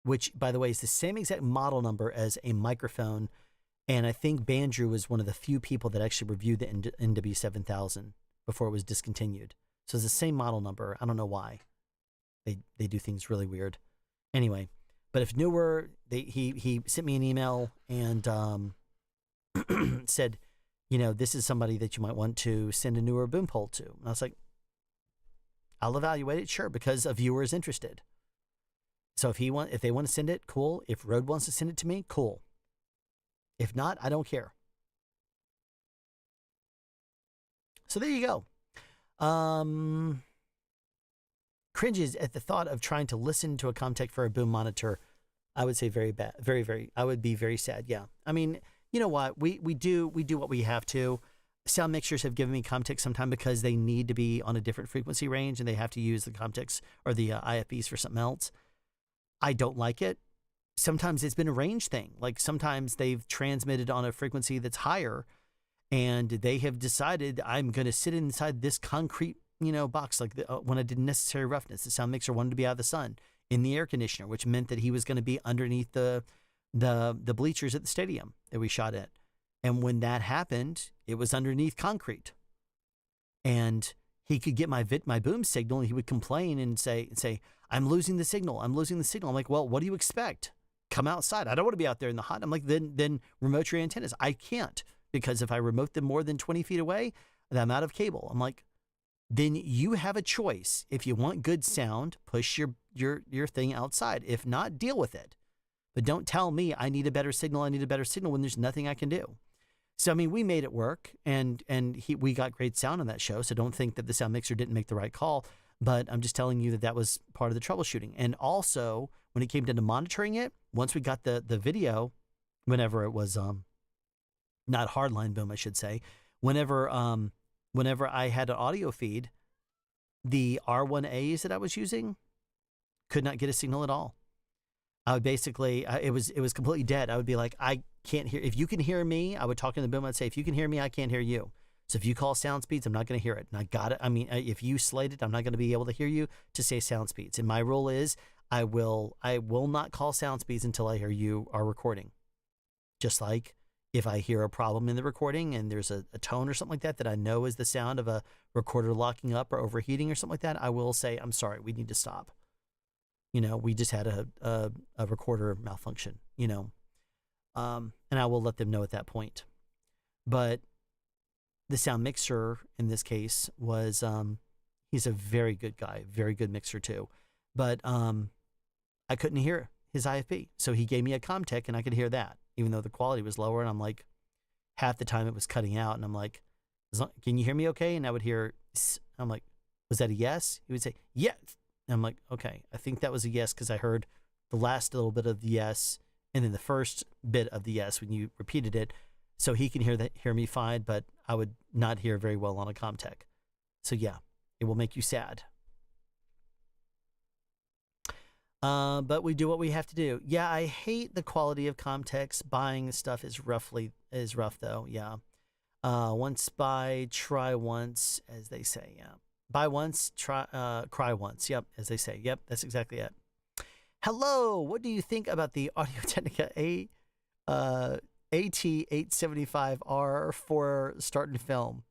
which by the way is the same exact model number as a microphone. And I think Bandrew was one of the few people that actually reviewed the NW7000 before it was discontinued. So it's the same model number. I don't know why. They do things really weird. Anyway, but if Newer, he sent me an email and said, you know, this is somebody that you might want to send a Newer boom pole to. And I was like, I'll evaluate it, sure, because a viewer is interested. So if they want to send it, cool. If Rode wants to send it to me, cool. If not, I don't care. So there you go. Cringes at the thought of trying to listen to a Comtech for a boom monitor. I would say very bad, very. I would be very sad. Yeah, I mean, you know what? We do what we have to. Sound mixers have given me Comtechs sometime because they need to be on a different frequency range and they have to use the Comtechs or the IFBs for something else. I don't like it. Sometimes it's been a range thing. Like sometimes they've transmitted on a frequency that's higher and they have decided I'm going to sit inside this concrete, box. Like when I did Necessary Roughness, the sound mixer wanted to be out of the sun in the air conditioner, which meant that he was going to be underneath the bleachers at the stadium that we shot at. And when that happened, it was underneath concrete. And he could get my boom signal and he would complain and say, I'm losing the signal. I'm like, well, what do you expect? Come outside. I don't want to be out there in the hot. I'm like, then remote your antennas. I can't, because if I remote them more than 20 feet away, then I'm out of cable. I'm like, then you have a choice. If you want good sound, push your thing outside. If not, deal with it. But don't tell me I need a better signal when there's nothing I can do. So, I mean, we made it work and we got great sound on that show. So don't think that the sound mixer didn't make the right call, but I'm just telling you that was part of the troubleshooting. And also when it came down to monitoring it, once we got the video, whenever it was, not hardline boom, I should say, whenever I had an audio feed, the R1As that I was using could not get a signal at all. I would basically, it was completely dead. I would be like, I can't hear. If you can hear me, I would talk in the boom. I'd say, if you can hear me, I can't hear you. So if you call sound speeds, I'm not going to hear it. And I got it. I mean, if you slate it, I'm not going to be able to hear you to say sound speeds. And my rule is I will not call sound speeds until I hear you are recording. Just like if I hear a problem in the recording and there's a tone or something like that I know is the sound of a recorder locking up or overheating or something like that, I will say, I'm sorry, we need to stop. We just had a recorder malfunction, and I will let them know at that point. But the sound mixer in this case was, he's a very good guy, very good mixer too. But I couldn't hear his IFB. So he gave me a Comtech and I could hear that, even though the quality was lower. And I'm like, half the time it was cutting out. And I'm like, can you hear me okay? And I would hear, I'm like, was that a yes? He would say, yes. And I'm like, okay, I think that was a yes because I heard the last little bit of the yes and then the first bit of the yes when you repeated it. So he can hear me fine, but I would not hear very well on a Comtech. So yeah, it will make you sad. But we do what we have to do. Yeah, I hate the quality of Comtechs. Buying stuff is rough though. Yeah. Once buy, try once, as they say. Yeah. Buy once, cry once. Yep, as they say. Yep, that's exactly it. Hello, what do you think about the Audio-Technica AT875R for start and film?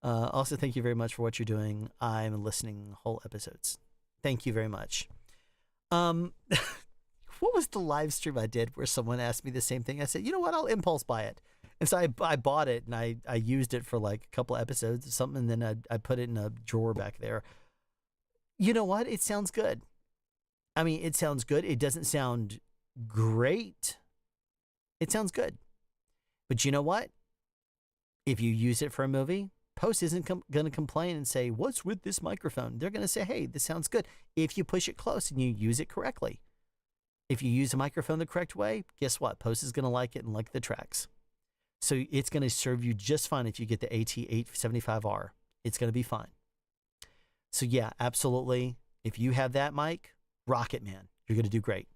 Also, thank you very much for what you're doing. I'm listening whole episodes. Thank you very much. What was the live stream I did where someone asked me the same thing? I said, you know what, I'll impulse buy it. And so I bought it and I used it for like a couple episodes or something. And then I put it in a drawer back there. You know what? It sounds good. I mean, it sounds good. It doesn't sound great. It sounds good. But you know what? If you use it for a movie, Post isn't going to complain and say, what's with this microphone? They're going to say, hey, this sounds good if you push it close and you use it correctly. If you use a microphone the correct way, guess what? Post is going to like it and like the tracks. So it's going to serve you just fine if you get the AT875R. It's going to be fine. So yeah, absolutely. If you have that mic, rock it, man. You're going to do great.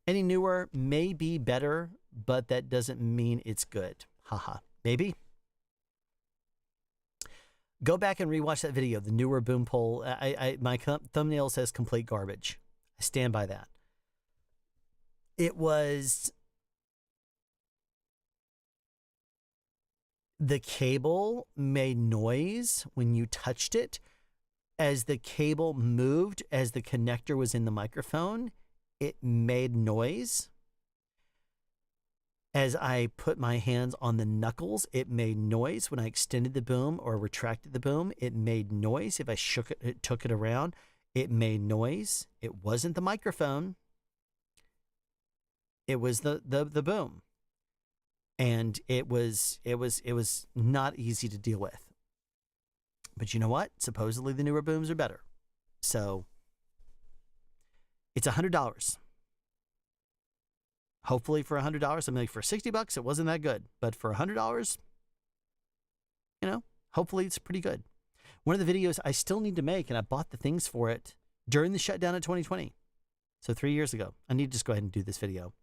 Any newer may be better, but that doesn't mean it's good. Haha. Maybe. Go back and rewatch that video, the newer boom pole. My thumbnail says complete garbage. I stand by that. It was... The cable made noise when you touched it. As the cable moved, as the connector was in the microphone, it made noise. As I put my hands on the knuckles, it made noise. When I extended the boom or retracted the boom, it made noise. If I shook it, took it around, it made noise. It wasn't the microphone. It was the boom. And it was not easy to deal with. But you know what? Supposedly the newer booms are better. So it's $100. Hopefully for $100. I mean, for $60, it wasn't that good. But for $100, you know, hopefully it's pretty good. One of the videos I still need to make, and I bought the things for it during the shutdown of 2020. So 3 years ago. I need to just go ahead and do this video.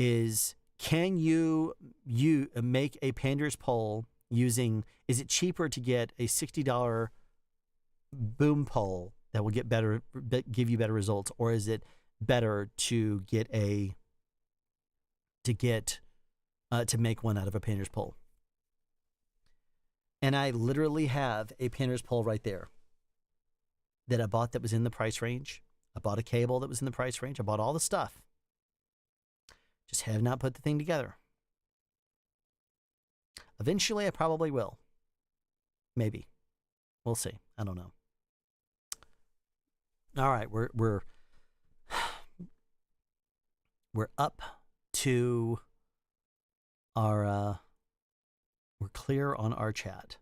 Is... Can you make a Pander's pole using, is it cheaper to get a $60 boom pole that will give you better results? Or is it better to get to make one out of a Pander's pole? And I literally have a Pander's pole right there that I bought that was in the price range. I bought a cable that was in the price range. I bought all the stuff. Just have not put the thing together. Eventually, I probably will. Maybe. We'll see. I don't know. All right, we're up to our we're clear on our chat.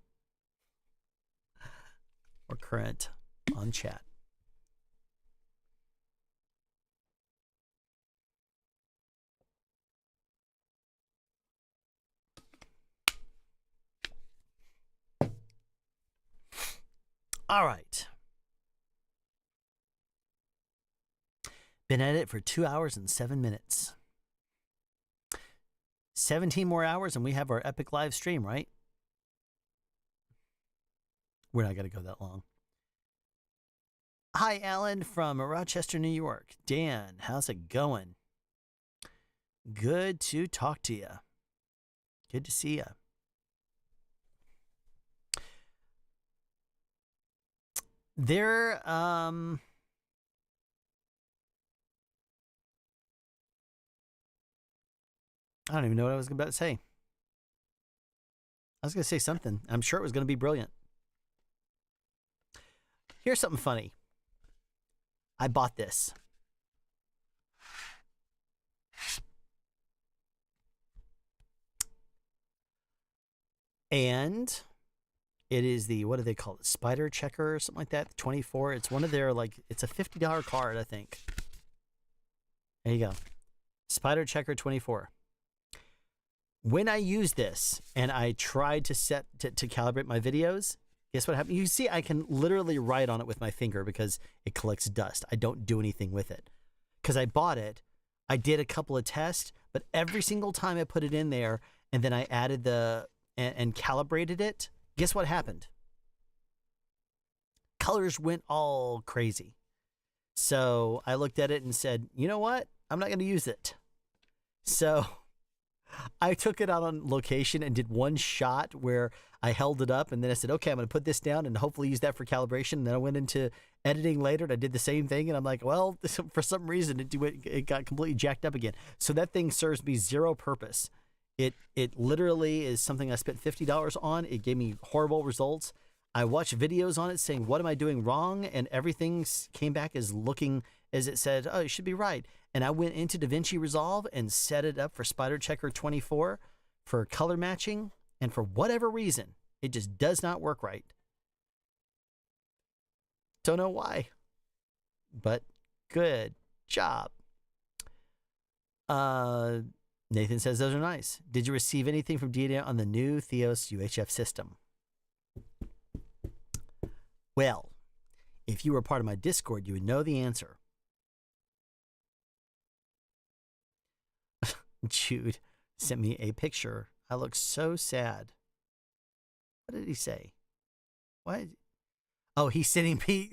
We're current on chat. All right. Been at it for 2 hours and 7 minutes. 17 more hours and we have our epic live stream, right? We're not going to go that long. Hi, Alan from Rochester, New York. Dan, how's it going? Good to talk to you. Good to see you. There, I don't even know what I was about to say. I was going to say something. I'm sure it was going to be brilliant. Here's something funny. I bought this. And it is the, what do they call it? Spider Checker or something like that. 24. It's one of their, like, it's a $50 card, I think. There you go. Spider Checker 24. When I use this and I tried to calibrate my videos, guess what happened? You see, I can literally write on it with my finger because it collects dust. I don't do anything with it. Because I bought it, I did a couple of tests, but every single time I put it in there and then I added and calibrated it, guess what happened? Colors went all crazy. So I looked at it and said, you know what? I'm not going to use it. So I took it out on location and did one shot where I held it up and then I said, okay, I'm going to put this down and hopefully use that for calibration. And then I went into editing later and I did the same thing. And I'm like, well, for some reason it got completely jacked up again. So that thing serves me zero purpose. It literally is something I spent $50 on. It gave me horrible results. I watched videos on it saying, what am I doing wrong? And everything came back as looking as it said, oh, it should be right. And I went into DaVinci Resolve and set it up for Spider Checker 24 for color matching. And for whatever reason, It just does not work right. Don't know why, but good job. Nathan says those are nice. Did you receive anything from Data on the new Theos UHF system? Well, if you were part of my Discord, you would know the answer. Jude sent me a picture. I look so sad. What did he say? What? Oh, he's sending me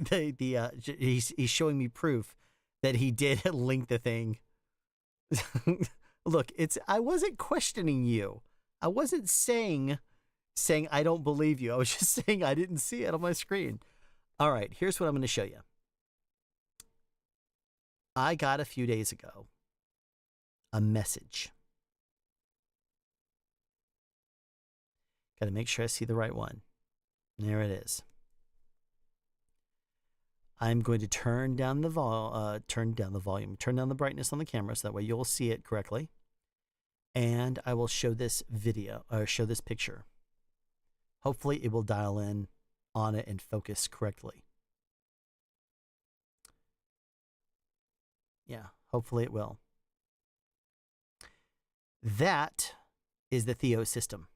he's showing me proof that he did link the thing. Look, I wasn't questioning you. I wasn't saying I don't believe you. I was just saying I didn't see it on my screen. All right, here's what I'm going to show you. I got a few days ago a message. Got to make sure I see the right one. There it is. I'm going to turn down the volume, turn down the brightness on the camera so that way you'll see it correctly. And I will show this video, or show this picture. Hopefully it will dial in on it and focus correctly. Yeah, hopefully it will. That is the Theo system.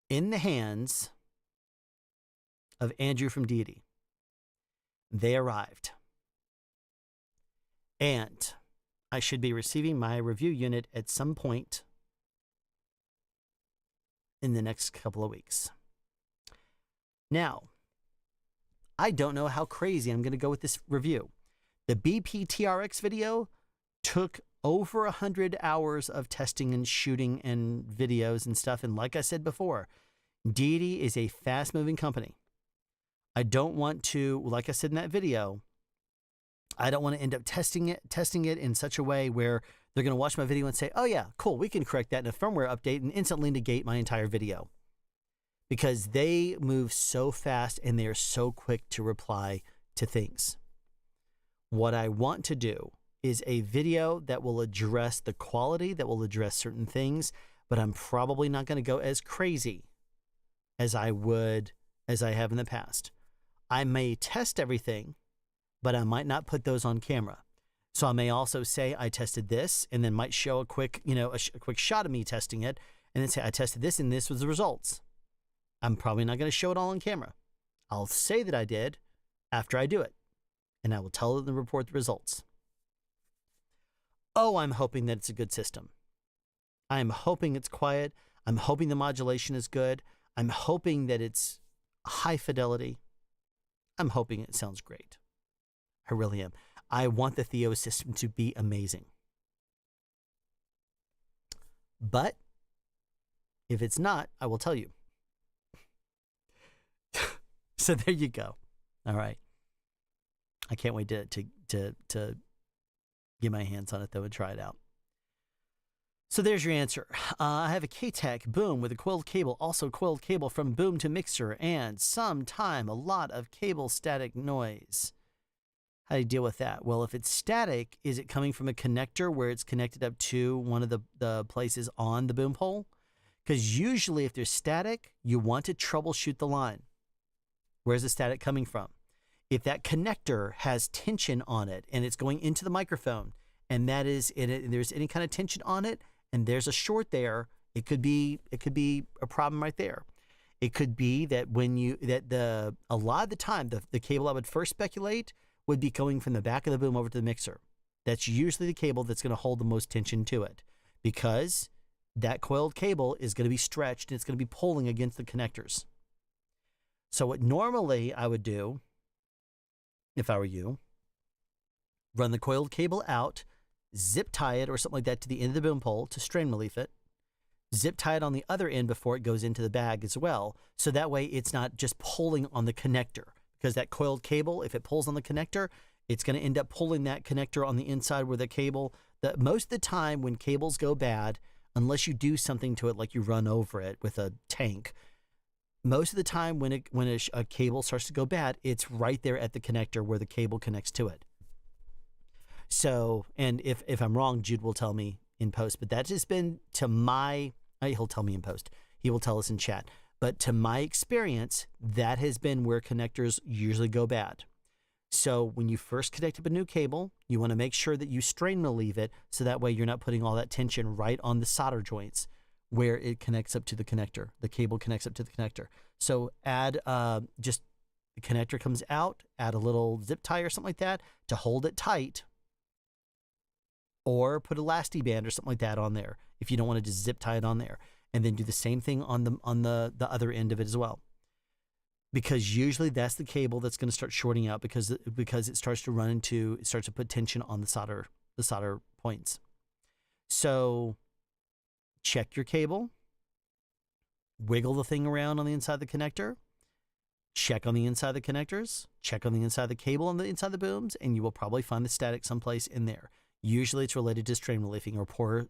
In the hands of Andrew from Deity. They arrived. And I should be receiving my review unit at some point in the next couple of weeks. Now, I don't know how crazy I'm going to go with this review. The BPTRX video took over 100 hours of testing and shooting and videos and stuff. And like I said before, Deity is a fast-moving company. I don't want to, like I said in that video, I don't want to end up testing it in such a way where they're going to watch my video and say, oh yeah, cool, we can correct that in a firmware update and instantly negate my entire video. Because they move so fast and they are so quick to reply to things. What I want to do is a video that will address the quality, that will address certain things, but I'm probably not going to go as crazy as I have in the past. I may test everything, but I might not put those on camera. So I may also say I tested this and then might show a quick, a quick shot of me testing it and then say I tested this and this was the results. I'm probably not going to show it all on camera. I'll say that I did after I do it and I will tell them and report the results. Oh, I'm hoping that it's a good system. I am hoping it's quiet. I'm hoping the modulation is good. I'm hoping that it's high fidelity. I'm hoping it sounds great. I really am. I want the Theo system to be amazing. But if it's not, I will tell you. So there you go. All right. I can't wait to get my hands on it though and try it out. So there's your answer. I have a K-Tech Boom with a coiled cable, also coiled cable from Boom to Mixer, and sometime a lot of cable static noise. How do you deal with that? Well, if it's static, is it coming from a connector where it's connected up to one of the places on the boom pole? Because usually if there's static, you want to troubleshoot the line. Where's the static coming from? If that connector has tension on it and it's going into the microphone and that is in it, there's any kind of tension on it and there's a short there, it could be a problem right there. It could be that a lot of the time the cable I would first speculate would be going from the back of the boom over to the mixer. That's usually the cable that's going to hold the most tension to it because that coiled cable is going to be stretched and it's going to be pulling against the connectors. So what normally I would do, if I were you, run the coiled cable out, zip tie it or something like that to the end of the boom pole to strain relief it, zip tie it on the other end before it goes into the bag as well. So that way it's not just pulling on the connector because that coiled cable, if it pulls on the connector, it's going to end up pulling that connector on the inside where the cable, most of the time when cables go bad, unless you do something to it like you run over it with a tank, most of the time when a cable starts to go bad, it's right there at the connector where the cable connects to it. So, and if I'm wrong, Jude will tell me in post, but that's just been to he'll tell me in post. He will tell us in chat. But to my experience, that has been where connectors usually go bad. So when you first connect up a new cable, you want to make sure that you strain relieve it so that way you're not putting all that tension right on the solder joints where it connects up to the connector. The cable connects up to the connector. So add just the connector comes out, add a little zip tie or something like that to hold it tight, or put a elastic band or something like that on there if you don't want to just zip tie it on there. And then do the same thing on the other end of it as well. Because usually that's the cable that's going to start shorting out because it starts to put tension on the solder points. So check your cable, wiggle the thing around on the inside of the connector, check on the inside of the connectors, check on the inside of the cable on the inside of the booms, and you will probably find the static someplace in there. Usually it's related to strain relieving or poor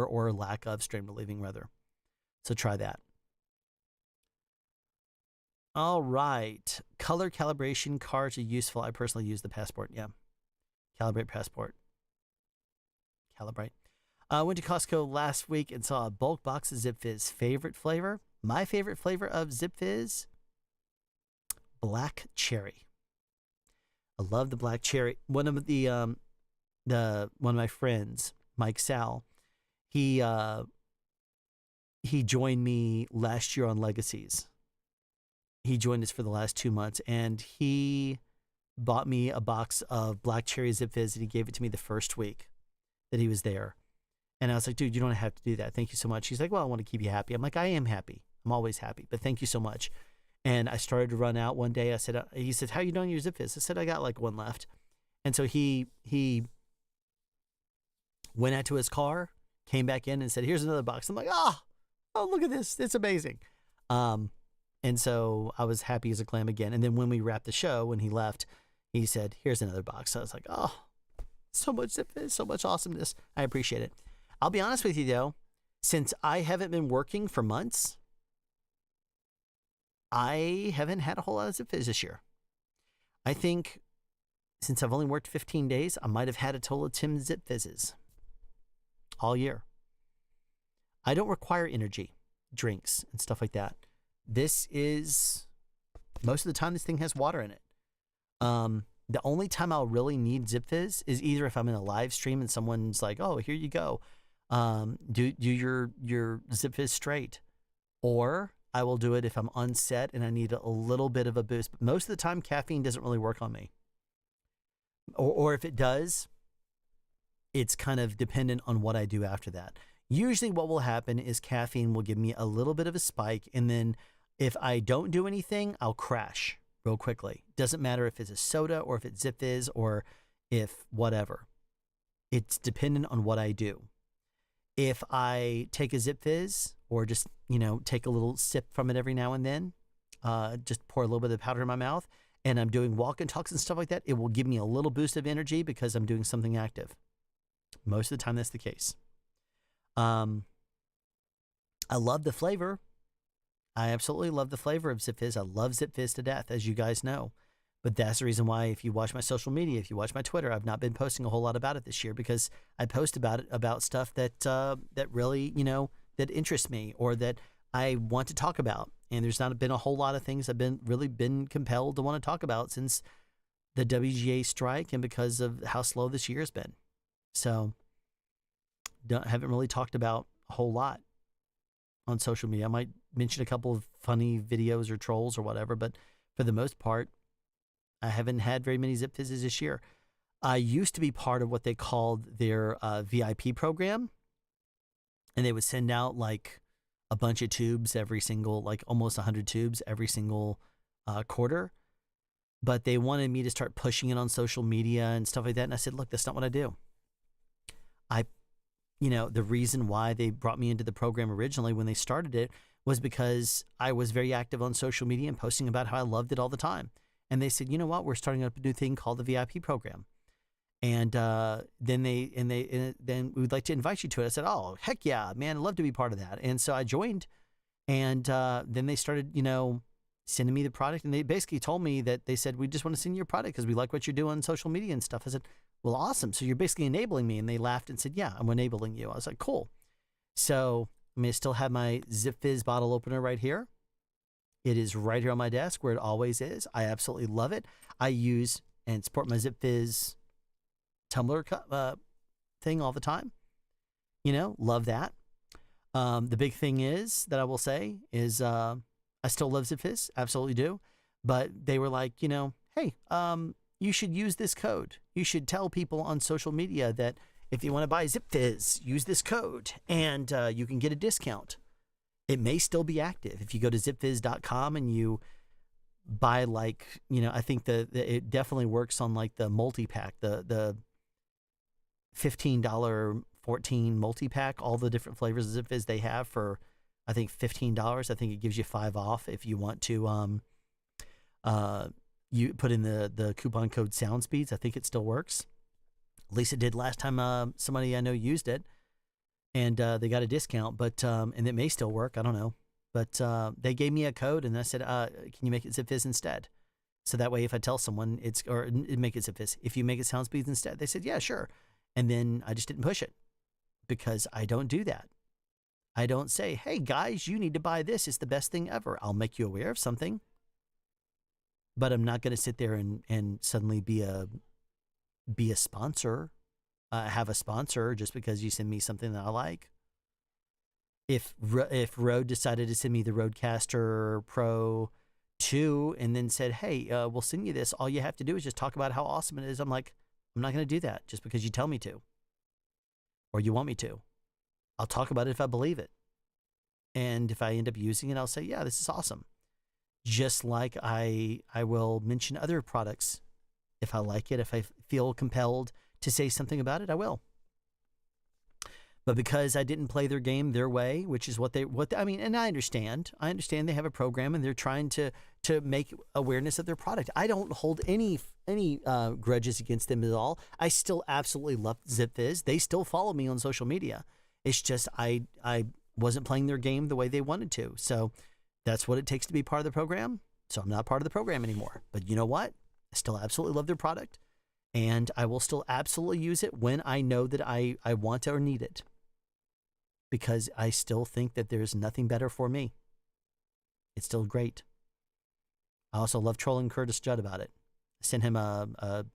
or lack of strain relieving rather. So try that. All right. Color calibration cards are useful. I personally use the Passport. Yeah. Calibrate Passport. Calibrate. Went to Costco last week and saw a bulk box of Zip Fizz. Favorite flavor? My favorite flavor of Zip Fizz? Black cherry. I love the black cherry. One of my friends, Mike Sal, he joined me last year on Legacies. He joined us for the last 2 months, and he bought me a box of black cherry Zip Fizz, and he gave it to me the first week that he was there. And I was like, dude, you don't have to do that. Thank you so much. He's like, well, I want to keep you happy. I'm like, I am happy. I'm always happy, but thank you so much. And I started to run out one day. He said, how are you doing your Zip Fizz? I said, I got like one left. And so he went out to his car, came back in and said, here's another box. I'm like, oh, look at this. It's amazing. And so I was happy as a clam again. And then when we wrapped the show, when he left, he said, here's another box. So I was like, oh, so much Zip Fizz, so much awesomeness. I appreciate it. I'll be honest with you, though. Since I haven't been working for months, I haven't had a whole lot of Zip Fizz this year. I think since I've only worked 15 days, I might have had a total of 10 Zip Fizzes all year. I don't require energy drinks and stuff like that. This is, most of the time, this thing has water in it. The only time I'll really need Zip Fizz is either if I'm in a live stream and someone's like, oh, here you go. Do your Zip Fizz straight. Or I will do it if I'm on set and I need a little bit of a boost. But most of the time, caffeine doesn't really work on me. Or if it does, it's kind of dependent on what I do after that. Usually what will happen is caffeine will give me a little bit of a spike, and then if I don't do anything, I'll crash real quickly. Doesn't matter if it's a soda or if it's Zip Fizz or if whatever. It's dependent on what I do. If I take a Zip Fizz or just, take a little sip from it every now and then, just pour a little bit of powder in my mouth, and I'm doing walk and talks and stuff like that, it will give me a little boost of energy because I'm doing something active. Most of the time, that's the case. I love the flavor. I absolutely love the flavor of Zip Fizz. I love Zip Fizz to death, as you guys know. But that's the reason why, if you watch my social media, if you watch my Twitter, I've not been posting a whole lot about it this year, because I post about stuff that really, that interests me or that I want to talk about. And there's not been a whole lot of things I've been compelled to want to talk about since the WGA strike and because of how slow this year has been. So haven't really talked about a whole lot on social media. I might mention a couple of funny videos or trolls or whatever, but for the most part, I haven't had very many Zip Fizzes this year. I used to be part of what they called their VIP program, and they would send out like a bunch of tubes every single, like almost 100 tubes every single quarter. But they wanted me to start pushing it on social media and stuff like that. And I said, look, that's not what I do. The reason why they brought me into the program originally when they started it was because I was very active on social media and posting about how I loved it all the time. And they said, you know what, we're starting up a new thing called the VIP program. And then we'd like to invite you to it. I said, oh, heck yeah, man, I'd love to be part of that. And so I joined, and then they started, sending me the product. And they basically told me that they said, we just want to send you your product because we like what you're doing on social media and stuff. I said, well, awesome. So you're basically enabling me. And they laughed and said, yeah, I'm enabling you. I was like, cool. So I still have my Zip Fizz bottle opener right here. It is right here on my desk where it always is. I absolutely love it. I use and support my ZipFizz Tumblr thing all the time. Love that. The big thing is that I will say is I still love ZipFizz, absolutely do. But they were like, hey, you should use this code. You should tell people on social media that if you want to buy ZipFizz, use this code and you can get a discount. It may still be active. If you go to zipfizz.com and you buy I think it definitely works on like the multi-pack, the $15 14 multi-pack, all the different flavors of ZipFizz they have for, I think, $15. I think it gives you 5 off if you want to you put in the coupon code SoundSpeeds. I think it still works. At least it did last time somebody I know used it, and they got a discount. But and it may still work. I don't know. But they gave me a code, and I said, "Can you make it ZipFizz instead?" So that way, if I tell someone make it ZipFizz, if you make it SoundSpeeds instead, they said, "Yeah, sure." And then I just didn't push it because I don't do that. I don't say, "Hey guys, you need to buy this. It's the best thing ever." I'll make you aware of something, but I'm not going to sit there and suddenly be a sponsor, have a sponsor just because you send me something that I like. If Rode decided to send me the Rodecaster Pro 2 and then said, "Hey, we'll send you this. All you have to do is just talk about how awesome it is," I'm like, I'm not going to do that just because you tell me to or you want me to. I'll talk about it if I believe it. And if I end up using it, I'll say, yeah, this is awesome. Just like I will mention other products. If I like it, if I feel compelled to say something about it, I will. But because I didn't play their game their way, which is and I understand they have a program and they're trying to make awareness of their product. I don't hold any grudges against them at all. I still absolutely love ZipFizz. They still follow me on social media. It's just I wasn't playing their game the way they wanted to. So that's what it takes to be part of the program. So I'm not part of the program anymore. But you know what? I still absolutely love their product. And I will still absolutely use it when I know that I want it or need it. Because I still think that there's nothing better for me. It's still great. I also love trolling Curtis Judd about it. I sent him a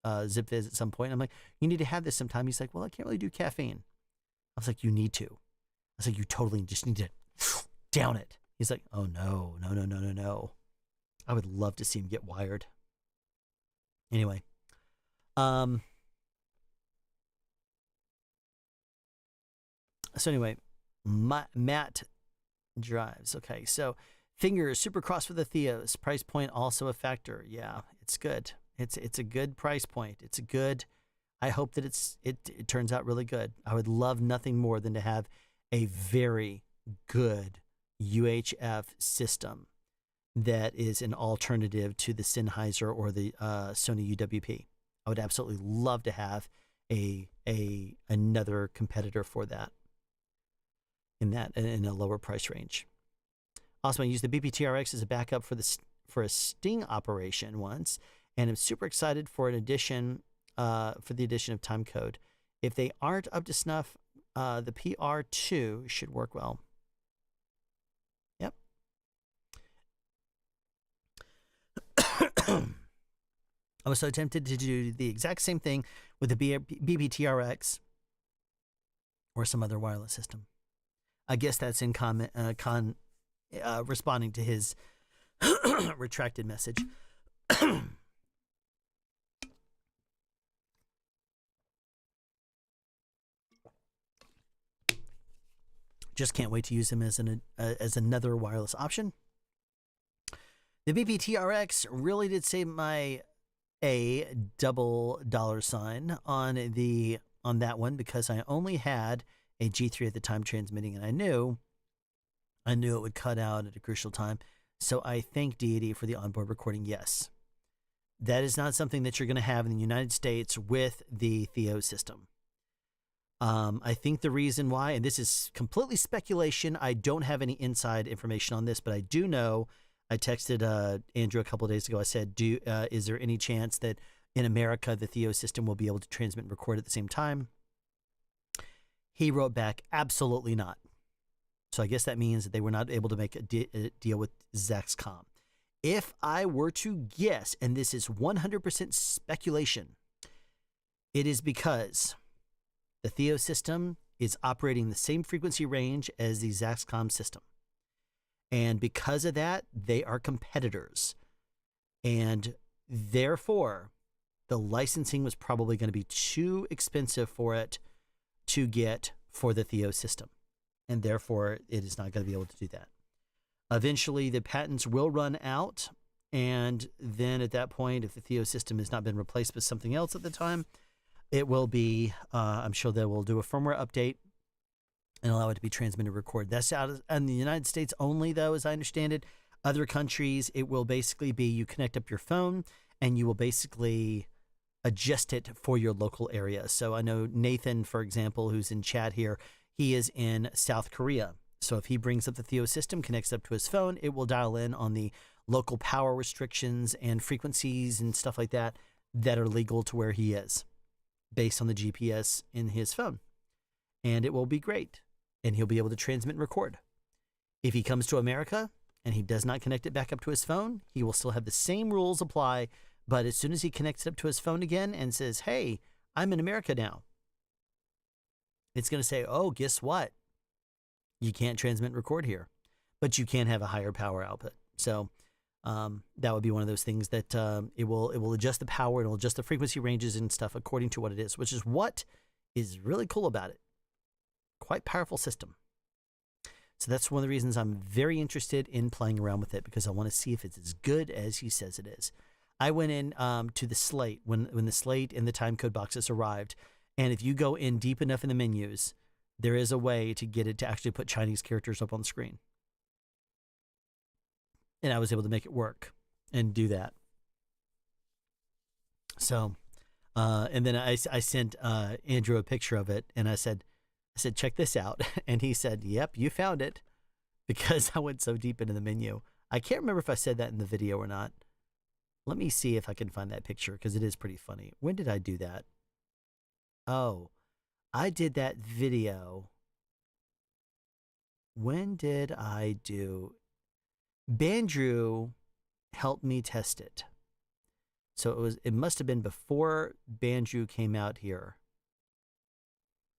ZipFizz at some point. I'm like, you need to have this sometime. He's like, well, I can't really do caffeine. I was like, you need to. I was like, you totally just need to down it. He's like, oh, no. I would love to see him get wired. Anyway. So anyway, Matt drives. Okay, so fingers, Supercross for the Theos. Price point also a factor. Yeah, it's good. It's a good price point. It's a good. I hope that it turns out really good. I would love nothing more than to have a very good UHF system that is an alternative to the Sennheiser or the Sony UWP. I would absolutely love to have another competitor for that. In a lower price range. Also, I used the BPTRX as a backup for a sting operation once, and I'm super excited for the addition of timecode. If they aren't up to snuff, the PR2 should work well. Yep. I was so tempted to do the exact same thing with the BPTRX or some other wireless system. I guess that's in responding to his retracted message. Just can't wait to use him as another wireless option. The BPTRX really did save my $$ on that one because I only had a G3 at the time transmitting, and I knew it would cut out at a crucial time. So I thank Deity for the onboard recording. Yes, that is not something that you're going to have in the United States with the Theo system. I think the reason why, and this is completely speculation, I don't have any inside information on this, but I do know, I texted Andrew a couple of days ago. I said, is there any chance that in America the Theo system will be able to transmit and record at the same time? He wrote back, absolutely not. So I guess that means that they were not able to make a deal with Zaxcom. If I were to guess, and this is 100% speculation, it is because the Theo system is operating the same frequency range as the Zaxcom system. And because of that, they are competitors. And therefore, the licensing was probably going to be too expensive for it to get for the Theo system. And therefore, it is not going to be able to do that. Eventually, the patents will run out. And then at that point, if the Theo system has not been replaced with something else at the time, it will be, I'm sure they will do a firmware update and allow it to be transmitted record. That's out in the United States only, though, as I understand it. Other countries, it will basically be you connect up your phone and you will basically adjust it for your local area. So I know Nathan, for example, who's in chat here, he is in South Korea. So if he brings up the Theo system, connects up to his phone, it will dial in on the local power restrictions and frequencies and stuff like that that are legal to where he is, based on the GPS in his phone. And it will be great. And he'll be able to transmit and record. If he comes to America and he does not connect it back up to his phone, he will still have the same rules apply. But as soon as he connects it up to his phone again and says, hey, I'm in America now, it's going to say, oh, guess what? You can't transmit and record here, but you can have a higher power output. So that would be one of those things that it will adjust the power, it will adjust the frequency ranges and stuff according to what it is, which is what is really cool about it. Quite powerful system. So that's one of the reasons I'm very interested in playing around with it, because I want to see if it's as good as he says it is. I went in to the slate when the slate and the timecode boxes arrived, and if you go in deep enough in the menus, there is a way to get it to actually put Chinese characters up on the screen. And I was able to make it work and do that. So, and then I sent Andrew a picture of it, and I said, check this out. And he said, yep, you found it, because I went so deep into the menu. I can't remember if I said that in the video or not. Let me see if I can find that picture, because it is pretty funny. When did I do that? Oh, I did that video. When did I do? Bandrew helped me test it. So it must have been before Bandrew came out here.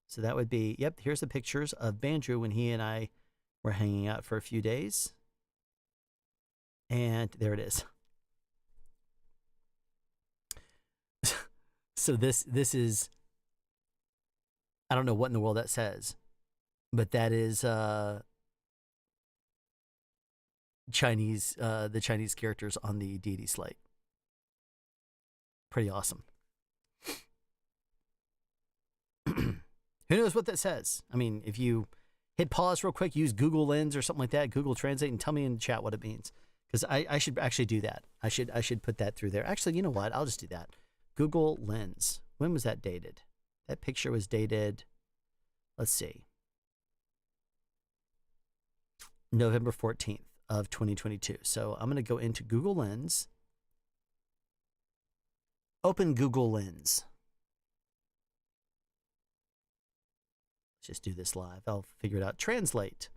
So that would be, yep, here's the pictures of Bandrew when he and I were hanging out for a few days. And there it is. So this is, I don't know what in the world that says, but that is Chinese, the Chinese characters on the deity slate. Pretty awesome. Who knows what that says? I mean, if you hit pause real quick, use Google Lens or something like that, Google Translate, and tell me in the chat what it means. Because I should actually do that. I should put that through there. Actually, you know what? I'll just do that. Google Lens. When was that dated? That picture was dated, let's see, November 14th of 2022. So I'm going to go into Google Lens. Open Google Lens. Let's just do this live. I'll figure it out. Translate.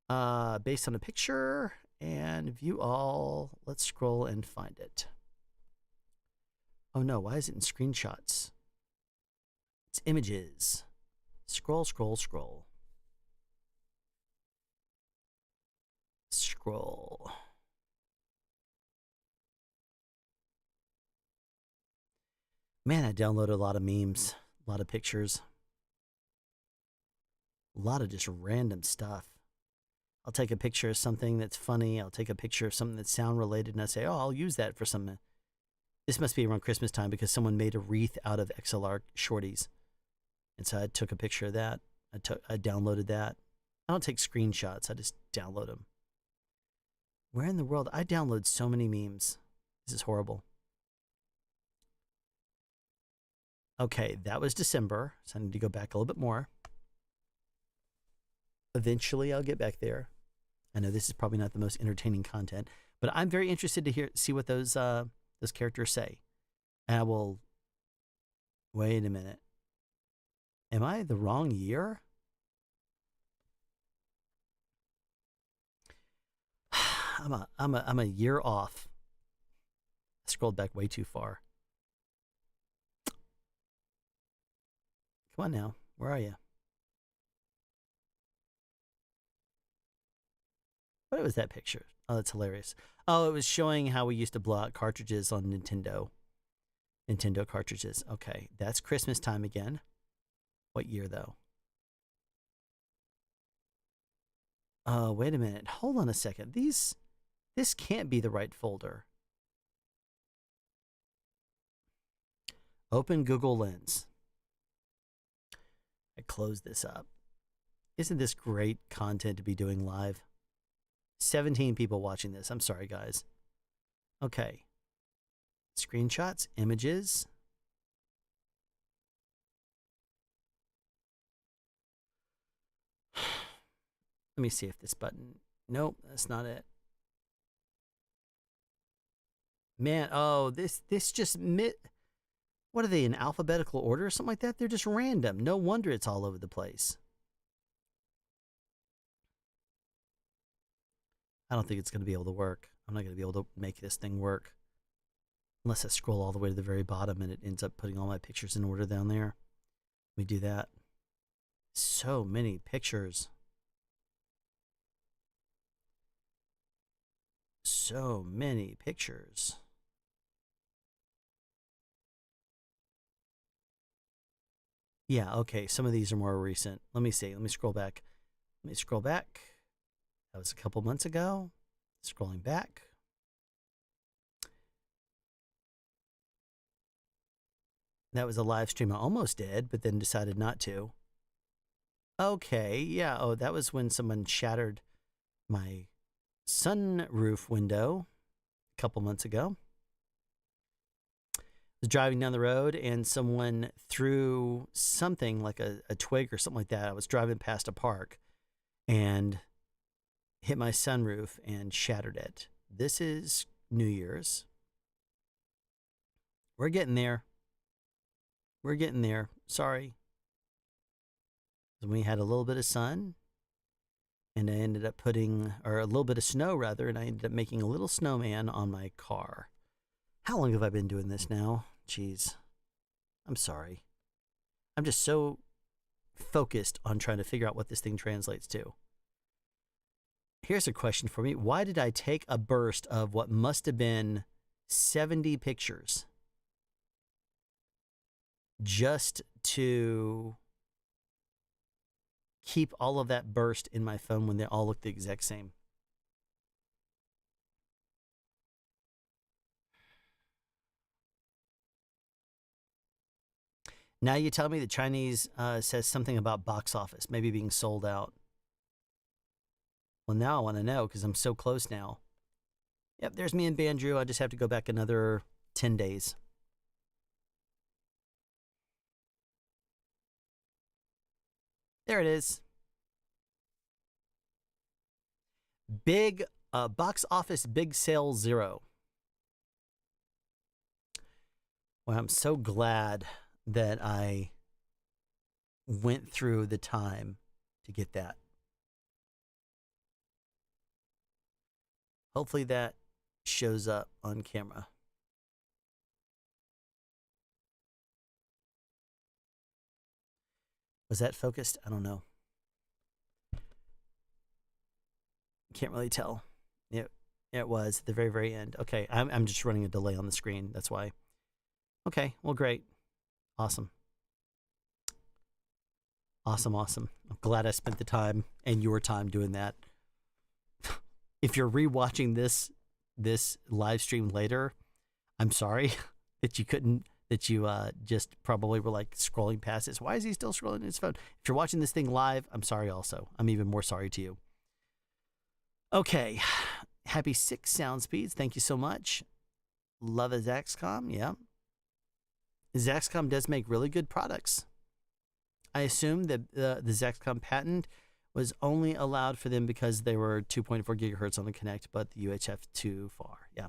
Based on a picture and view all. Let's scroll and find it. Oh no, why is it in screenshots? It's images. Scroll, scroll, scroll. Scroll. Man, I downloaded a lot of memes, a lot of pictures, a lot of just random stuff. I'll take a picture of something that's funny. I'll take a picture of something that's sound related, and I say, oh, I'll use that for something. This must be around Christmas time because someone made a wreath out of XLR shorties. And so I took a picture of that. I downloaded that. I don't take screenshots. I just download them. Where in the world? I download so many memes. This is horrible. Okay, that was December. So I need to go back a little bit more. Eventually, I'll get back there. I know this is probably not the most entertaining content, but I'm very interested to see what those characters say. And I will. Wait a minute. Am I the wrong year? I'm a year off. I scrolled back way too far. Come on now. Where are you? What was that picture? Oh, that's hilarious. Oh, it was showing how we used to blow out cartridges on Nintendo cartridges. Okay, that's Christmas time again. What year, though? Oh, wait a minute. Hold on a second. This can't be the right folder. Open Google Lens. I close this up. Isn't this great content to be doing live? 17 people watching this. I'm sorry, guys. Okay. Screenshots, images. Let me see if this button. Nope, that's not it. Man, oh, this just what are they, in alphabetical order or something like that? They're just random. No wonder it's all over the place. I don't think it's going to be able to work. I'm not going to be able to make this thing work. Unless I scroll all the way to the very bottom and it ends up putting all my pictures in order down there. Let me do that. So many pictures. So many pictures. Yeah, okay. Some of these are more recent. Let me see. Let me scroll back. Let me scroll back. That was a couple months ago. Scrolling back. That was a live stream I almost did, but then decided not to. Okay, yeah. Oh, that was when someone shattered my sunroof window a couple months ago. I was driving down the road and someone threw something like a twig or something like that. I was driving past a park and hit my sunroof and shattered it. This is New Year's. We're getting there. We're getting there. Sorry. We had a little bit of sun and I ended up putting, or a little bit of snow rather, and I ended up making a little snowman on my car. How long have I been doing this now? Jeez. I'm sorry. I'm just so focused on trying to figure out what this thing translates to. Here's a question for me. Why did I take a burst of what must have been 70 pictures just to keep all of that burst in my phone when they all look the exact same? Now you tell me the Chinese says something about box office, maybe being sold out. Well, now I want to know because I'm so close now. Yep, there's me and Bandrew. I just have to go back another 10 days. There it is. Big box office big sale 0. Well, I'm so glad that I went through the time to get that. Hopefully that shows up on camera. Was that focused? I don't know. Can't really tell. It was at the very, very end. Okay, I'm just running a delay on the screen. That's why. Okay, well, great. Awesome. Awesome. I'm glad I spent the time and your time doing that. If you're rewatching this live stream later, I'm sorry that you just probably were like scrolling past this. Why is he still scrolling his phone? If you're watching this thing live, I'm sorry also. I'm even more sorry to you. Okay. Happy 6 sound speeds. Thank you so much. Love a Zaxcom. Yeah. Zaxcom does make really good products. I assume that the Zaxcom patent was only allowed for them because they were 2.4 gigahertz on the Kinect, but the UHF too far. Yeah.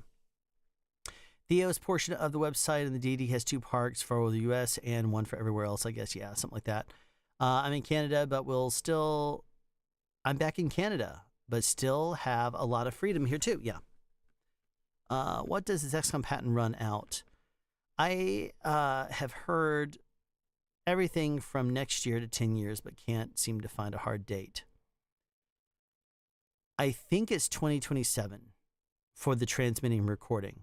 The EOS portion of the website and the DD has 2 parks for the US and 1 for everywhere else, I guess. Yeah, something like that. I'm in Canada, but I'm back in Canada. but still have a lot of freedom here too. Yeah. What does the XCOM patent run out? I have heard everything from next year to 10 years, but can't seem to find a hard date. I think it's 2027 for the transmitting and recording.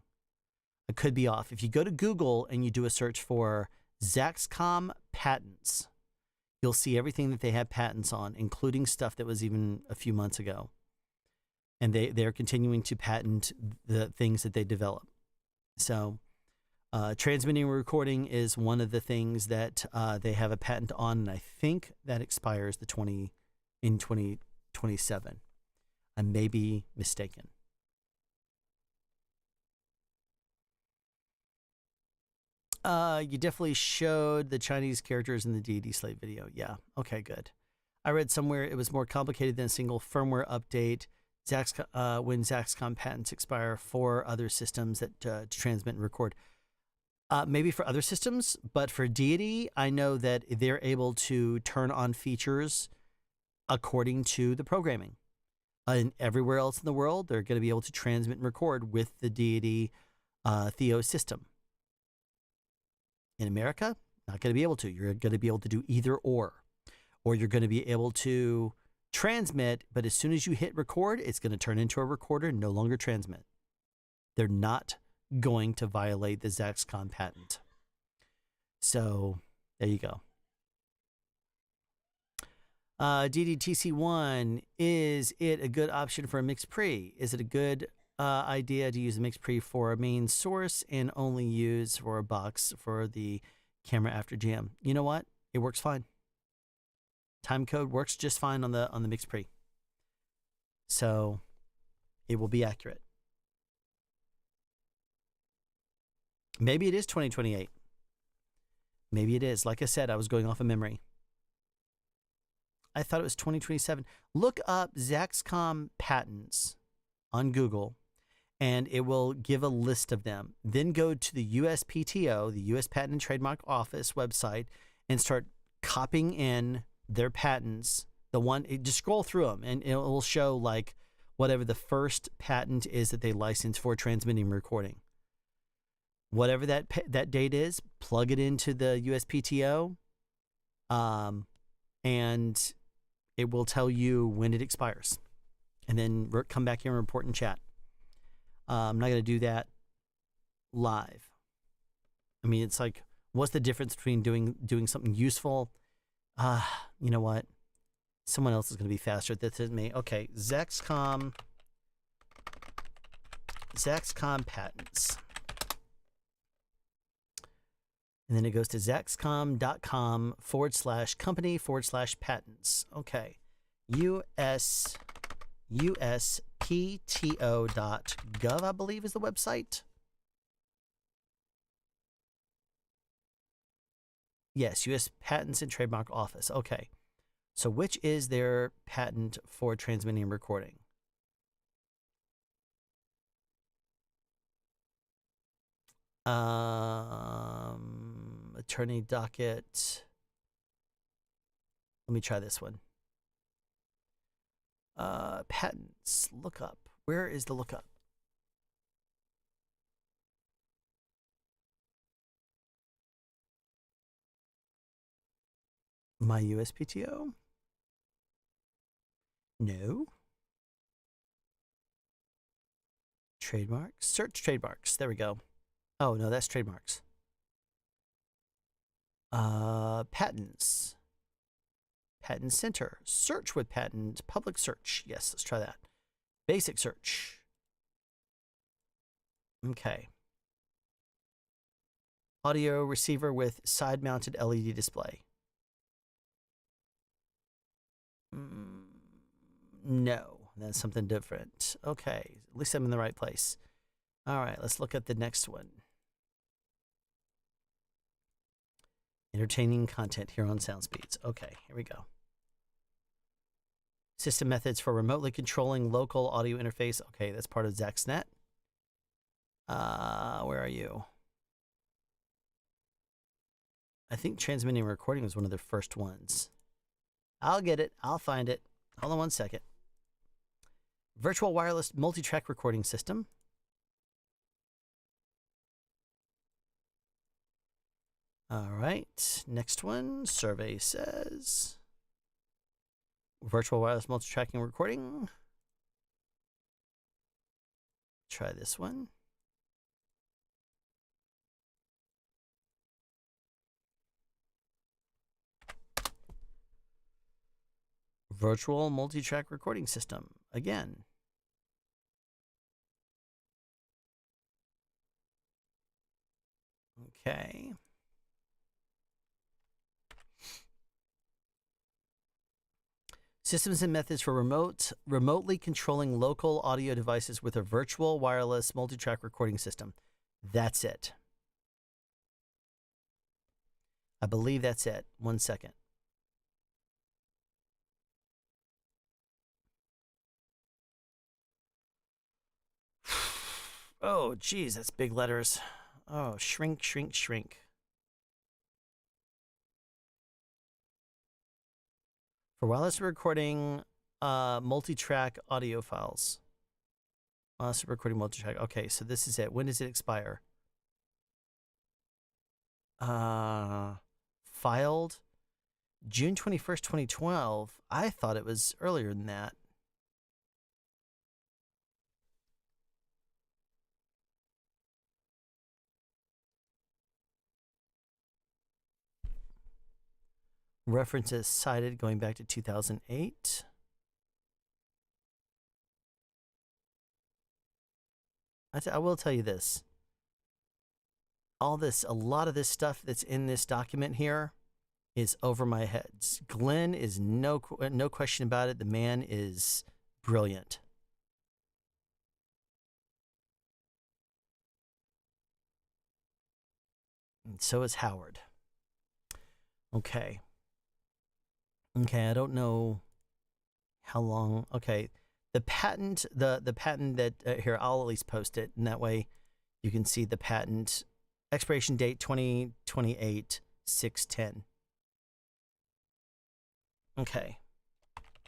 I could be off. If you go to Google and you do a search for XCOM patents, you'll see everything that they have patents on, including stuff that was even a few months ago. And they're continuing to patent the things that they develop. So transmitting and recording is one of the things that they have a patent on, and I think that expires in 2027. I may be mistaken. You definitely showed the Chinese characters in the deity slate video. Yeah. Okay, good. I read somewhere it was more complicated than a single firmware update. When XCOM patents expire for other systems that to transmit and record. Maybe for other systems, but for deity, I know that they're able to turn on features according to the programming. And everywhere else in the world, they're going to be able to transmit and record with the deity Theo system. In America, not going to be able to. You're going to be able to do either or you're going to be able to transmit, but as soon as you hit record, it's going to turn into a recorder and no longer transmit. They're not going to violate the XCOM patent. So there you go. DDTC1, is it a good option for a mixed pre? Is it a good idea to use a mixed pre for a main source and only use for a box for the camera after jam? You know what? It works fine. Timecode works just fine on the mixed pre. So it will be accurate. Maybe it is 2028. Maybe it is. Like I said, I was going off of memory. I thought it was 2027. Look up XCOM patents on Google, and it will give a list of them. Then go to the USPTO, the U.S. Patent and Trademark Office website, and start copying in their patents. Just scroll through them, and it will show like whatever the first patent is that they license for transmitting and recording. Whatever that date is, plug it into the USPTO, and it will tell you when it expires. And then come back here and report in chat. I'm not going to do that live. I mean, it's like, what's the difference between doing something useful? You know what? Someone else is going to be faster at this than me. Okay, XCOM patents. And then it goes to xcom.com/company/patents. Okay. USPTO.gov, I believe, is the website. Yes, U.S. Patents and Trademark Office. Okay. So which is their patent for transmitting and recording? Attorney docket. Let me try this one. Patents. Look up. Where is the lookup? My USPTO? No. Trademarks? Search trademarks. There we go. Oh, no, that's trademarks. Patents. Patent Center. Search with patent. Public search. Yes, let's try that. Basic search. Okay. Audio receiver with side-mounted LED display. No, that's something different. Okay, at least I'm in the right place. All right, let's look at the next one. Entertaining content here on SoundSpeeds. Okay, here we go. System methods for remotely controlling local audio interface. Okay, that's part of ZaxNet. Where are you? I think transmitting and recording was one of the first ones. I'll get it. I'll find it. Hold on one second. Virtual wireless multi-track recording system. All right, next one. Survey says virtual wireless multi-tracking recording. Try this one. Virtual multi-track recording system. Again. Okay. Systems and methods for remotely controlling local audio devices with a virtual wireless multi-track recording system. That's it. I believe that's it. 1 second. Oh, geez, that's big letters. Oh, shrink, shrink, shrink. For wireless recording, multi-track audio files. Wireless recording multi-track. Okay, so this is it. When does it expire? Filed June 21st, 2012. I thought it was earlier than that. References cited going back to 2008. I will tell you this. A lot of this stuff that's in this document here is over my head. Glenn is no question about it. The man is brilliant. And so is Howard. Okay. Okay, I don't know how long. Okay, the patent, the patent that here, I'll at least post it, and that way you can see the patent expiration date 2028 610. Okay,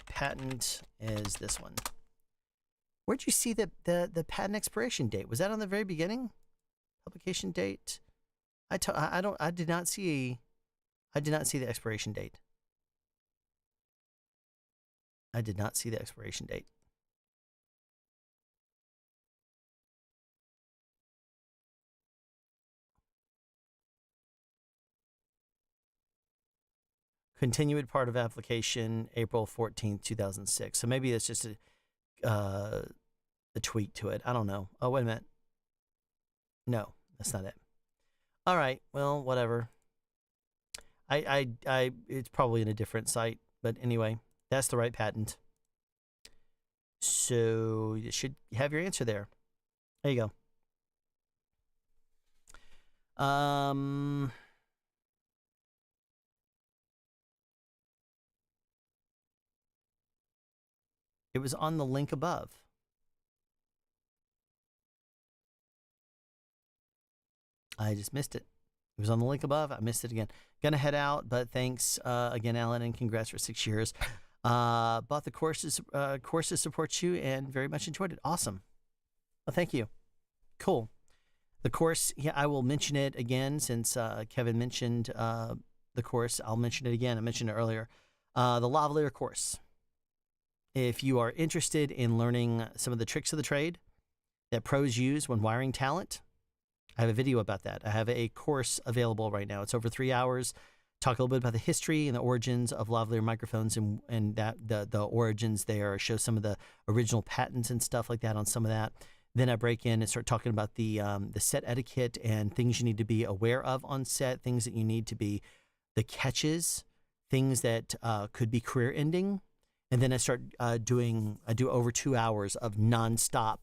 patent is this one. Where'd you see the patent expiration date? Was that on the very beginning? Publication date? I did not see the expiration date. I did not see the expiration date. Continued part of application April 14th, 2006. So maybe it's just a tweak to it. I don't know. Oh, wait a minute. No, that's not it. All right. Well, whatever. It's probably in a different site, but anyway, that's the right patent. So you should have your answer there. There you go. It was on the link above. I just missed it. It was on the link above. I missed it again. Gonna head out, but thanks again, Alan, and congrats for 6 years. Bought the courses to support you and very much enjoyed it. Awesome. Well, thank you. Cool. The course, yeah, I will mention it again since Kevin mentioned the course. I'll mention it again. I mentioned it earlier. The lavalier course. If you are interested in learning some of the tricks of the trade that pros use when wiring talent, I have a video about that. I have a course available right now. It's over 3 hours. Talk a little bit about the history and the origins of lavalier microphones and that the origins there. Show some of the original patents and stuff like that on some of that. Then I break in and start talking about the set etiquette and things you need to be aware of on set, things that you need to be, the catches, things that could be career ending. And then I start I do over 2 hours of nonstop,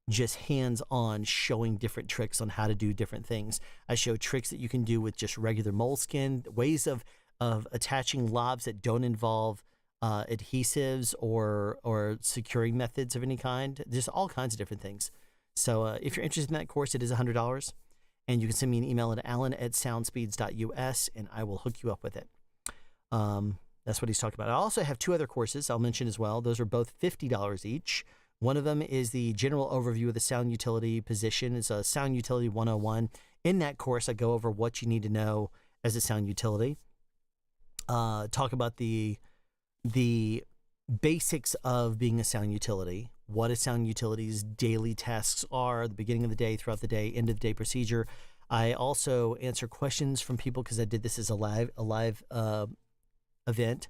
just hands-on showing different tricks on how to do different things. I show tricks that you can do with just regular moleskin, ways of attaching lavs that don't involve adhesives or securing methods of any kind. Just all kinds of different things. So if you're interested in that course, it is $100. And you can send me an email at alan@soundspeeds.us, and I will hook you up with it. That's what he's talking about. I also have 2 other courses I'll mention as well. Those are both $50 each. One of them is the general overview of the sound utility position. It's a Sound Utility 101. In that course, I go over what you need to know as a sound utility. Talk about the basics of being a sound utility, what a sound utility's daily tasks are, the beginning of the day, throughout the day, end of the day procedure. I also answer questions from people because I did this as a live event.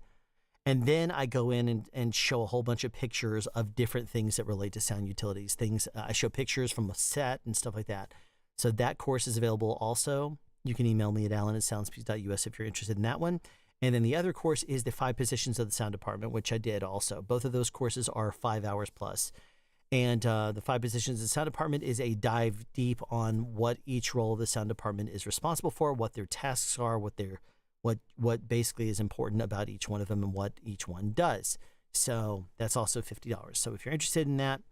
And then I go in and show a whole bunch of pictures of different things that relate to sound utilities. I show pictures from a set and stuff like that. So that course is available also. You can email me at alan@soundspeech.us if you're interested in that one. And then the other course is the 5 positions of the sound department, which I did also. Both of those courses are 5 hours plus. And the 5 positions of the sound department is a dive deep on what each role of the sound department is responsible for, what their tasks are, what basically is important about each one of them and what each one does. So that's also $50. So if you're interested in that,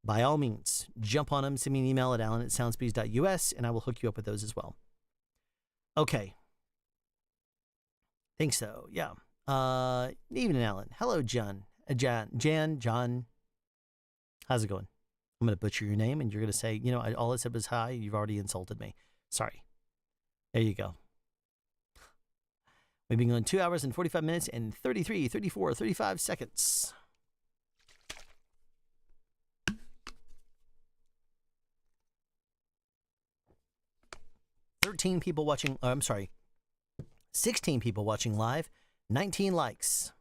by all means, jump on them, send me an email at alan@soundspeech.us, and I will hook you up with those as well. Okay. Think so, yeah. Evening, Alan. Hello, John. John. How's it going? I'm going to butcher your name, and you're going to say, all I said was hi. You've already insulted me. Sorry. There you go. We've been going 2 hours and 45 minutes and 33, 34, 35 seconds. $13 people watching. I'm sorry. 16 people watching live. 19 likes.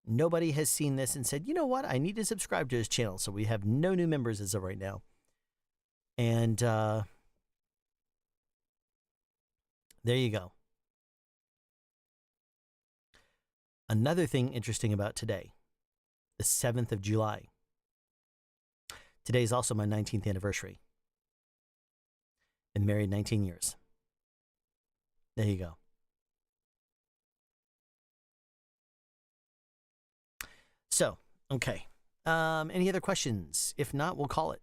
Nobody has seen this and said, you know what? I need to subscribe to his channel. So we have no new members as of right now. And there you go. Another thing interesting about today, the 7th of July. Today is also my 19th anniversary. Been married 19 years. There you go. So, okay. Any other questions? If not, we'll call it.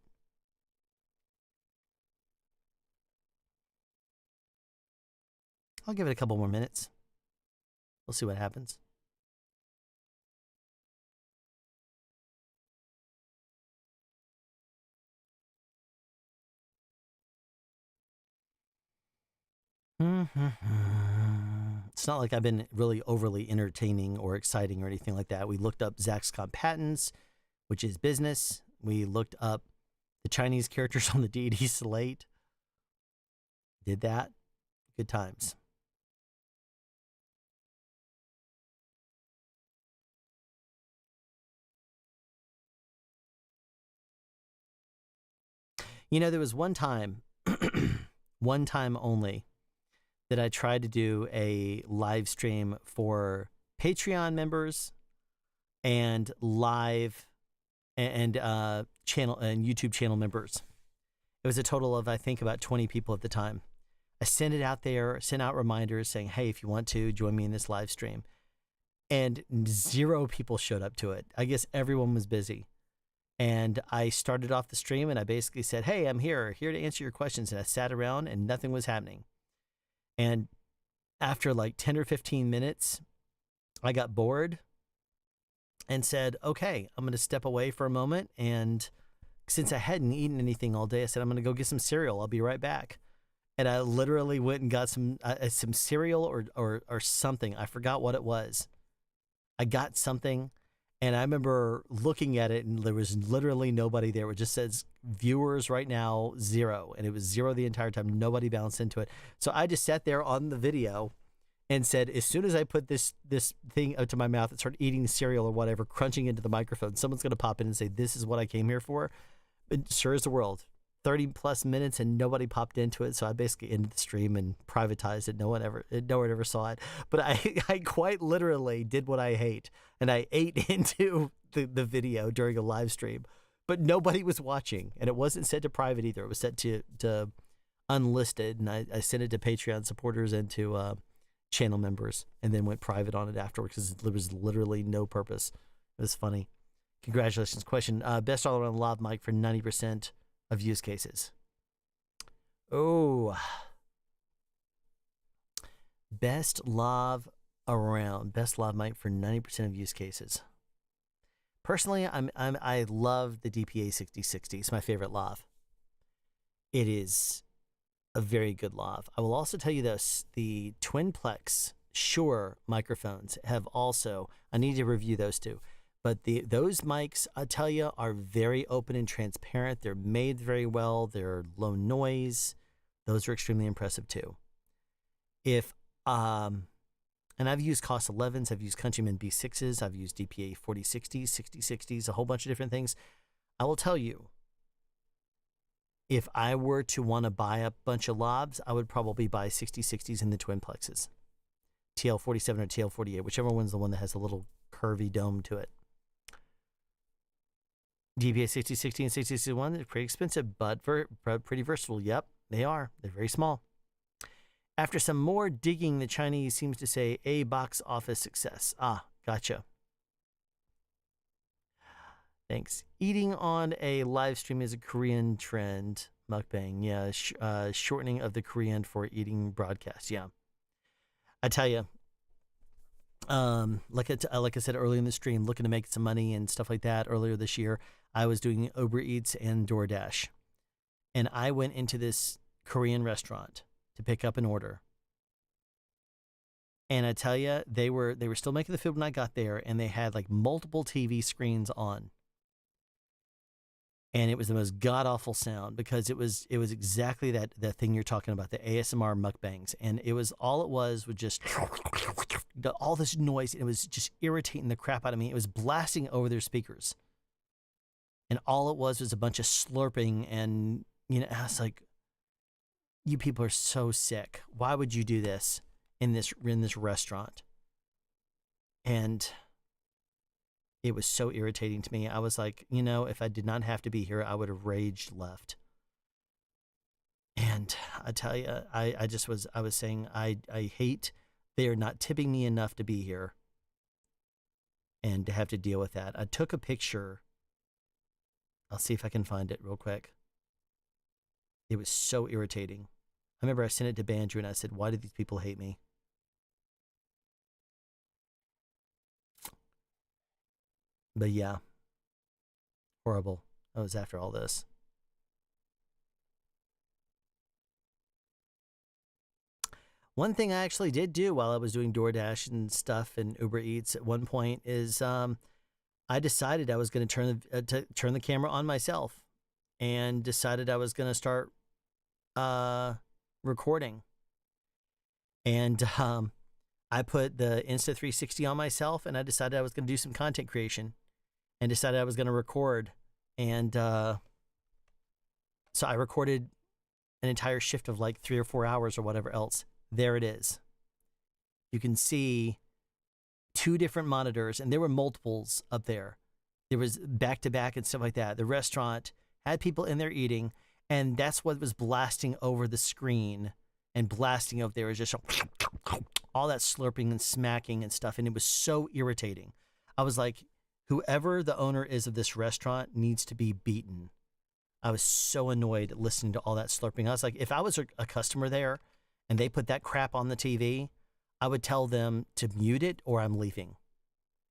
I'll give it a couple more minutes. We'll see what happens. It's not like I've been really overly entertaining or exciting or anything like that. We looked up Zaxcom patents, which is business. We looked up the Chinese characters on the deity slate. Did that. Good times. There was one time, one time only, that I tried to do a live stream for Patreon members and live and channel and YouTube channel members. It was a total of, I think, about 20 people at the time. I sent it out there, sent out reminders saying, hey, if you want to, join me in this live stream. And 0 people showed up to it. I guess everyone was busy. And I started off the stream and I basically said, hey, I'm here to answer your questions. And I sat around and nothing was happening. And after like 10 or 15 minutes, I got bored and said, okay, I'm going to step away for a moment. And since I hadn't eaten anything all day, I said, I'm going to go get some cereal. I'll be right back. And I literally went and got some cereal or something. I forgot what it was. I got something. And I remember looking at it and there was literally nobody there. It just says viewers right now 0. And it was 0 the entire time. Nobody bounced into it. So I just sat there on the video and said, as soon as I put this thing out to my mouth and start eating cereal or whatever, crunching into the microphone, someone's going to pop in and say, this is what I came here for. But sure as the world. 30 plus minutes and nobody popped into it. So I basically ended the stream and privatized it. No one ever saw it. But I quite literally did what I hate. And I ate into the video during a live stream. But nobody was watching. And it wasn't set to private either. It was set to unlisted. And I sent it to Patreon supporters and to channel members. And then went private on it afterwards because there was literally no purpose. It was funny. Congratulations. Question. Best all around lav mic for 90% of use cases. Oh. Best lav mic for 90% of use cases. Personally, I love the DPA 6060. It's my favorite lav. It is a very good lav. I will also tell you this: the Twinplex Shure microphones have also. I need to review those too. But those mics, I tell you, are very open and transparent. They're made very well. They're low noise. Those are extremely impressive too. And I've used Cost 11s, I've used Countryman B6s, I've used DPA 4060s, 6060s, a whole bunch of different things. I will tell you, if I were to want to buy a bunch of lavs, I would probably buy 6060s in the Twinplexes. TL47 or TL48, whichever one's the one that has a little curvy dome to it. DPA 6060 and 6061, they're pretty expensive, but pretty versatile. Yep, they are. They're very small. After some more digging, the Chinese seems to say a box office success. Ah, gotcha. Thanks. Eating on a live stream is a Korean trend. Mukbang, yeah. Shortening of the Korean for eating broadcast, yeah. I tell you, like I said earlier in the stream, looking to make some money and stuff like that earlier this year, I was doing Uber Eats and DoorDash. And I went into this Korean restaurant to pick up an order. And I tell you, they were still making the food when I got there, and they had like multiple TV screens on. And it was the most god-awful sound because it was exactly that thing you're talking about, the ASMR mukbangs. And it was just all this noise. And it was just irritating the crap out of me. It was blasting over their speakers. And all it was a bunch of slurping. And, I was like, you people are so sick. Why would you do this in this restaurant? And it was so irritating to me. I was like, if I did not have to be here, I would have raged left. And I tell you, I was saying, I hate they are not tipping me enough to be here and to have to deal with that. I took a picture. I'll see if I can find it real quick. It was so irritating. I remember I sent it to Banjo and I said, why do these people hate me? But yeah, horrible. I was after all this. One thing I actually did do while I was doing DoorDash and stuff and Uber Eats at one point is I decided I was going to turn the camera on myself and decided I was going to start recording. And I put the Insta360 on myself, and I decided I was going to do some content creation and decided I was going to record. And so I recorded an entire shift of like 3 or 4 hours or whatever else. There it is. You can see 2 different monitors, and there were multiples up there. There was back-to-back and stuff like that. The restaurant had people in there eating, and that's what was blasting over the screen and blasting over there. It was just all that slurping and smacking and stuff, and it was so irritating. I was like, whoever the owner is of this restaurant needs to be beaten. I was so annoyed listening to all that slurping. I was like, if I was a customer there and they put that crap on the TV, I would tell them to mute it or I'm leaving,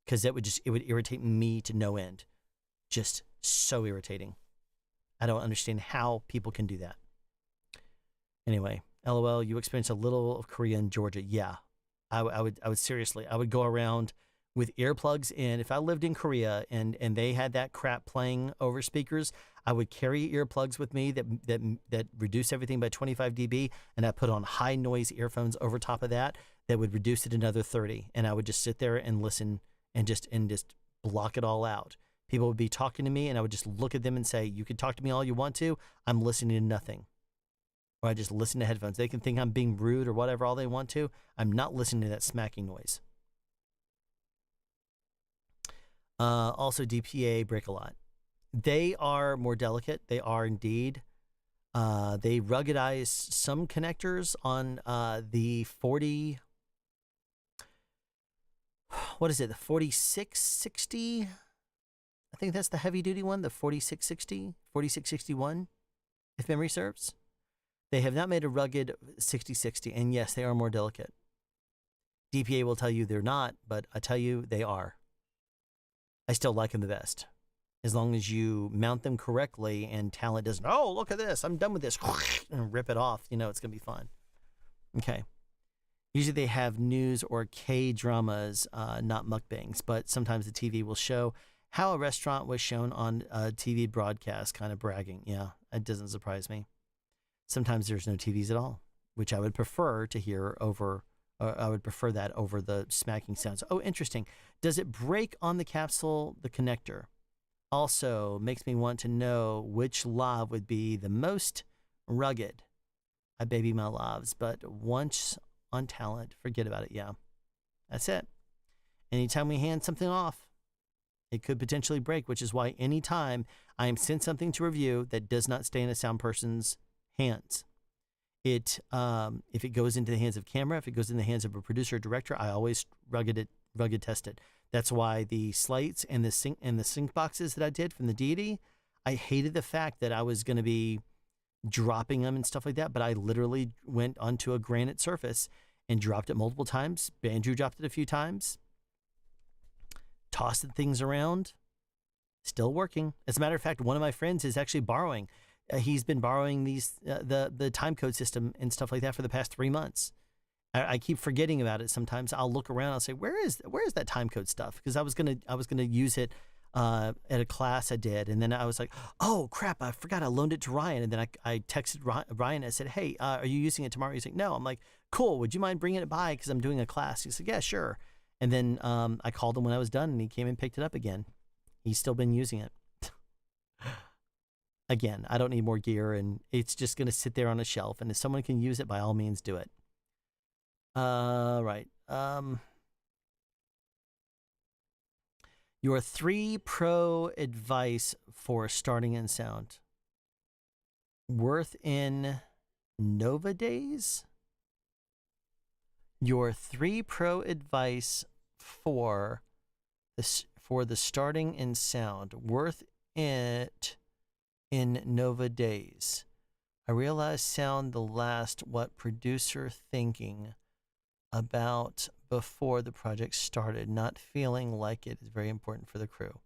because it would irritate me to no end. Just so irritating. I don't understand how people can do that. Anyway, LOL, you experienced a little of Korea in Georgia. Yeah, I would seriously, I would go around with earplugs in. If I lived in Korea and they had that crap playing over speakers, I would carry earplugs with me that reduce everything by 25 dB, and I put on high noise earphones over top of that would reduce it another 30, and I would just sit there and listen and just block it all out. People would be talking to me, and I would just look at them and say, you can talk to me all you want to, I'm listening to nothing. Or I just listen to headphones. They can think I'm being rude or whatever all they want to. I'm not listening to that smacking noise. Also, DPA break a lot. They are more delicate. They are indeed. They ruggedize some connectors on the 40... What is it? The 4660? I think that's the heavy duty one, the 4660, 4661, if memory serves. They have not made a rugged 6060, and yes, they are more delicate. DPA will tell you they're not, but I tell you they are. I still like them the best. As long as you mount them correctly and talent doesn't, oh, look at this, I'm done with this, and rip it off, it's going to be fun. Okay. Usually they have news or K-dramas, not mukbangs, but sometimes the TV will show how a restaurant was shown on a TV broadcast, kind of bragging. Yeah, it doesn't surprise me. Sometimes there's no TVs at all, which I would prefer to hear over, I would prefer that over the smacking sounds. Oh, interesting. Does it break on the capsule, the connector? Also makes me want to know which lav would be the most rugged. I baby my lavs, but once on talent, forget about it. Yeah, that's it. Anytime we hand something off, it could potentially break, which is why anytime I am sent something to review that does not stay in a sound person's hands, if it goes into the hands of camera, if it goes in the hands of a producer or director, I always rugged test it. That's why the slates and the sync boxes that I did from the Deity, I hated the fact that I was going to be dropping them and stuff like that, but I literally went onto a granite surface and dropped it multiple times. Andrew dropped it a few times. Tossed the things around. Still working. As a matter of fact, one of my friends is actually borrowing. He's been borrowing these the time code system and stuff like that for the past 3 months. I keep forgetting about it. Sometimes I'll look around. I'll say, "Where is that time code stuff?" Because I was gonna use it at a class I did, and then I was like, "Oh crap! I forgot I loaned it to Ryan." And then I texted Ryan. I said, "Hey, are you using it tomorrow?" He's like, "No." I'm like, "Cool. Would you mind bringing it by? Because I'm doing a class." He said, "Yeah, sure." And then I called him when I was done, and he came and picked it up again. He's still been using it. Again, I don't need more gear, and it's just going to sit there on a shelf. And if someone can use it, by all means, do it. Right. Your 3 pro advice for starting in sound. Worth in Nova days? Your 3 pro advice for the starting in sound. Worth it in Nova days. I realize sound the last what producer thinking about before the project started, not feeling like it is very important for the crew.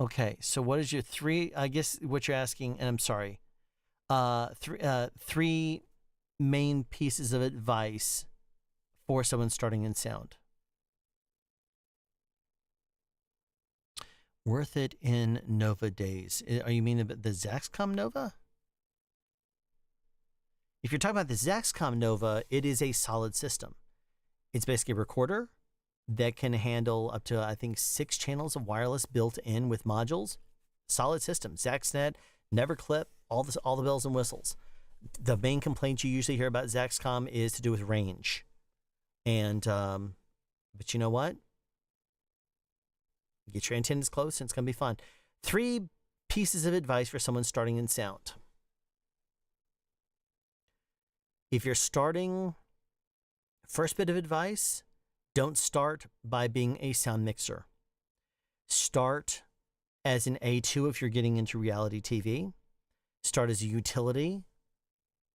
Okay, so what is your 3, I guess what you're asking, and I'm sorry, 3 main pieces of advice for someone starting in sound. Worth it in Nova days. Are you meaning the Zaxcom Nova? If you're talking about the Zaxcom Nova, it is a solid system. It's basically a recorder that can handle up to, I think, 6 channels of wireless built in with modules. Solid system. Zaxnet, never clip, all the bells and whistles. The main complaint you usually hear about Zaxcom is to do with range. And, but you know what? Get your antennas close and it's going to be fun. 3 pieces of advice for someone starting in sound. If you're starting, first bit of advice, don't start by being a sound mixer. Start as an A2 if you're getting into reality TV. Start as a utility.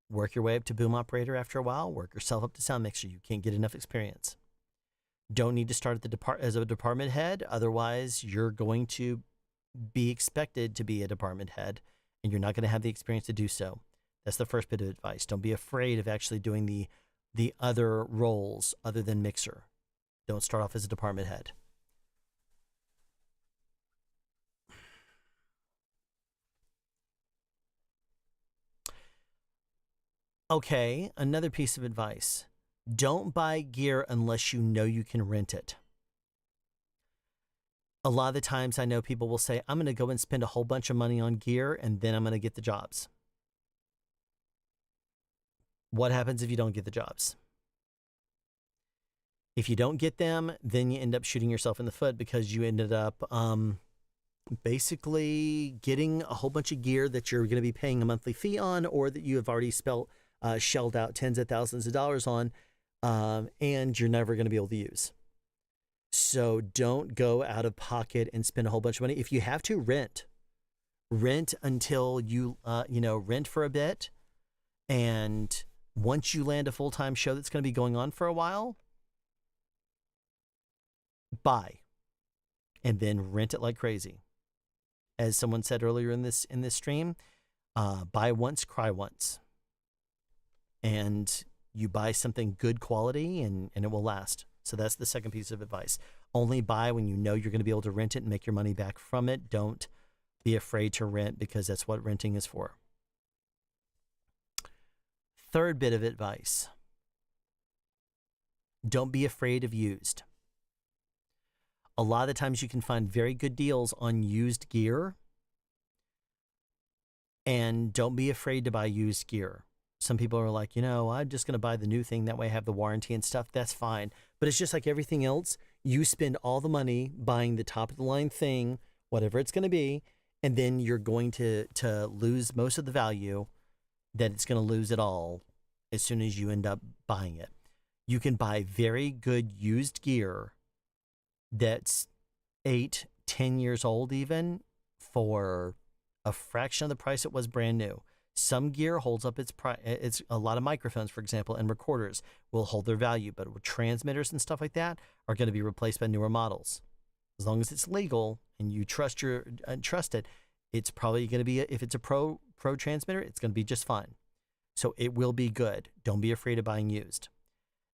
Work your way up to boom operator after a while. Work yourself up to sound mixer. You can't get enough experience. Don't need to start at as a department head. Otherwise, you're going to be expected to be a department head, and you're not going to have the experience to do so. That's the first bit of advice. Don't be afraid of actually doing the other roles other than mixer. Don't start off as a department head. Okay, another piece of advice. Don't buy gear unless you know you can rent it. A lot of the times I know people will say, I'm going to go and spend a whole bunch of money on gear and then I'm going to get the jobs. What happens if you don't get the jobs? If you don't get them, then you end up shooting yourself in the foot because you ended up basically getting a whole bunch of gear that you're going to be paying a monthly fee on, or that you have already shelled out tens of thousands of dollars on, and you're never going to be able to use. So don't go out of pocket and spend a whole bunch of money. If you have to, rent until you rent for a bit, and Once you land a full-time show that's going to be going on for a while, buy and then rent it like crazy. As someone said earlier in this stream, buy once, cry once. And you buy something good quality and it will last. So that's the second piece of advice. Only buy when you know you're going to be able to rent it and make your money back from it. Don't be afraid to rent, because that's what renting is for. Third bit of advice: don't be afraid of used. A lot of the times you can find very good deals on used gear, and don't be afraid to buy used gear. Some people are like, I'm just going to buy the new thing. That way I have the warranty and stuff. That's fine. But it's just like everything else. You spend all the money buying the top of the line thing, whatever it's going to be, and then you're going to lose most of the value that it's going to lose it all as soon as you end up buying it. You can buy very good used gear that's 8, 10 years old even for a fraction of the price it was brand new. Some gear holds up its price. It's a lot of microphones, for example, and recorders will hold their value, but transmitters and stuff like that are going to be replaced by newer models. As long as it's legal and you trust it, it's probably going to be, if it's a pro transmitter, it's going to be just fine. So it will be good. Don't be afraid of buying used.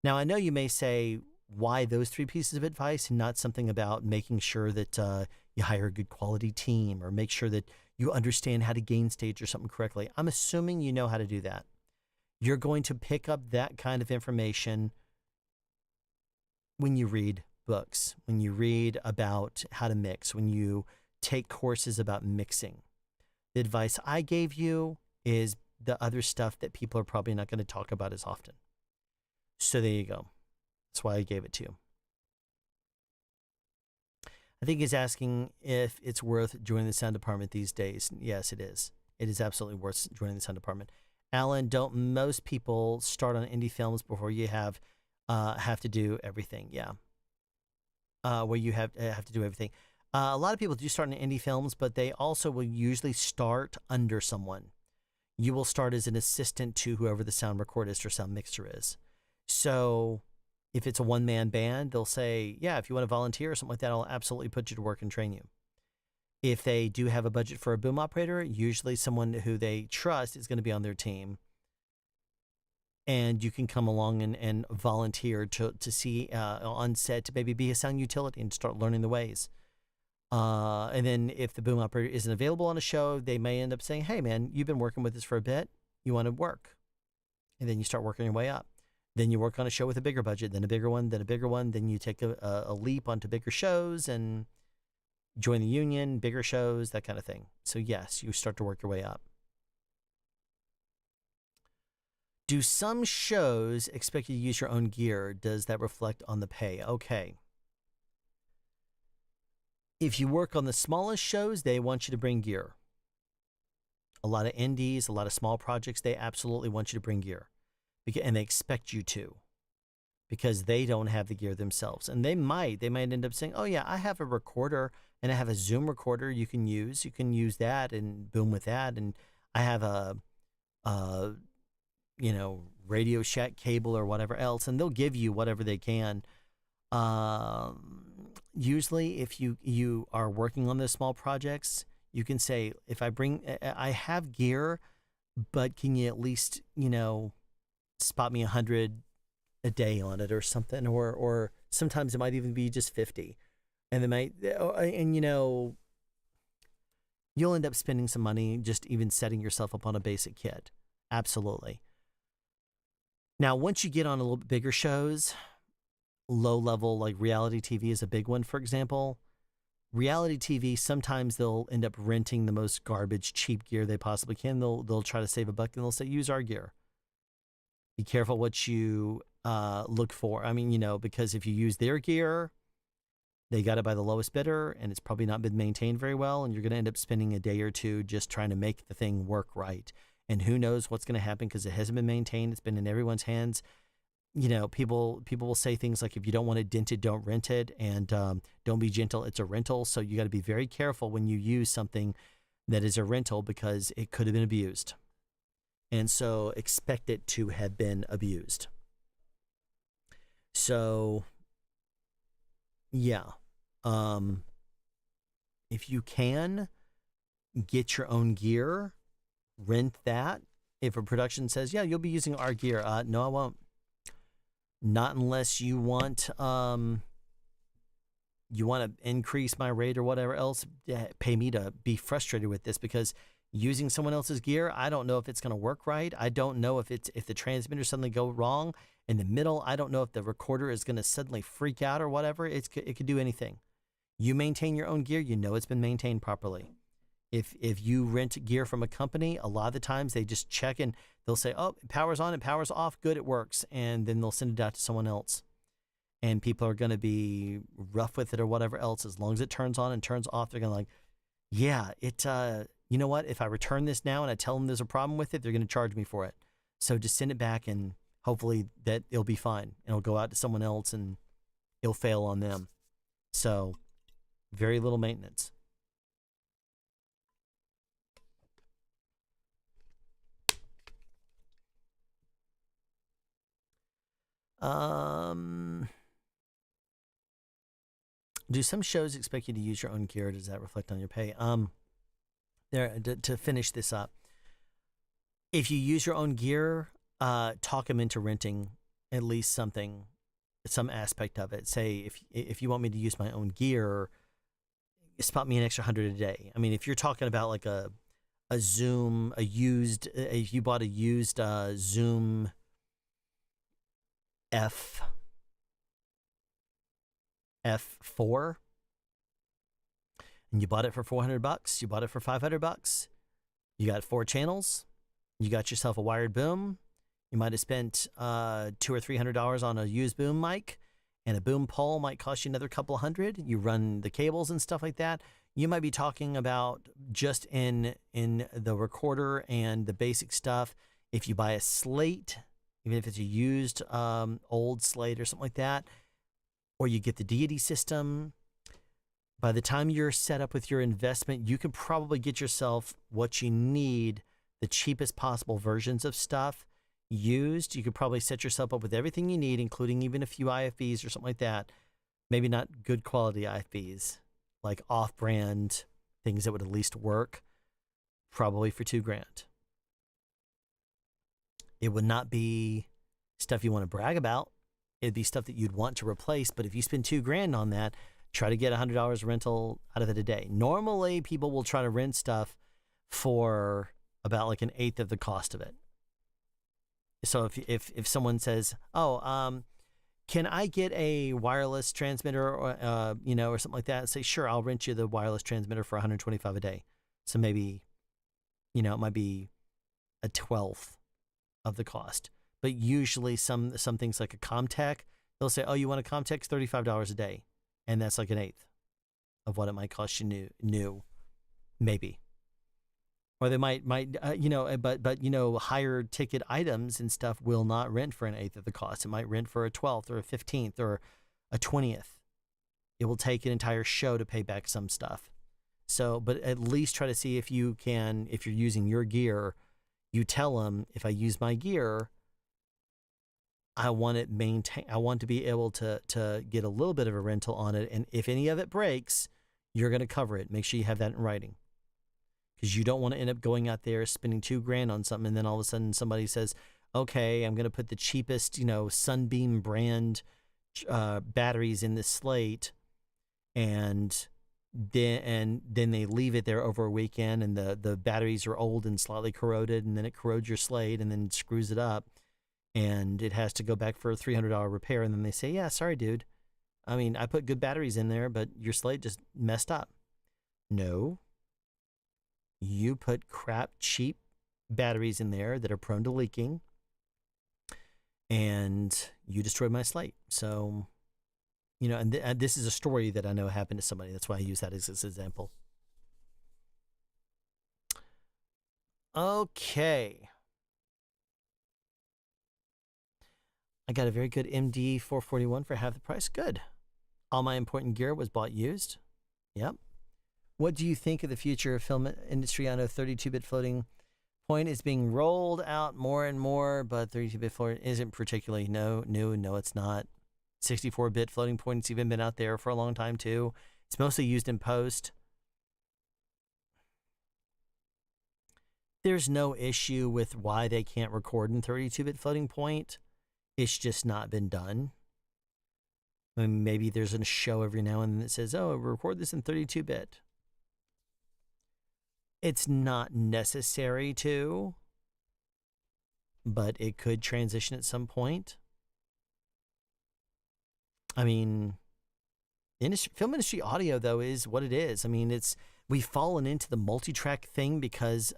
Now, I know you may say, why those 3 pieces of advice and not something about making sure that you hire a good quality team or make sure that you understand how to gain stage or something correctly. I'm assuming you know how to do that. You're going to pick up that kind of information when you read books, when you read about how to mix, when you take courses about mixing. The advice I gave you is the other stuff that people are probably not going to talk about as often. So there you go. That's why I gave it to you. I think he's asking if it's worth joining the sound department these days. Yes, it is. It is absolutely worth joining the sound department. Alan, don't most people start on indie films before you have to do everything? Yeah. Where you have to do everything. A lot of people do start in indie films, but they also will usually start under someone. You will start as an assistant to whoever the sound recordist or sound mixer is. So if it's a one-man band, they'll say, yeah, if you want to volunteer or something like that, I'll absolutely put you to work and train you. If they do have a budget for a boom operator, usually someone who they trust is going to be on their team. And you can come along and volunteer to see on set to maybe be a sound utility and start learning the ways. And then if the boom operator isn't available on a show, they may end up saying, hey, man, you've been working with us for a bit. You want to work. And then you start working your way up. Then you work on a show with a bigger budget, then a bigger one, then a bigger one. Then you take a leap onto bigger shows and join the union, bigger shows, that kind of thing. So yes, you start to work your way up. Do some shows expect you to use your own gear? Does that reflect on the pay? Okay. If you work on the smallest shows, they want you to bring gear. A lot of indies, a lot of small projects, they absolutely want you to bring gear. And they expect you to, because they don't have the gear themselves. And they might end up saying, oh yeah, I have a recorder and I have a Zoom recorder you can use. You can use that and boom with that. And I have a Radio Shack cable or whatever else. And they'll give you whatever they can. Usually if you are working on those small projects, you can say, I have gear, but can you at least, spot me 100 a day on it or something, or sometimes it might even be just 50, and they might, you'll end up spending some money just even setting yourself up on a basic kit. Absolutely. Now, once you get on a little bit bigger shows, low level, like reality TV is a big one, for example. Reality TV, sometimes they'll end up renting the most garbage, cheap gear they possibly can. They'll try to save a buck and they'll say, use our gear. Be careful what you look for. I mean, because if you use their gear, they got it by the lowest bidder, and it's probably not been maintained very well, and you're going to end up spending a day or two just trying to make the thing work right. And who knows what's going to happen because it hasn't been maintained. It's been in everyone's hands. People will say things like, if you don't want it dented, don't rent it, and don't be gentle, it's a rental. So you got to be very careful when you use something that is a rental, because it could have been abused. And so expect it to have been abused. So, yeah. If you can, get your own gear, rent that. If a production says, yeah, you'll be using our gear, no, I won't. Not unless you want to increase my rate or whatever else, pay me to be frustrated with this, because using someone else's gear, I don't know if it's going to work right. I don't know if the transmitter suddenly go wrong in the middle. I don't know if the recorder is going to suddenly freak out or whatever. It could do anything. You maintain your own gear, you know it's been maintained properly. If you rent gear from a company, a lot of the times they just check and they'll say, oh, it powers on, it powers off, good, it works. And then they'll send it out to someone else. And people are going to be rough with it or whatever else. As long as it turns on and turns off, they're going to yeah, you know what? If I return this now and I tell them there's a problem with it, they're going to charge me for it. So just send it back and hopefully that it'll be fine. And it'll go out to someone else and it'll fail on them. So very little maintenance. Do some shows expect you to use your own gear? Does that reflect on your pay? To finish this up, if you use your own gear, talk them into renting at least some aspect of it. Say, if you want me to use my own gear, spot me an extra $100 a day. I mean, if you're talking about like a Zoom, if you bought a used Zoom F4 and you bought it for $400, you bought it for $500, you got 4 channels, you got yourself a wired boom, you might have spent $200 or $300 on a used boom mic, and a boom pole might cost you another couple hundred. You run the cables and stuff like that. You might be talking about just in the recorder and the basic stuff. If you buy a slate, even if it's a used old slate or something like that, or you get the deity system, by the time you're set up with your investment, you can probably get yourself what you need, the cheapest possible versions of stuff used. You could probably set yourself up with everything you need, including even a few IFBs or something like that. Maybe not good quality IFBs, like off-brand things that would at least work, probably for $2,000. It would not be stuff you want to brag about. It'd be stuff that you'd want to replace. But if you spend $2,000 on that, try to get $100 rental out of it a day. Normally, people will try to rent stuff for about like 1/8 of the cost of it. So if someone says, oh, can I get a wireless transmitter or or something like that? Say, sure, I'll rent you the wireless transmitter for $125 a day. So maybe, it might be 1/12 of the cost. But usually some things like a Comtech, they'll say, oh, you want a Comtech? It's $35 a day. And that's like 1/8 of what it might cost you new, maybe. Or they might higher ticket items and stuff will not rent for 1/8 of the cost. It might rent for 1/12 or 1/15 or 20th. It will take an entire show to pay back some stuff. So, but at least try to see if you can, if you're using your gear, you tell them, if I use my gear, I want to be able to get a little bit of a rental on it. And if any of it breaks, you're going to cover it. Make sure you have that in writing. Because you don't want to end up going out there spending $2,000 on something, and then all of a sudden somebody says, okay, I'm going to put the cheapest, Sunbeam brand batteries in this slate, and then they leave it there over a weekend, and the batteries are old and slightly corroded, and then it corrodes your slate and then screws it up, and it has to go back for a $300 repair, and then they say, yeah, sorry, dude. I mean, I put good batteries in there, but your slate just messed up. No. You put crap, cheap batteries in there that are prone to leaking, and you destroyed my slate. So, and this is a story that I know happened to somebody. That's why I use that as an example. Okay. I got a very good MD 441 for half the price. Good. All my important gear was bought used. Yep. What do you think of the future of film industry? I know 32-bit floating point is being rolled out more and more, but 32-bit floating isn't particularly new. No, it's not. 64-bit floating point's even been out there for a long time too. It's mostly used in post. There's no issue with why they can't record in 32-bit floating point. It's just not been done. I mean, maybe there's a show every now and then that says, oh, record this in 32-bit. It's not necessary to, but it could transition at some point. I mean, film industry audio, though, is what it is. I mean, we've fallen into the multi-track thing because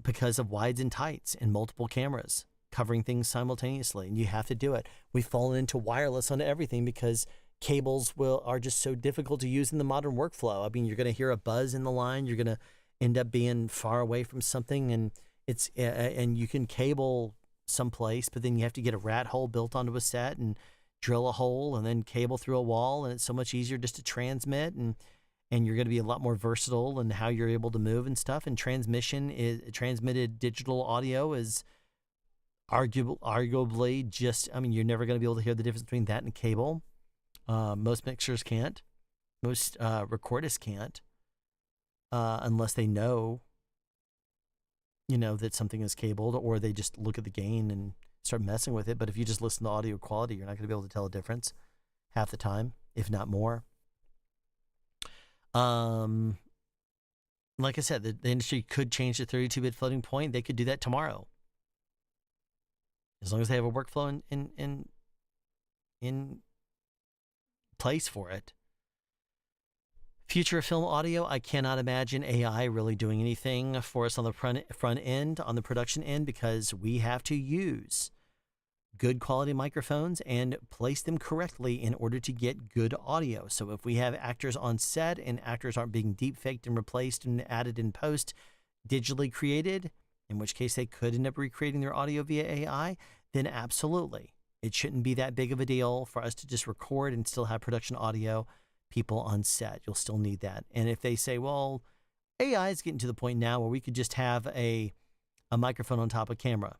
because of wides and tights and multiple cameras covering things simultaneously, and you have to do it. We've fallen into wireless on everything because cables are just so difficult to use in the modern workflow. I mean, you're going to hear a buzz in the line. You're going to end up being far away from something, and and you can cable someplace, but then you have to get a rat hole built onto a set and drill a hole and then cable through a wall, and it's so much easier just to transmit, and you're going to be a lot more versatile in how you're able to move and stuff. And transmitted digital audio is arguably just, I mean, you're never going to be able to hear the difference between that and cable. Most mixers can't. Most recordists can't, unless they know, that something is cabled, or they just look at the gain and start messing with it. But if you just listen to audio quality, you're not going to be able to tell a difference half the time, if not more. Like I said, the industry could change the 32-bit floating point. They could do that tomorrow, as long as they have a workflow in place for it. Future of film audio, I cannot imagine AI really doing anything for us on the front end, on the production end, because we have to use good quality microphones and place them correctly in order to get good audio. So if we have actors on set and actors aren't being deep faked and replaced and added in post, digitally created, in which case they could end up recreating their audio via AI, then absolutely. It shouldn't be that big of a deal for us to just record and still have production audio people on set. You'll still need that. And if they say, well, AI is getting to the point now where we could just have a microphone on top of camera.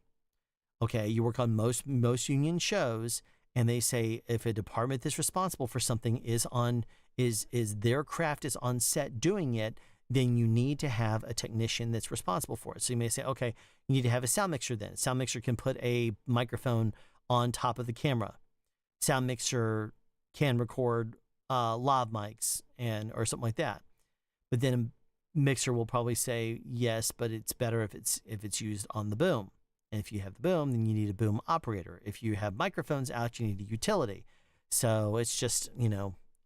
Okay, you work on most union shows, and they say if a department that's responsible for something is their craft is on set doing it, then you need to have a technician that's responsible for it. So you may say, okay, you need to have a sound mixer then. Sound mixer can put a microphone on top of the camera. Sound mixer can record lav mics or something like that. But then a mixer will probably say, yes, but it's better if it's used on the boom. And if you have the boom, then you need a boom operator. If you have microphones out, you need a utility. So it's just,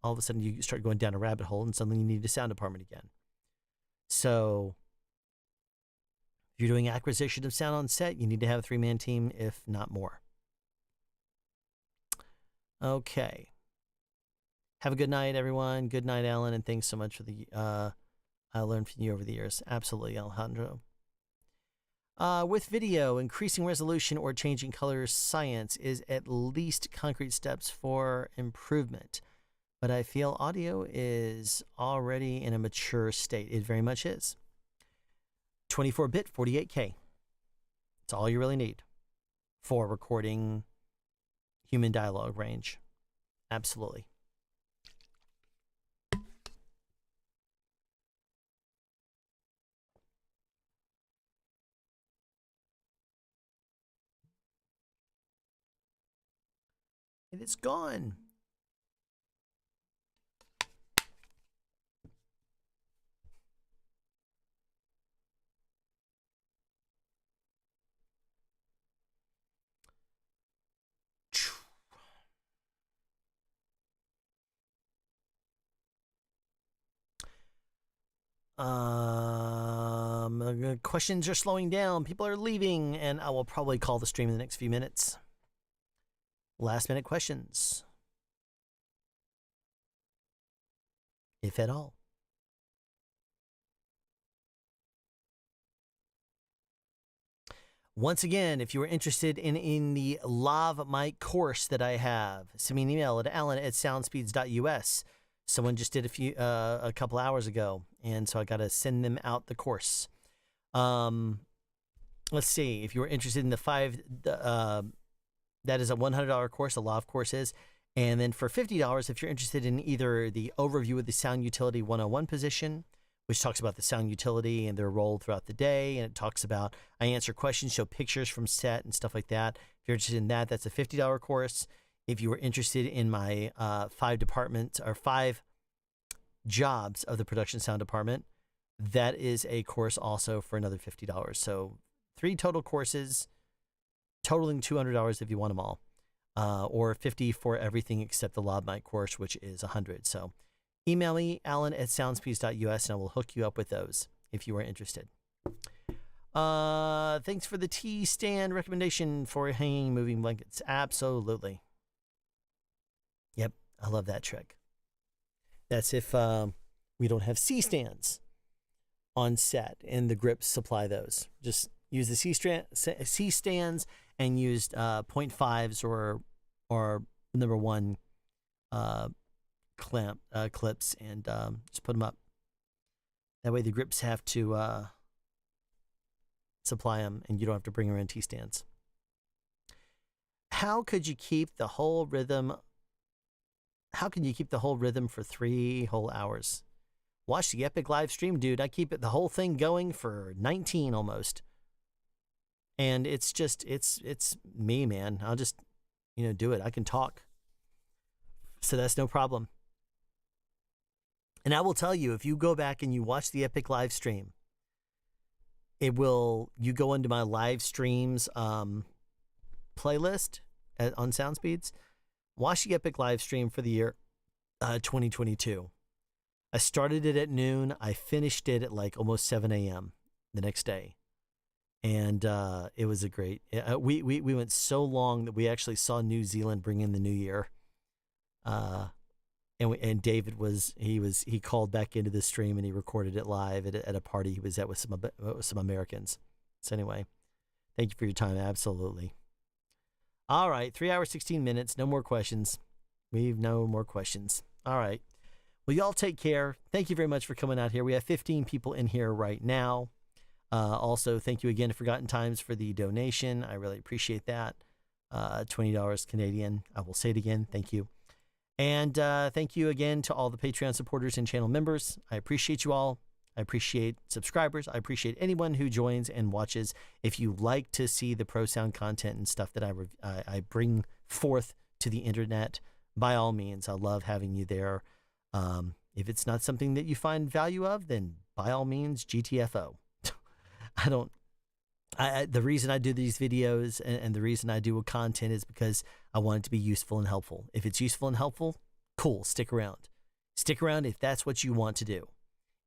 all of a sudden you start going down a rabbit hole, and suddenly you need a sound department again. So if you're doing acquisition of sound on set, you need to have a 3-man team, if not more. Okay. Have a good night, everyone. Good night, Alan, and thanks so much for the I learned from you over the years. Absolutely, Alejandro. With video, increasing resolution or changing color science is at least concrete steps for improvement. But I feel audio is already in a mature state. It very much is. 24-bit, 48K. That's all you really need for recording human dialogue range. Absolutely. And it's gone. Questions are slowing down. People are leaving, and I will probably call the stream in the next few minutes. Last minute questions, if at all. Once again, if you are interested in the lav mic course that I have, send me an email at alan@soundspeeds.us. Someone just did a couple hours ago, and so I got to send them out the course. Let's see. If you were interested in that is a $100 course, a law of course is. And then for $50, if you're interested in either the overview of the sound utility 101 position, which talks about the sound utility and their role throughout the day, and it talks about, I answer questions, show pictures from set and stuff like that. If you're interested in that, that's a $50 course. If you were interested in my 5 jobs of the production sound department, that is a course also for another $50. So 3 total courses, totaling $200 if you want them all, or $50 for everything except the Lob Mic course, which is $100. So email me, alan@soundspeeds.us, and I will hook you up with those if you are interested. Thanks for the tea stand recommendation for hanging moving blankets. Absolutely. Yep, I love that trick. That's if we don't have C-stands on set and the grips supply those. Just use the C-stands and use 0.5s or number 1 clips and just put them up. That way the grips have to supply them and you don't have to bring around T-stands. How could you keep the whole rhythm? How can you keep the whole rhythm for 3 whole hours? Watch the epic live stream, dude. I keep the whole thing going for 19 almost. And it's just, it's me, man. I'll just, do it. I can talk. So that's no problem. And I will tell you, if you go back and you watch the epic live stream, you go into my live streams playlist on SoundSpeeds, watch the epic live stream for the year 2022. I started it at noon. I finished it at like almost 7 a.m. the next day. And it was a great, we went so long that we actually saw New Zealand bring in the new year. And David he called back into the stream and he recorded it live at a party he was at with some Americans. So anyway, thank you for your time. Absolutely. All right. 3 hours, 16 minutes. No more questions. We've no more questions. All right. Well, y'all take care. Thank you very much for coming out here. We have 15 people in here right now. Also, thank you again to Forgotten Times for the donation. I really appreciate that. $20 Canadian. I will say it again. Thank you. And thank you again to all the Patreon supporters and channel members. I appreciate you all. I appreciate subscribers. I appreciate anyone who joins and watches. If you like to see the Pro Sound content and stuff that I bring forth to the internet, by all means, I love having you there. If it's not something that you find value of, then by all means, GTFO. The reason I do these videos and the reason I do content is because I want it to be useful and helpful. If it's useful and helpful, cool, stick around. Stick around if that's what you want to do.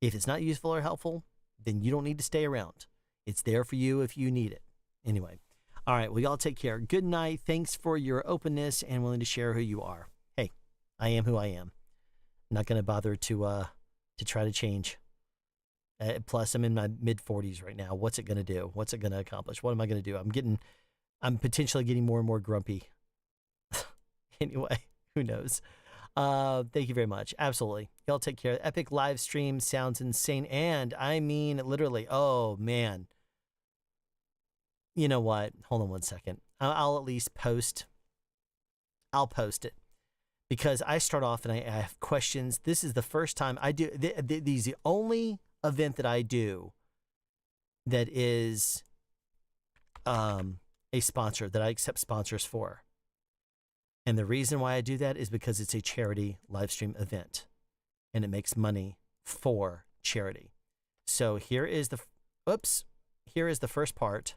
If it's not useful or helpful, then you don't need to stay around. It's there for you if you need it. Anyway, all right, well, y'all take care. Good night. Thanks for your openness and willing to share who you are. Hey, I am who I am. I'm not going to bother to try to change. Plus, I'm in my mid-40s right now. What's it going to do? What's it going to accomplish? What am I going to do? I'm potentially getting more and more grumpy. Anyway, who knows? Thank you very much. Absolutely. Y'all take care. Epic live stream sounds insane. And I mean, literally, oh, man. You know what? Hold on one second. I'll at least post. I'll post it. Because I start off and I have questions. This is the first time I do. These are the only event that I do that is a sponsor, that I accept sponsors for. And the reason why I do that is because it's a charity live stream event and it makes money for charity. So here is the first part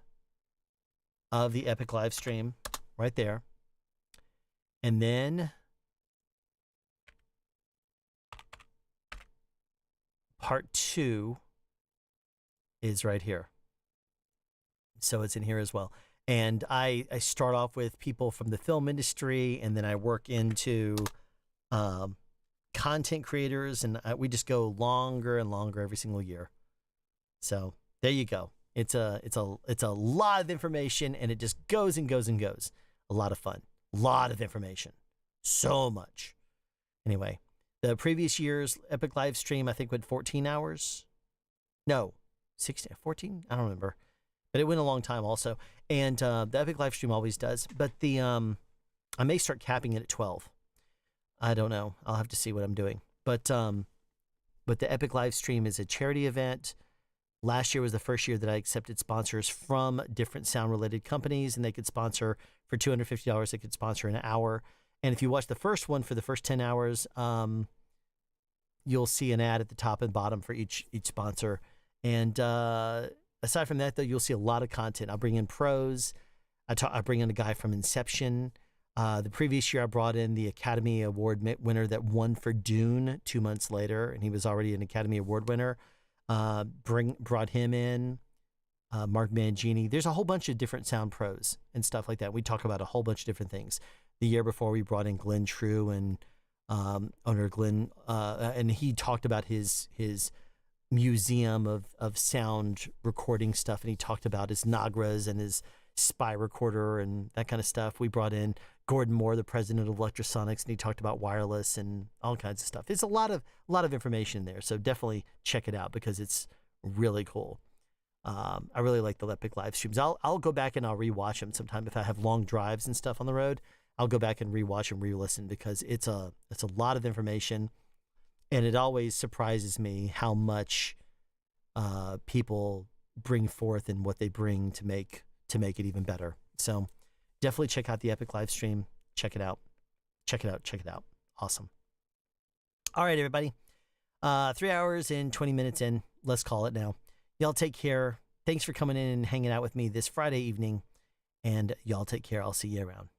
of the epic live stream right there. And then part 2 is right here. So it's in here as well. And I start off with people from the film industry, and then I work into content creators, and we just go longer and longer every single year. So there you go. It's a lot of information, and it just goes and goes and goes. A lot of fun. A lot of information. So much. Anyway, the previous year's epic live stream, I think, went 14 hours. No, 16, 14? I don't remember. But it went a long time also. And the Epic Livestream always does. But the I may start capping it at 12. I don't know. I'll have to see what I'm doing. But the Epic Livestream is a charity event. Last year was the first year that I accepted sponsors from different sound-related companies, and they could sponsor for $250. They could sponsor an hour. And if you watch the first one for the first 10 hours, you'll see an ad at the top and bottom for each sponsor. And aside from that, though, you'll see a lot of content. I'll bring in pros. I bring in a guy from Inception. The previous year, I brought in the Academy Award winner that won for Dune 2 months later, and he was already an Academy Award winner. Brought him in, Mark Mangini. There's a whole bunch of different sound pros and stuff like that. We talk about a whole bunch of different things. The year before, we brought in Glenn True and owner Glenn, and he talked about his museum of sound recording stuff, and he talked about his Nagras and his spy recorder and that kind of stuff. We brought in Gordon Moore, the president of Electrosonics, and he talked about wireless and all kinds of stuff. It's a lot of information there, so definitely check it out because it's really cool. I really like the Epic live streams. I'll go back and I'll rewatch them sometime if I have long drives and stuff on the road. I'll go back and rewatch and re-listen because it's a lot of information, and it always surprises me how much people bring forth and what they bring to make it even better. So definitely check out the Epic live stream. Check it out. Check it out. Check it out. Awesome. All right, everybody. 3 hours and 20 minutes in. Let's call it now. Y'all take care. Thanks for coming in and hanging out with me this Friday evening. And y'all take care. I'll see you around.